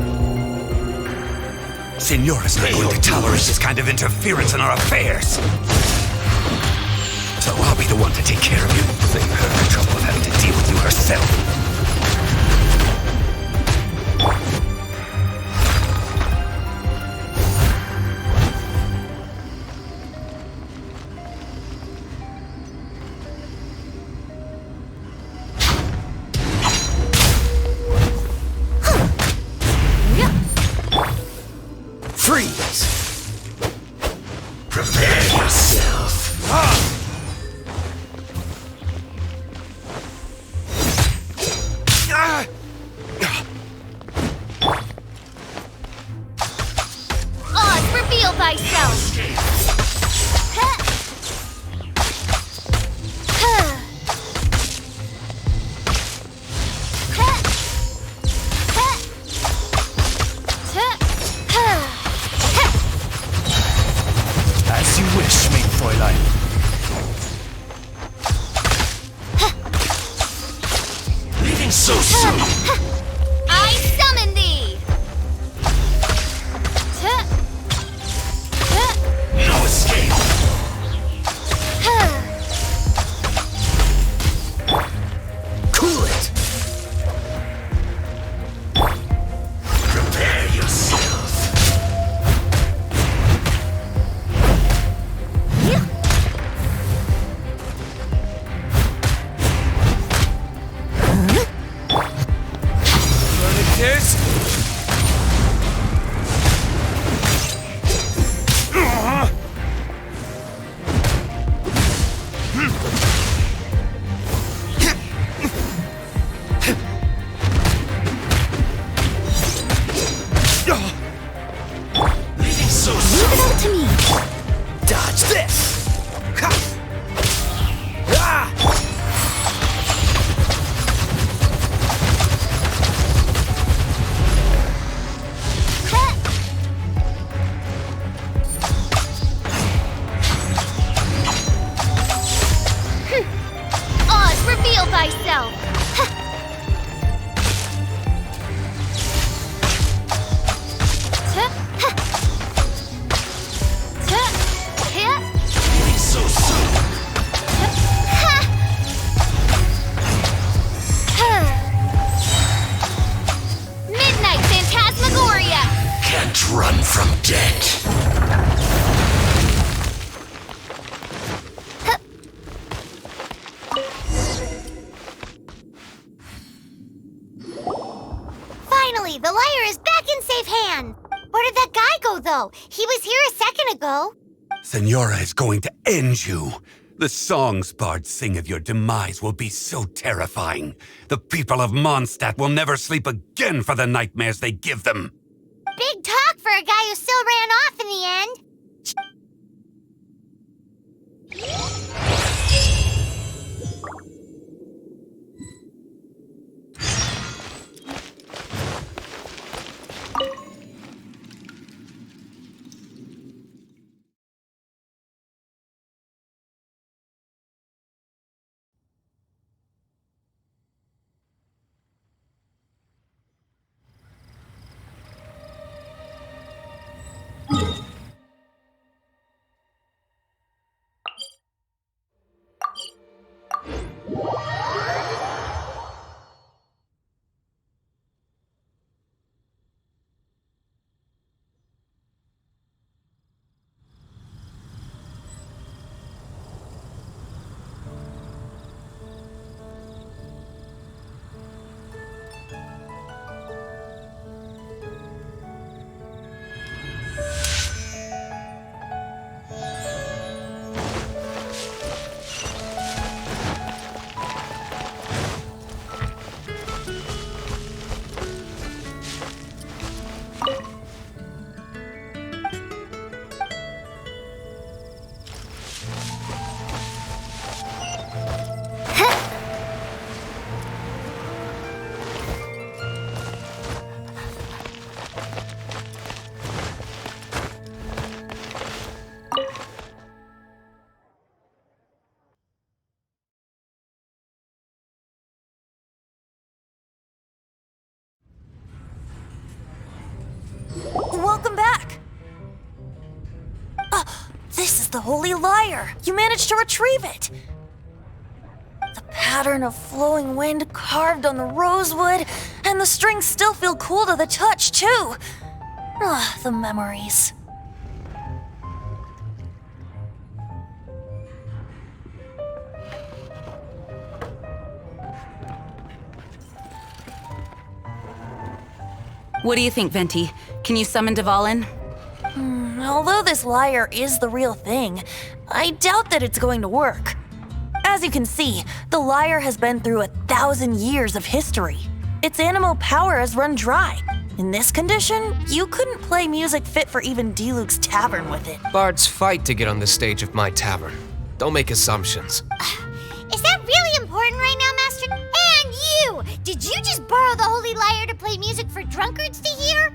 Signora's not going to tolerate this kind of interference in our affairs. So I'll be the one to take care of you. Save her the trouble of having to deal with you herself. Freeze! Prepare yourself. Oz, reveal thyself! As you wish, mein Fräulein. Leaving so soon. I summon thee! No escape. Cool it. Prepare yourself. Furniture Finally, the lyre is back in safe hands. Where did that guy go, though? He was here a second ago. Senora is going to end you. The songs bards sing of your demise will be so terrifying. The people of Mondstadt will never sleep again for the nightmares they give them. Big talk for a guy who still ran off in the end. Welcome back! This is the Holy Lyre! You managed to retrieve it! The pattern of flowing wind carved on the rosewood, and the strings still feel cool to the touch, too! The memories. What do you think, Venti? Can you summon Dvalin? Although this lyre is the real thing, I doubt that it's going to work. As you can see, the lyre has been through 1,000 years of history. Its animal power has run dry. In this condition, you couldn't play music fit for even Diluc's tavern with it. Bards fight to get on the stage of my tavern. Don't make assumptions. Is that really important right now, Master? And you! Did you just borrow the Holy Lyre to play music for drunkards to hear?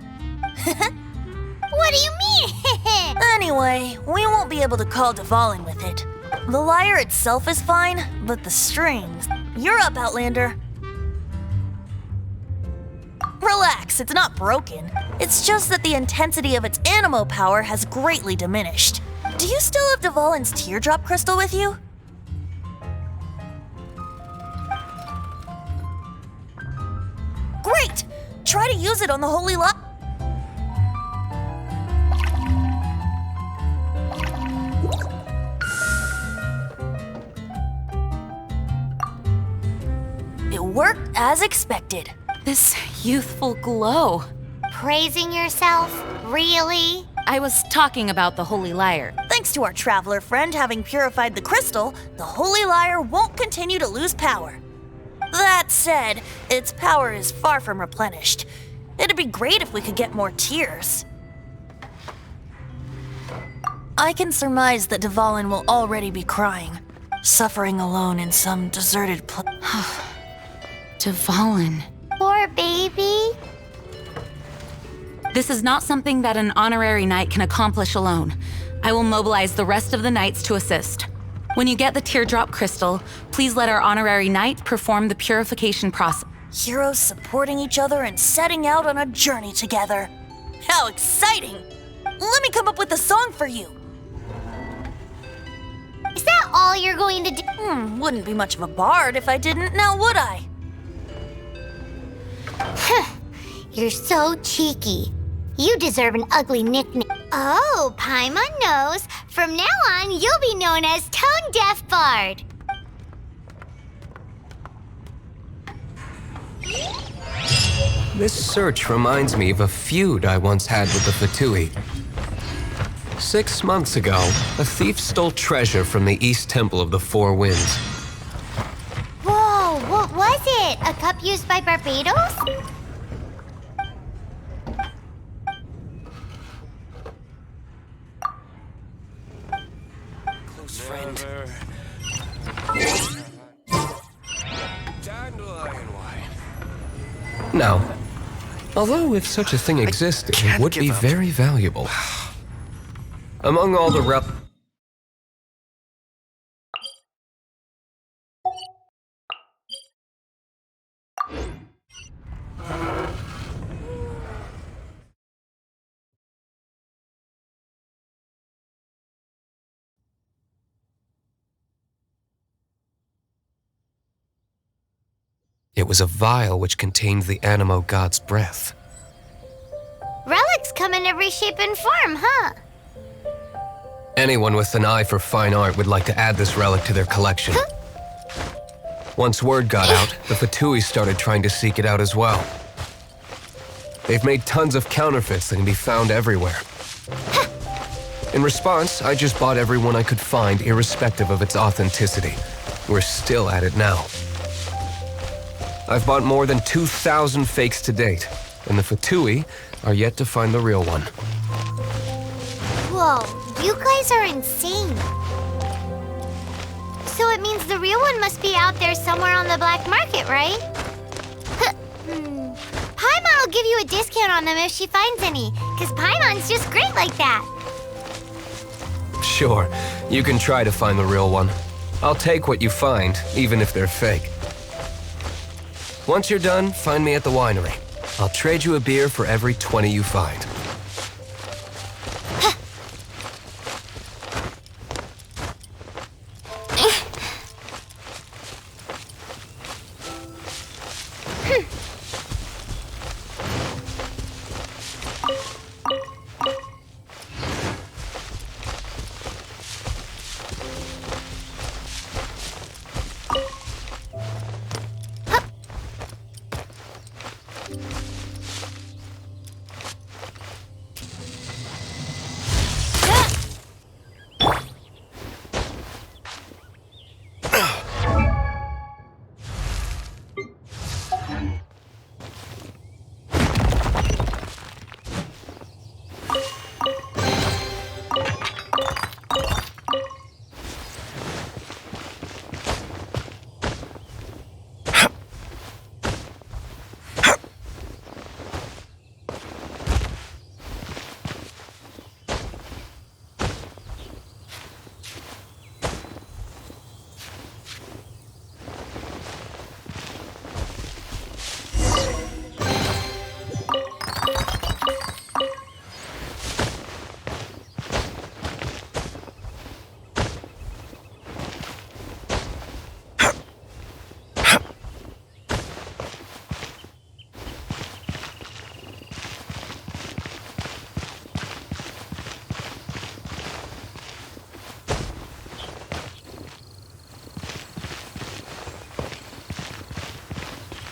What do you mean? Anyway, we won't be able to call Dvalin with it. The lyre itself is fine, but the strings... You're up, Outlander. Relax, it's not broken. It's just that the intensity of its animal power has greatly diminished. Do you still have Dvalin's teardrop crystal with you? Great! Try to use it on the Holy Lyre. It worked as expected. This youthful glow. Praising yourself? Really? I was talking about the Holy Lyre. Thanks to our traveler friend having purified the crystal, the Holy Lyre won't continue to lose power. That said, its power is far from replenished. It'd be great if we could get more tears. I can surmise that Dvalin will already be crying, suffering alone in some deserted place. Dvalin. Poor baby. This is not something that an honorary knight can accomplish alone. I will mobilize the rest of the knights to assist. When you get the teardrop crystal, please let our honorary knight perform the purification process. Heroes supporting each other and setting out on a journey together. How exciting! Let me come up with a song for you. Is that all you're going to do? Wouldn't be much of a bard if I didn't, now would I? You're so cheeky. You deserve an ugly nickname. Oh, Paimon knows. From now on, you'll be known as Tone Deaf Bard. This search reminds me of a feud I once had with the Fatui. 6 months ago, a thief stole treasure from the East Temple of the Four Winds. Whoa, what was it? A cup used by Barbados? Close friend. Dandelion wine. Now, although if such a thing existed, it would be very valuable. Among all the It was a vial which contained the Animo god's breath. Relics come in every shape and form, huh? Anyone with an eye for fine art would like to add this relic to their collection. Once word got out, the Fatui started trying to seek it out as well. They've made tons of counterfeits that can be found everywhere. In response, I just bought every one I could find, irrespective of its authenticity. We're still at it now. I've bought more than 2,000 fakes to date, and the Fatui are yet to find the real one. Whoa, you guys are insane. So it means the real one must be out there somewhere on the black market, right? Paimon will give you a discount on them if she finds any, because Paimon's just great like that. Sure, you can try to find the real one. I'll take what you find, even if they're fake. Once you're done, find me at the winery. I'll trade you a beer for every 20 you find.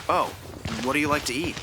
Oh, what do you like to eat?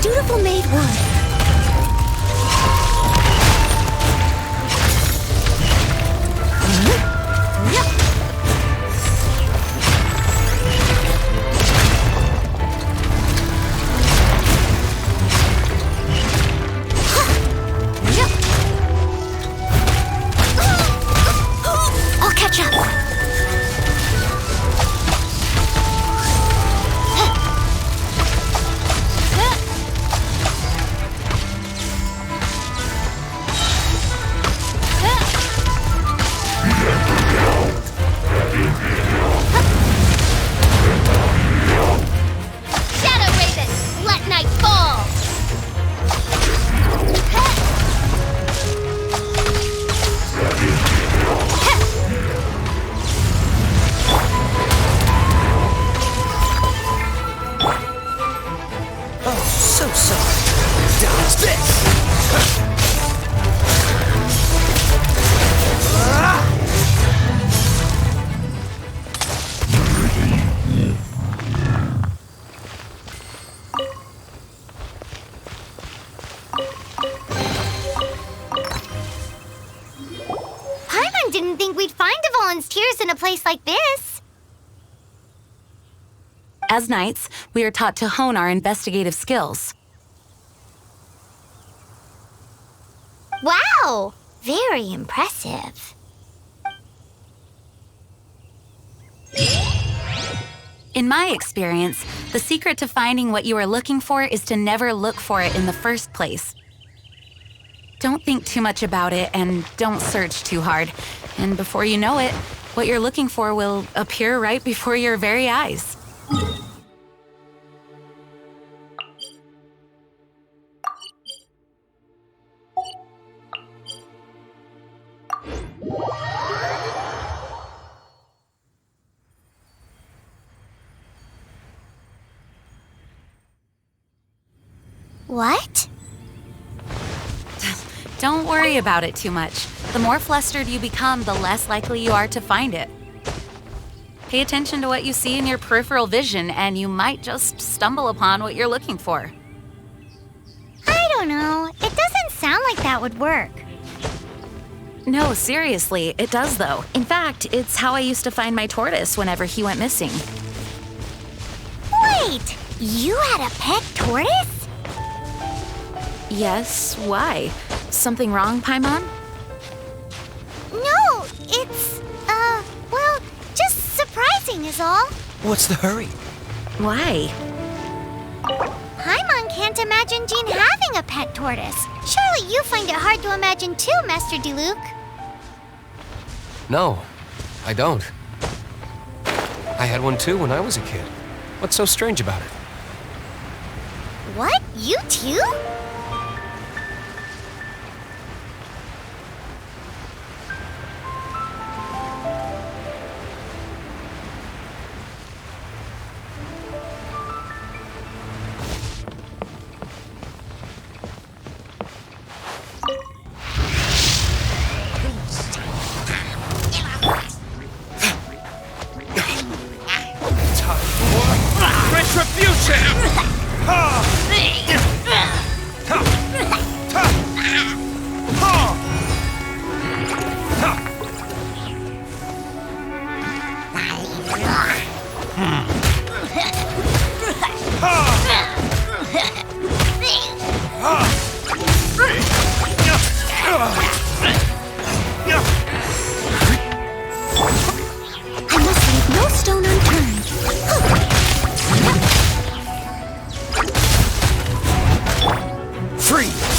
dutiful maid would. I'll catch up. Shadow Raven, let night fall! Oh, so sorry. Down this! Paimon didn't think we'd find the volunteers in a place like this. As knights, we are taught to hone our investigative skills. Wow! Very impressive. In my experience, the secret to finding what you are looking for is to never look for it in the first place. Don't think too much about it and don't search too hard. And before you know it, what you're looking for will appear right before your very eyes. What? Don't worry about it too much. The more flustered you become, the less likely you are to find it. Pay attention to what you see in your peripheral vision, and you might just stumble upon what you're looking for. I don't know. It doesn't sound like that would work. No, seriously, it does though. In fact, it's how I used to find my tortoise whenever he went missing. Wait! You had a pet tortoise? Yes, why? Something wrong, Paimon? No, it's, well, just surprising is all. What's the hurry? Why? Paimon can't imagine Jean having a pet tortoise. Surely you find it hard to imagine too, Master Diluc. No, I don't. I had one too when I was a kid. What's so strange about it? What? You too? I must leave no stone unturned. Freeze!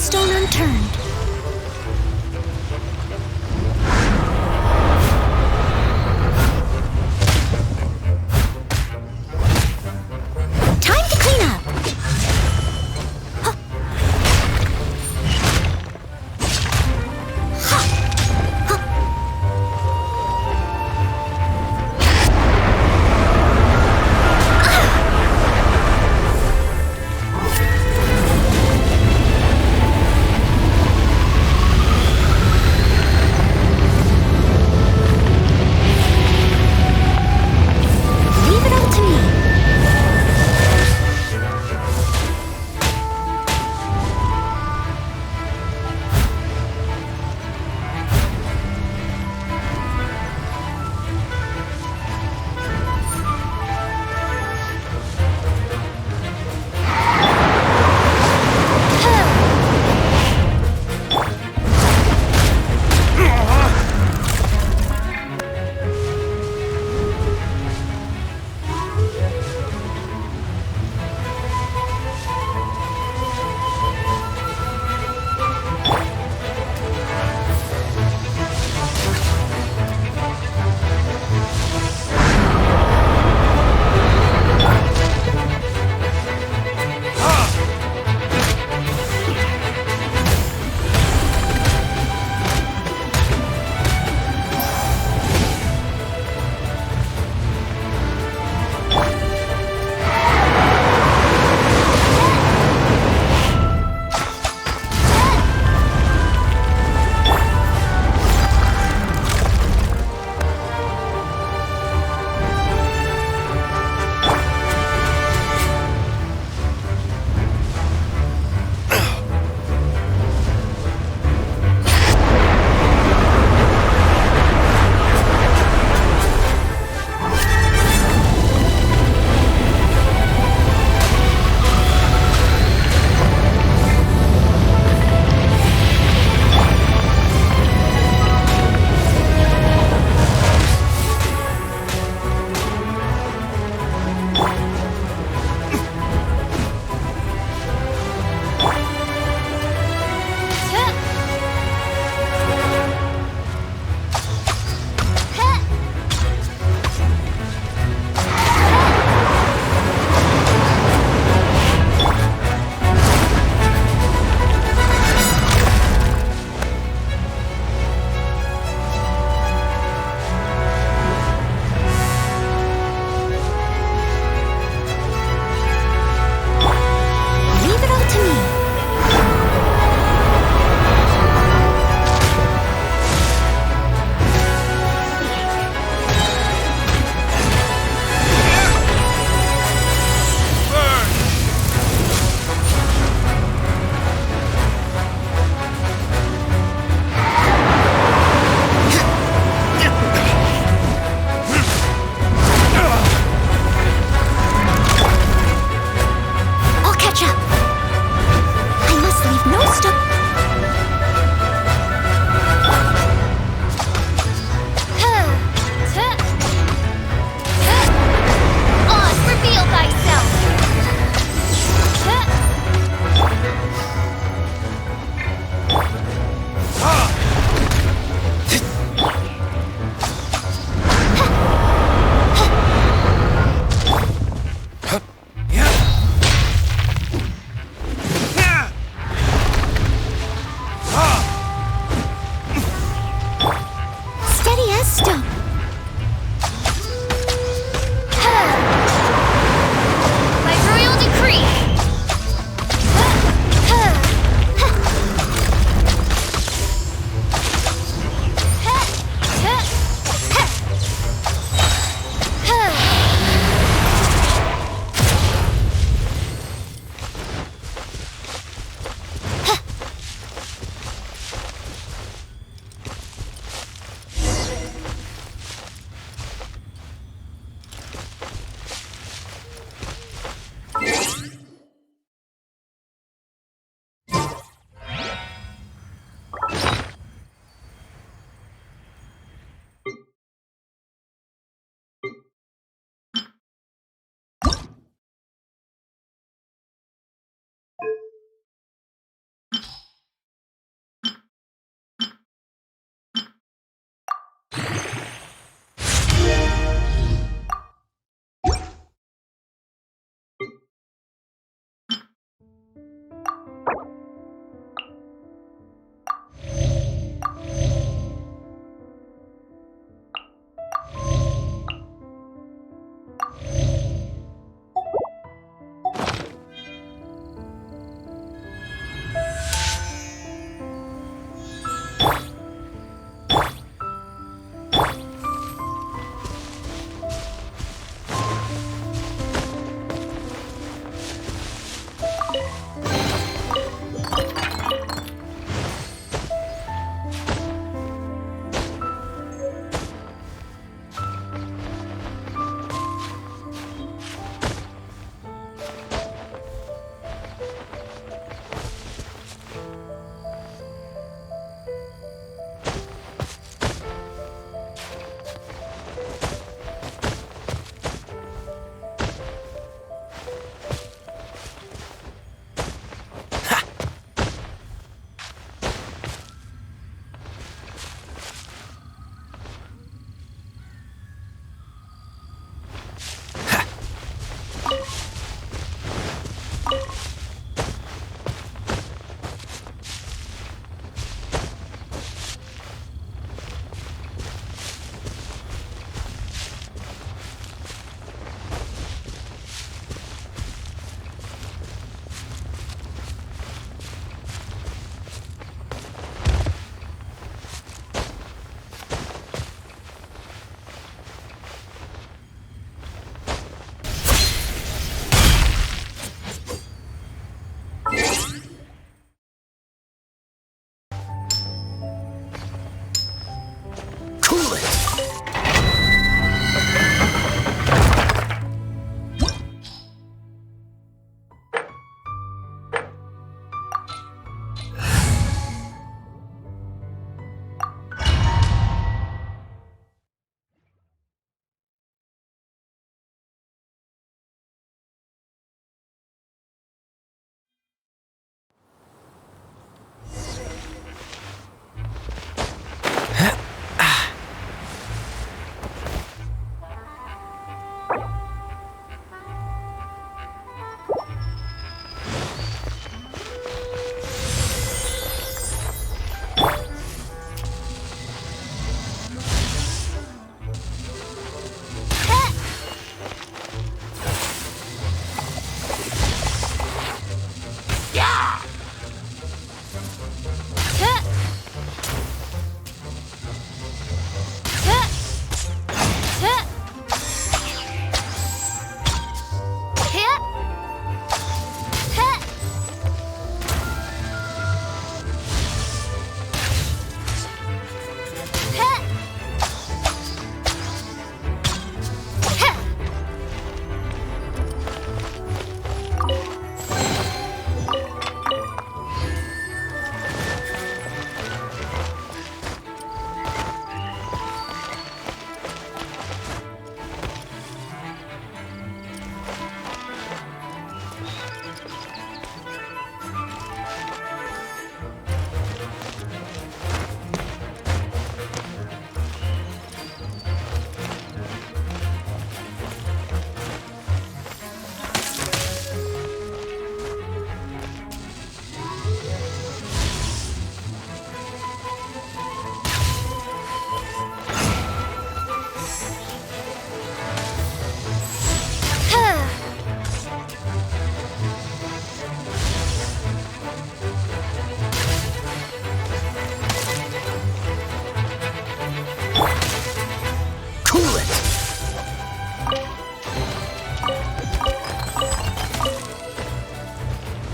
stone unturned. Time to clean up.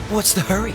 What's the hurry?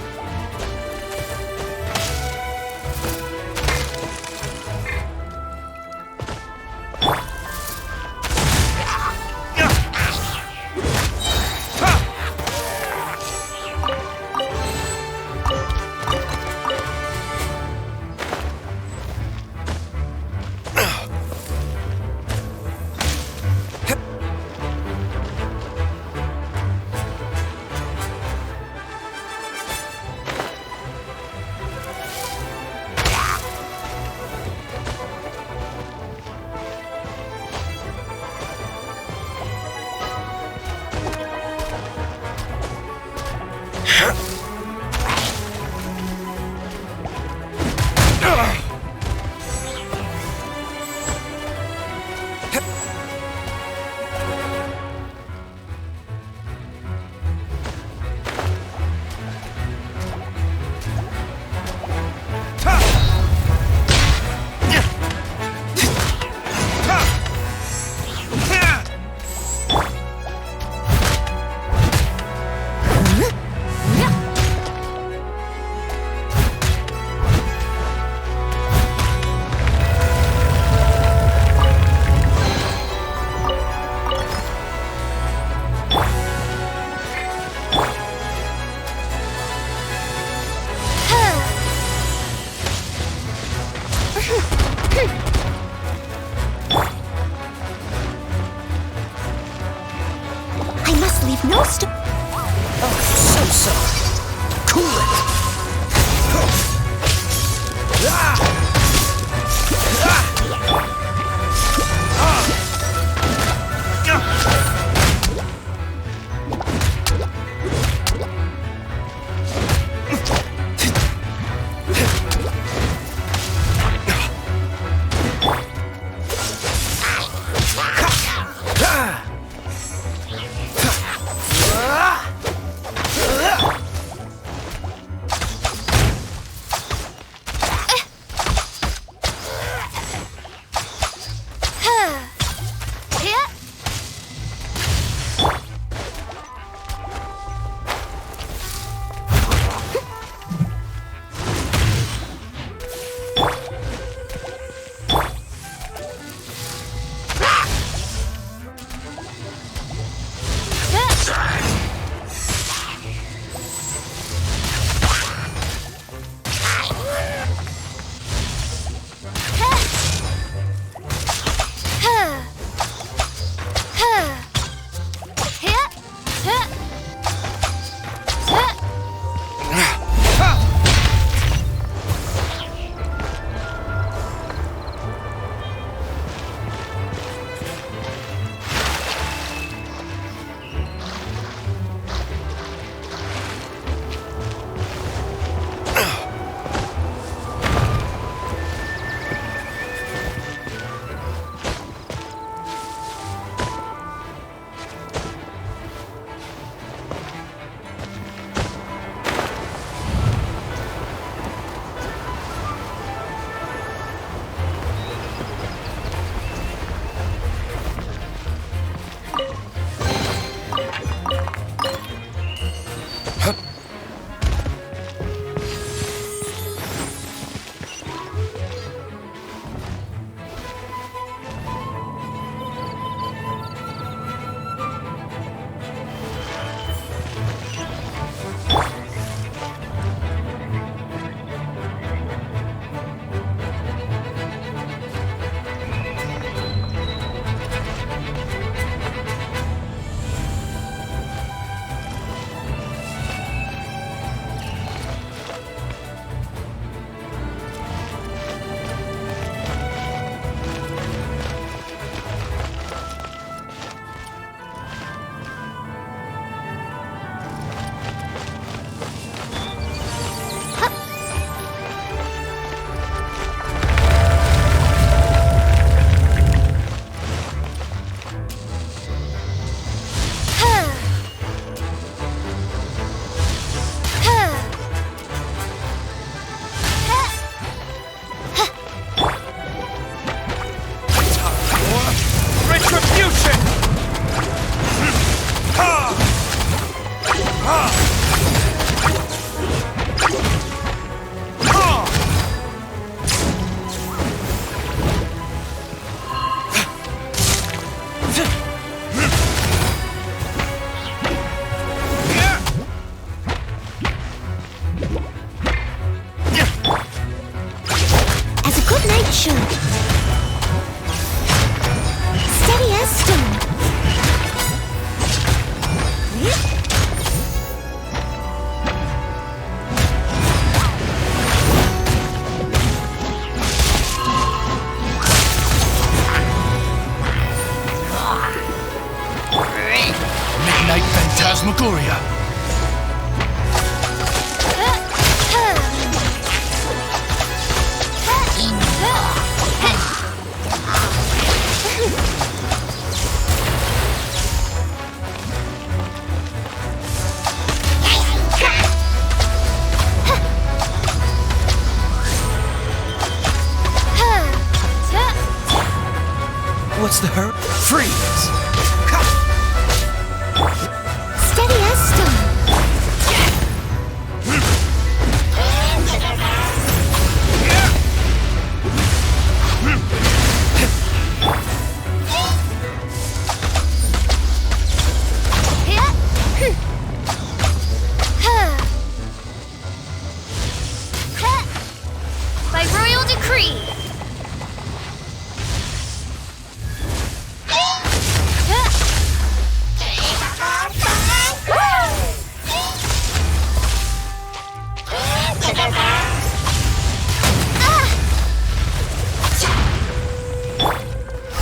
I must leave no stone. Oh, so. Cool it. Midnight Phantasmagoria. What's the hurt? Freeze! Steady as stone. By royal decree.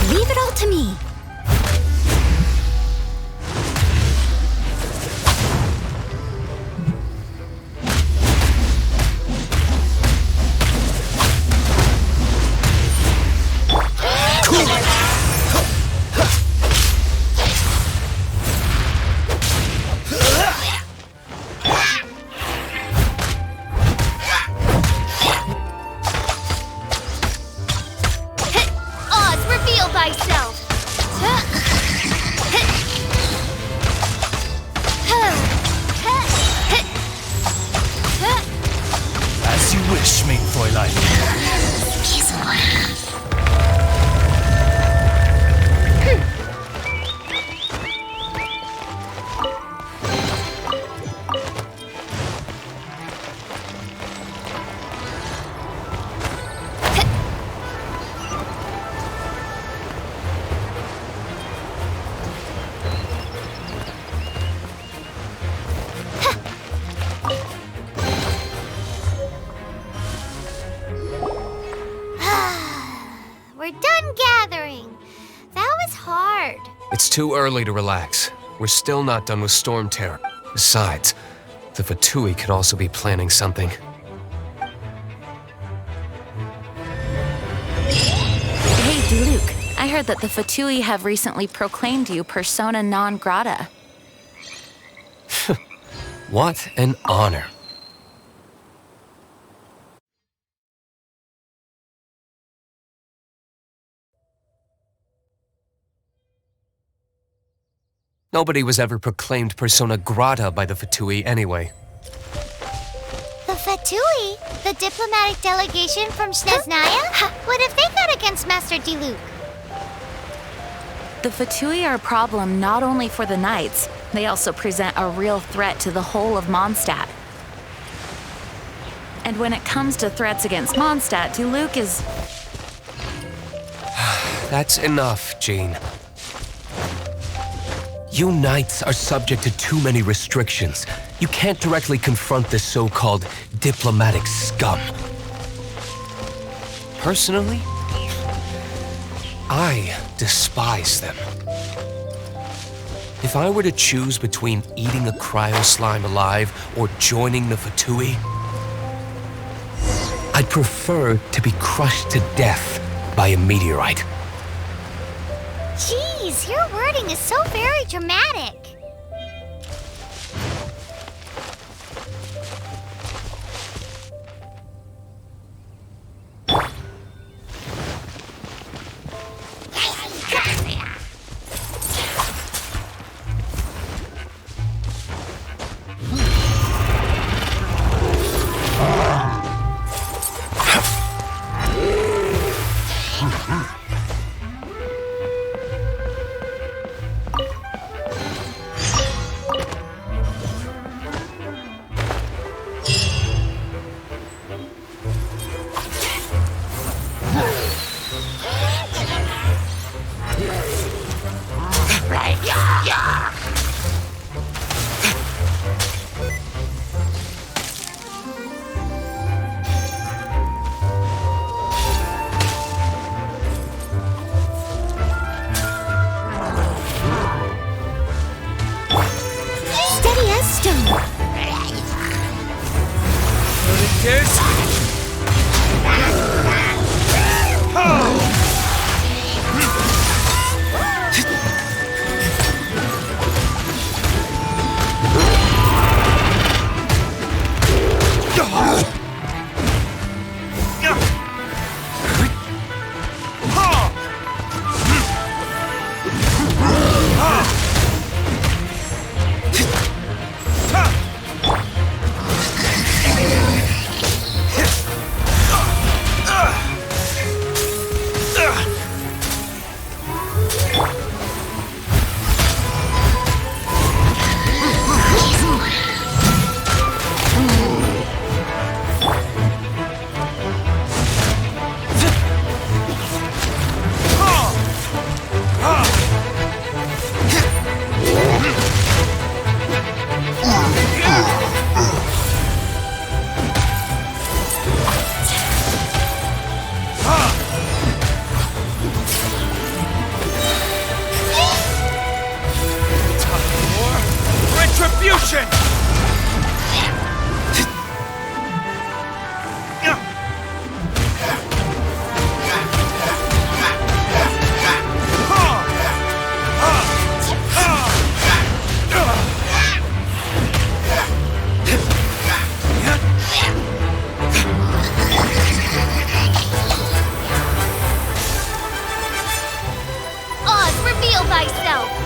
Leave it all to me. Oz, reveal thyself. As you wish, mein Fräulein. We're done gathering. That was hard. It's too early to relax. We're still not done with Storm Terror. Besides, the Fatui could also be planning something. Hey, Diluc, I heard that the Fatui have recently proclaimed you persona non grata. What an honor. Nobody was ever proclaimed persona grata by the Fatui anyway. The Fatui? The diplomatic delegation from Snezhnaya? What have they got against Master Diluc? The Fatui are a problem not only for the Knights, they also present a real threat to the whole of Mondstadt. And when it comes to threats against Mondstadt, Diluc is... That's enough, Jean. You Knights are subject to too many restrictions. You can't directly confront this so-called diplomatic scum. Personally, I despise them. If I were to choose between eating a cryo slime alive or joining the Fatui, I'd prefer to be crushed to death by a meteorite. Jeez, your wording is so very dramatic. stone. Retribution! Oz, reveal thyself!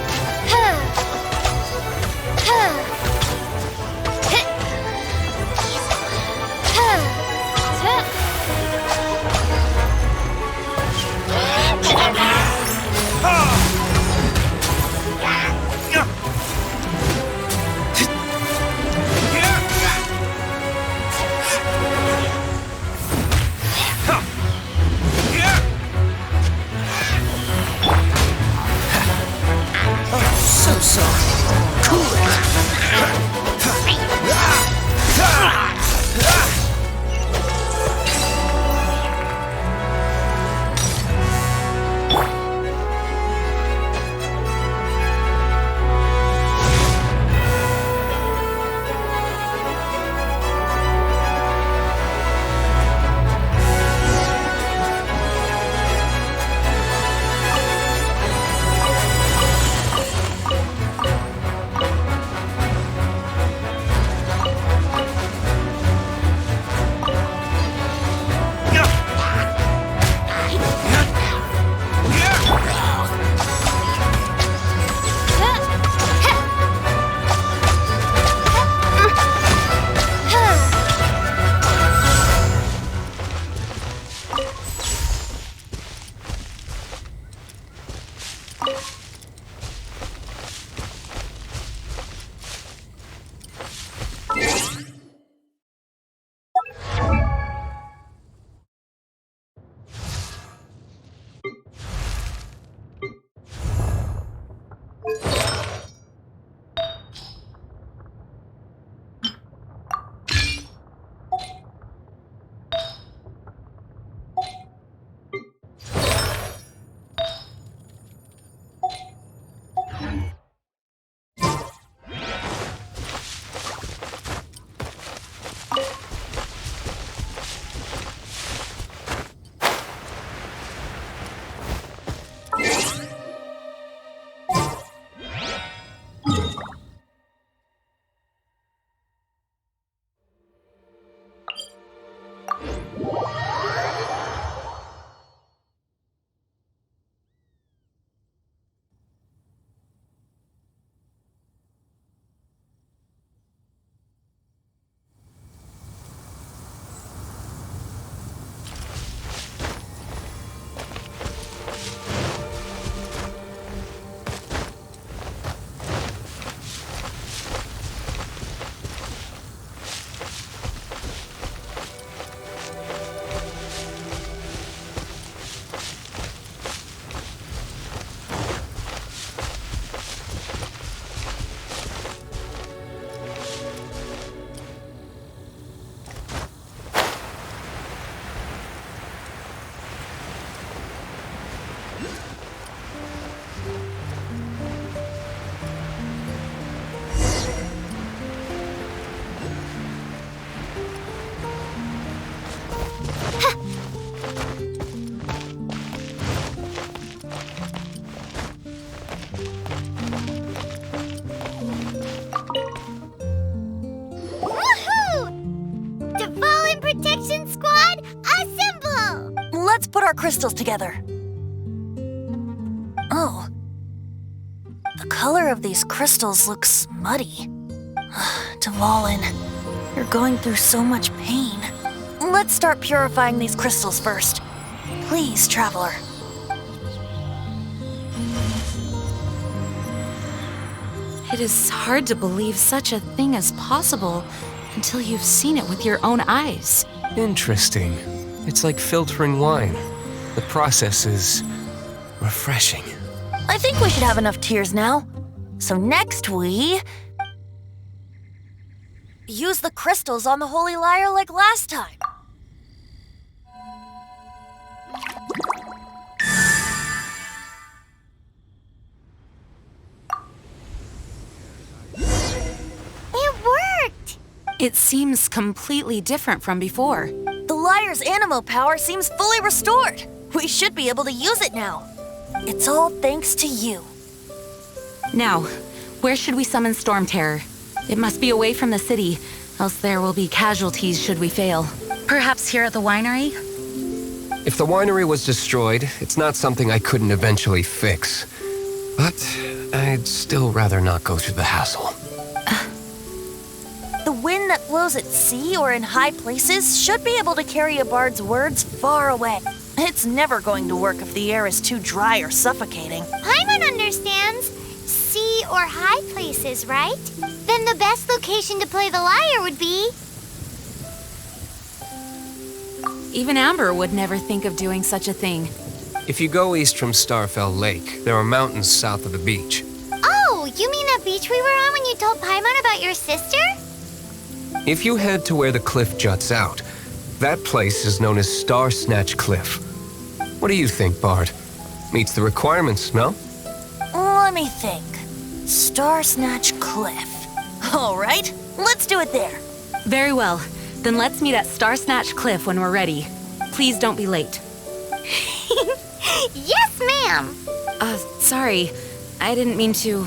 crystals together. Oh. The color of these crystals looks muddy. Dvalin, you're going through so much pain. Let's start purifying these crystals first. Please, Traveler. It is hard to believe such a thing is possible until you've seen it with your own eyes. Interesting. It's like filtering wine. The process is refreshing. I think we should have enough tears now. So next we... use the crystals on the Holy Lyre like last time. It worked! It seems completely different from before. The Lyre's animo power seems fully restored. We should be able to use it now. It's all thanks to you. Now, where should we summon Storm Terror? It must be away from the city, else there will be casualties should we fail. Perhaps here at the winery? If the winery was destroyed, it's not something I couldn't eventually fix. But I'd still rather not go through the hassle. The wind that blows at sea or in high places should be able to carry a bard's words far away. It's never going to work if the air is too dry or suffocating. Paimon understands sea or high places, right? Then the best location to play the lyre would be... Even Amber would never think of doing such a thing. If you go east from Starfell Lake, there are mountains south of the beach. Oh, you mean that beach we were on when you told Paimon about your sister? If you head to where the cliff juts out, that place is known as Star Snatch Cliff. What do you think, Bard? Meets the requirements, no? Let me think. Star Snatch Cliff. All right, let's do it there. Very well. Then let's meet at Star Snatch Cliff when we're ready. Please don't be late. Yes, ma'am! Sorry. I didn't mean to...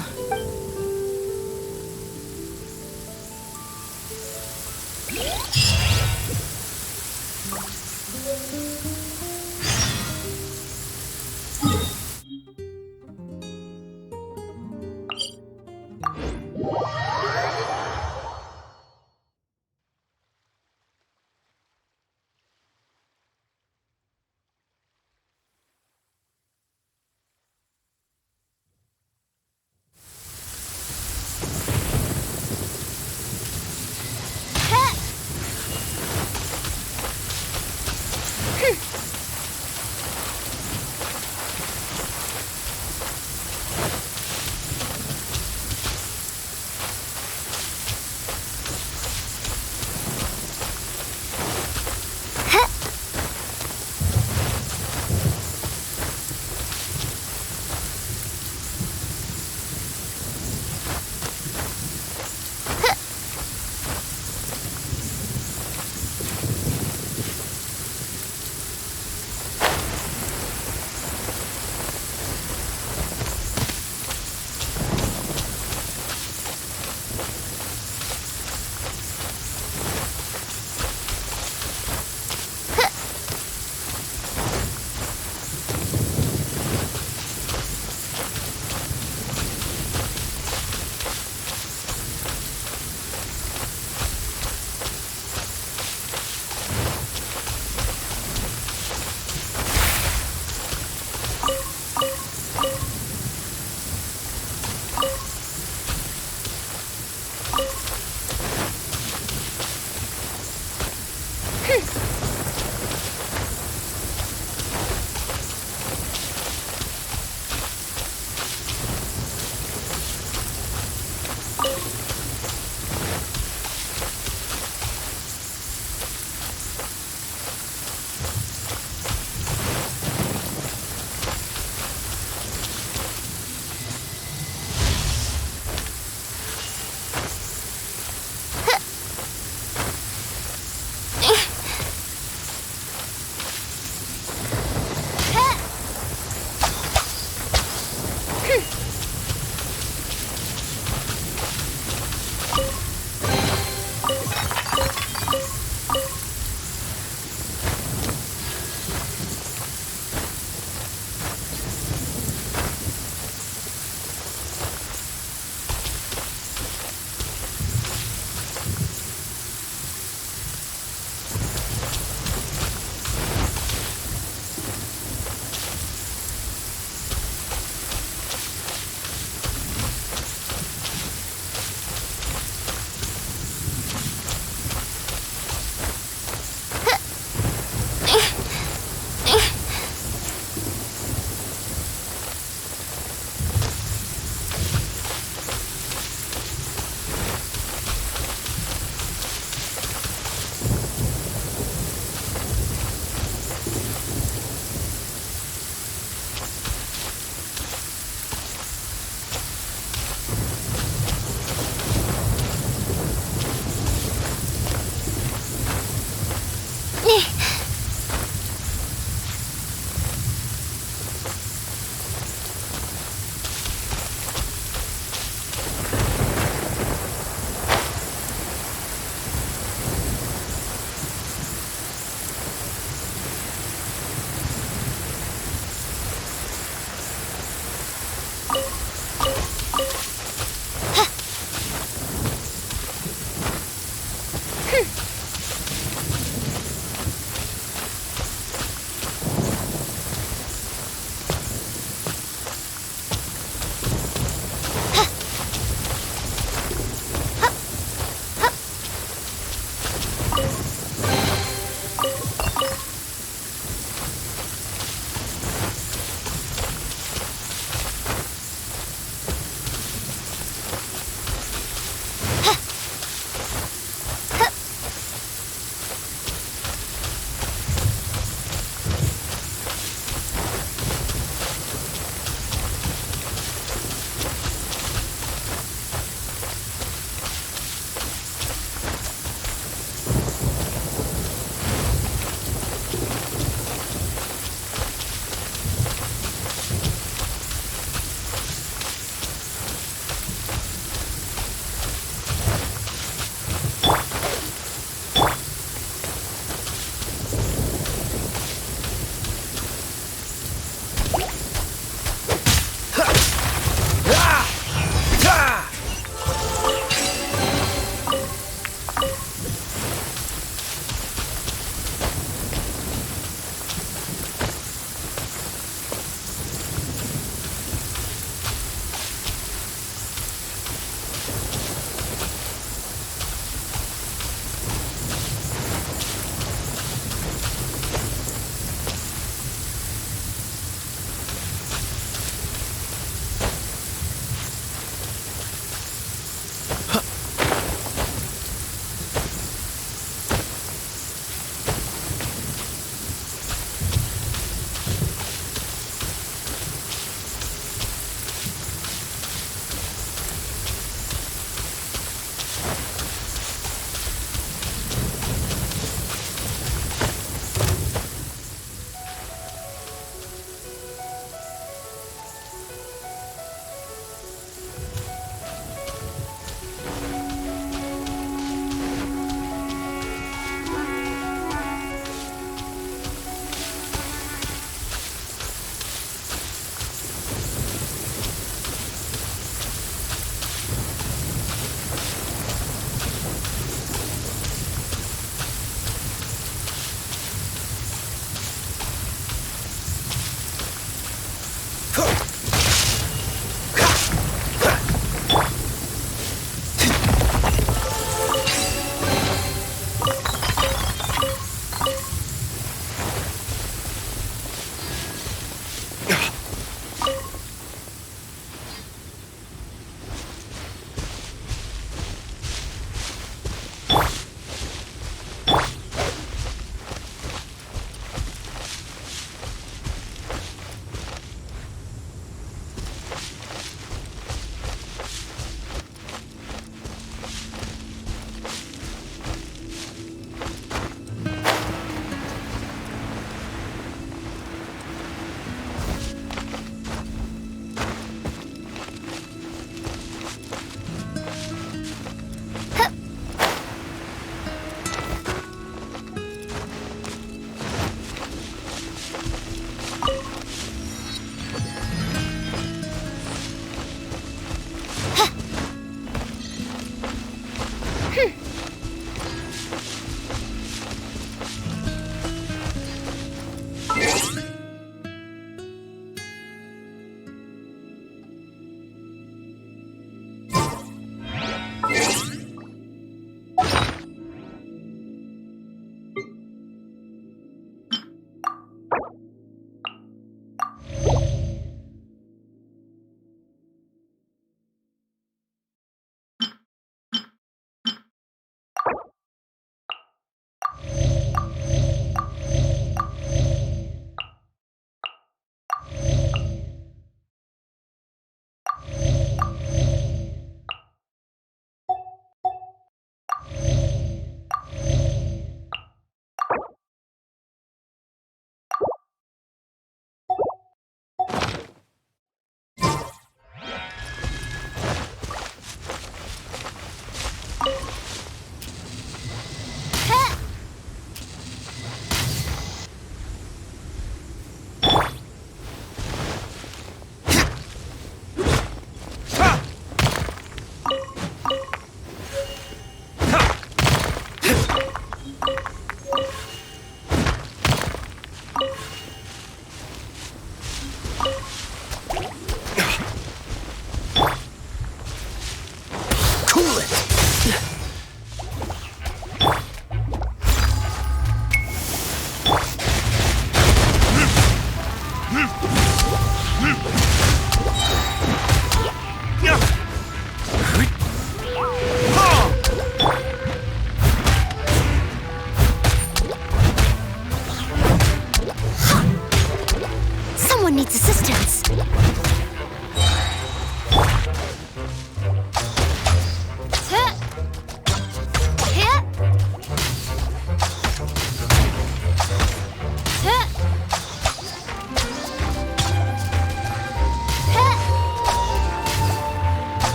Someone needs assistance.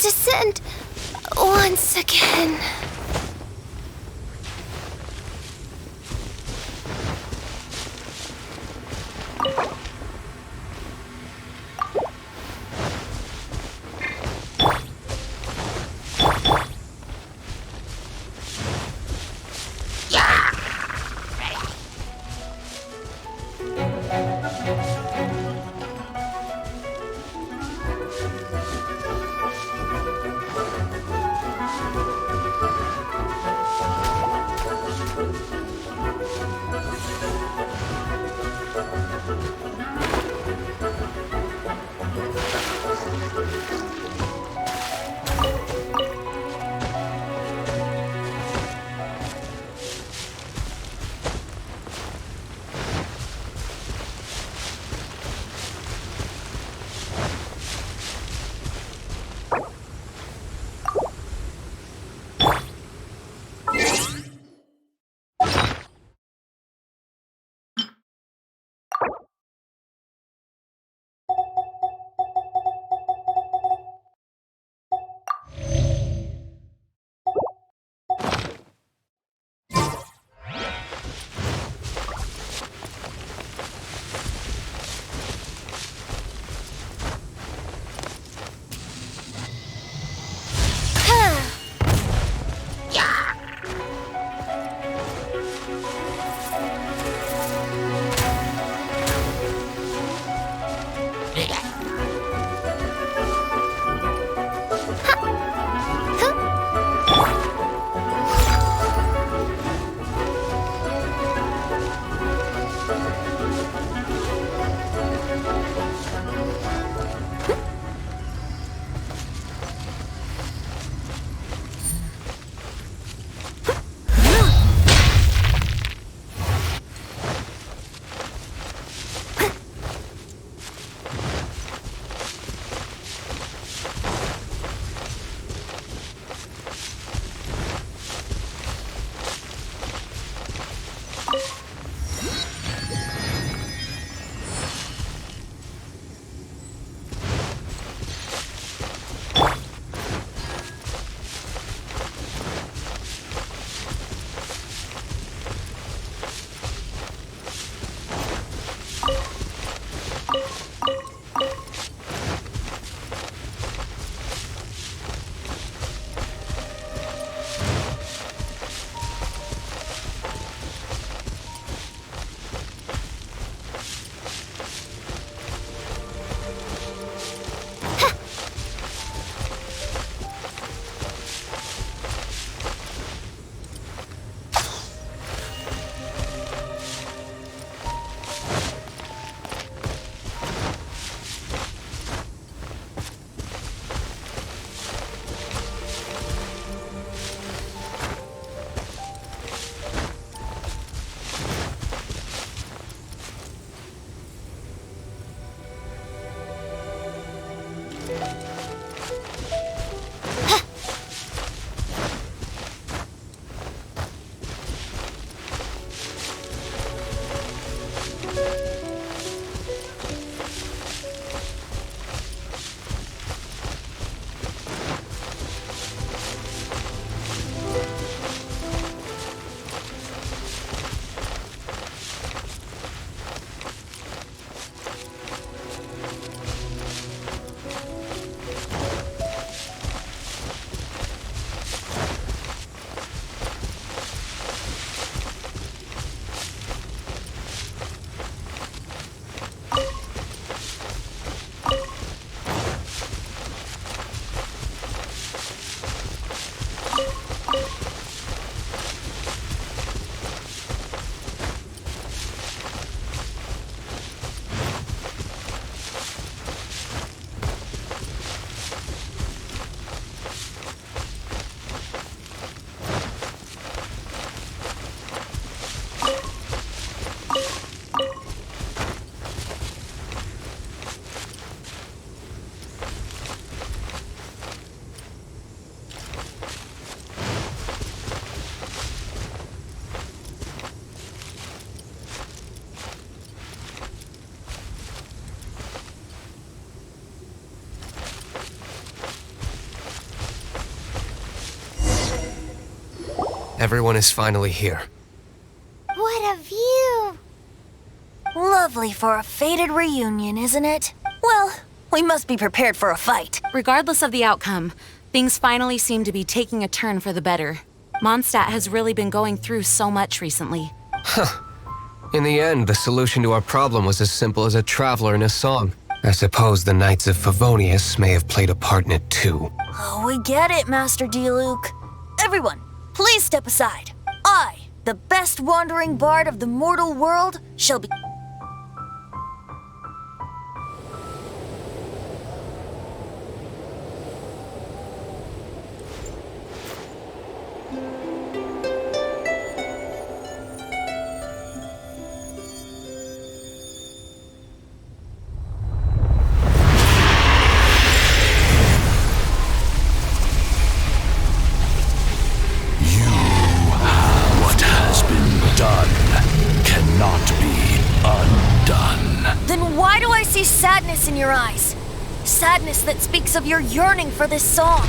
descend once again. Everyone is finally here. What a view! Lovely for a fated reunion, isn't it? Well, we must be prepared for a fight. Regardless of the outcome, things finally seem to be taking a turn for the better. Mondstadt has really been going through so much recently. In the end, the solution to our problem was as simple as a traveler in a song. I suppose the Knights of Favonius may have played a part in it too. Oh, we get it, Master D-Luke. Everyone, please step aside. I, the best wandering bard of the mortal world, shall be... What has been done cannot be undone. Then why do I see sadness in your eyes? Sadness that speaks of your yearning for this song.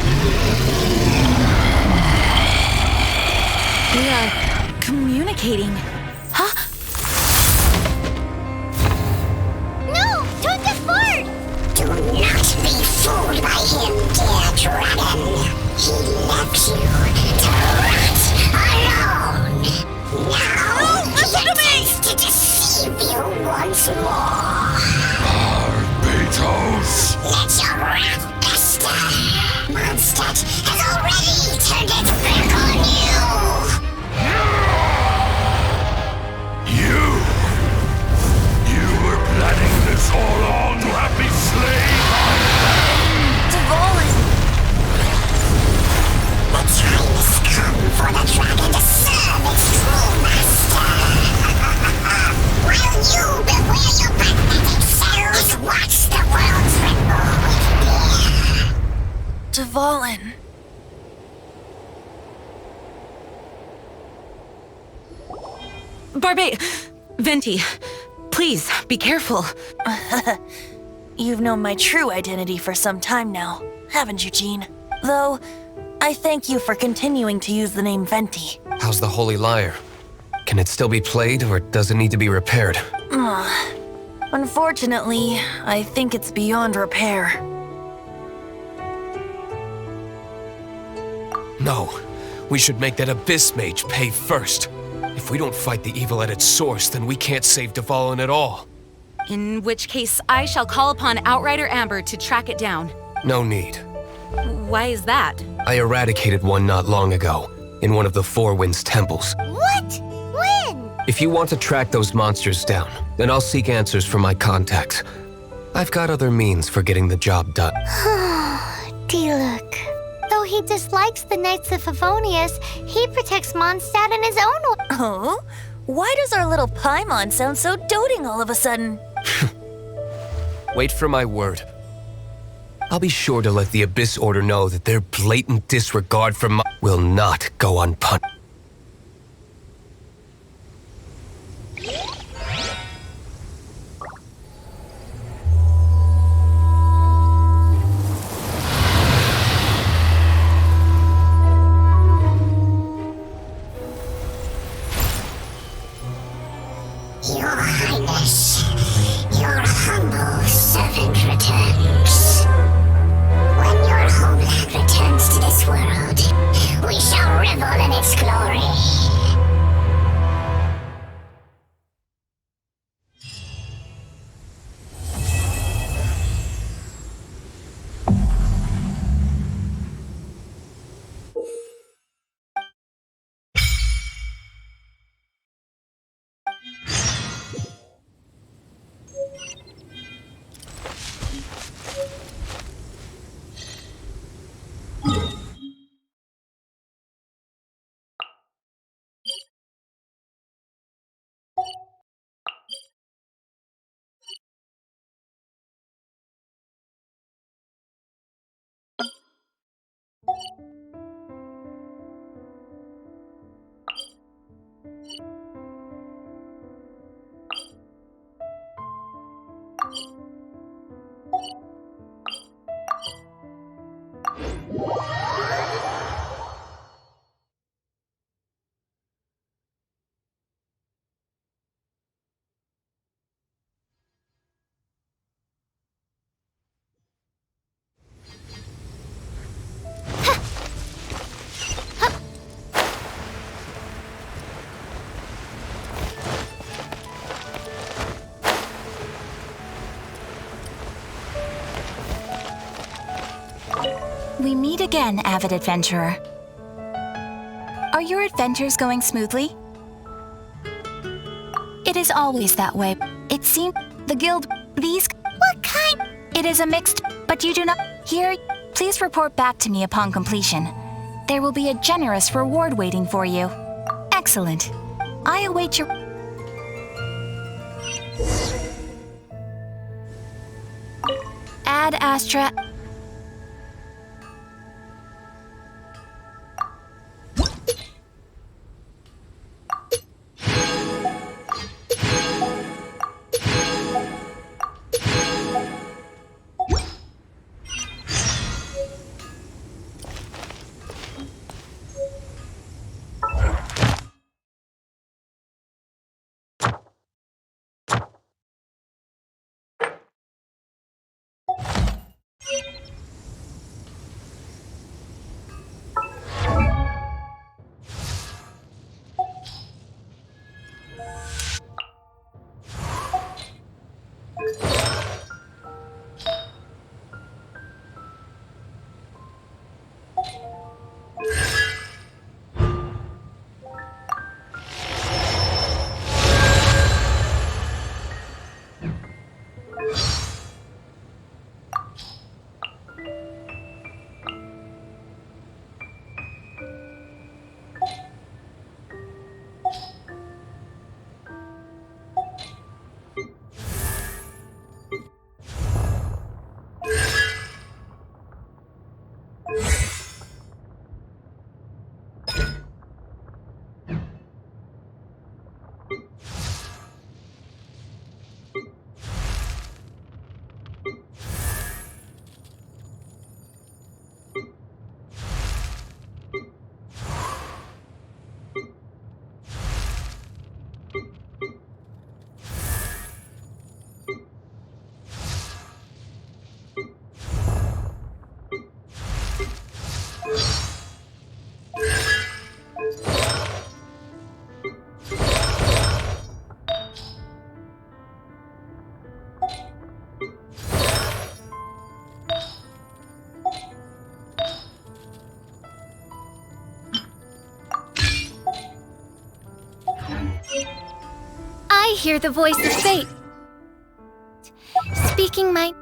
We are communicating. Huh? No! Don't depart! Do not be fooled by him, dear dragon. He left you to rot alone. Now listen to me! to deceive you once more. Barbatos! Let your wrath fester. Mondstadt has already turned its back on you. You were planning this all along to have me slain by them! Dvalin! The time has come for the dragon to serve its true master. While you beware your pathetic selves, watch the world tremble with fear. Dvalin. Venti, please, be careful. You've known my true identity for some time now, haven't you, Jean? Though, I thank you for continuing to use the name Venti. How's the Holy Lyre? Can it still be played, or does it need to be repaired? Unfortunately, I think it's beyond repair. No, we should make that Abyss Mage pay first. If we don't fight the evil at its source, then we can't save Dvalin at all. In which case, I shall call upon Outrider Amber to track it down. No need. Why is that? I eradicated one not long ago, in one of the Four Winds temples. What? When? If you want to track those monsters down, then I'll seek answers from my contacts. I've got other means for getting the job done. D-Luke. Though he dislikes the Knights of Favonius, he protects Mondstadt in his own way. Oh? Why does our little Paimon sound so doting all of a sudden? Wait for my word. I'll be sure to let the Abyss Order know that their blatant disregard for my will not go unpunished. Your Highness, your humble servant returns. When your homeland returns to this world, we shall revel in its glory. again, avid adventurer. Are your adventures going smoothly? It is always that way. It seems the guild, these... What kind? It is a mixed, but you do not... Here, please report back to me upon completion. There will be a generous reward waiting for you. Excellent. I await your... Ad Astra... I hear the voice of fate. Speaking my...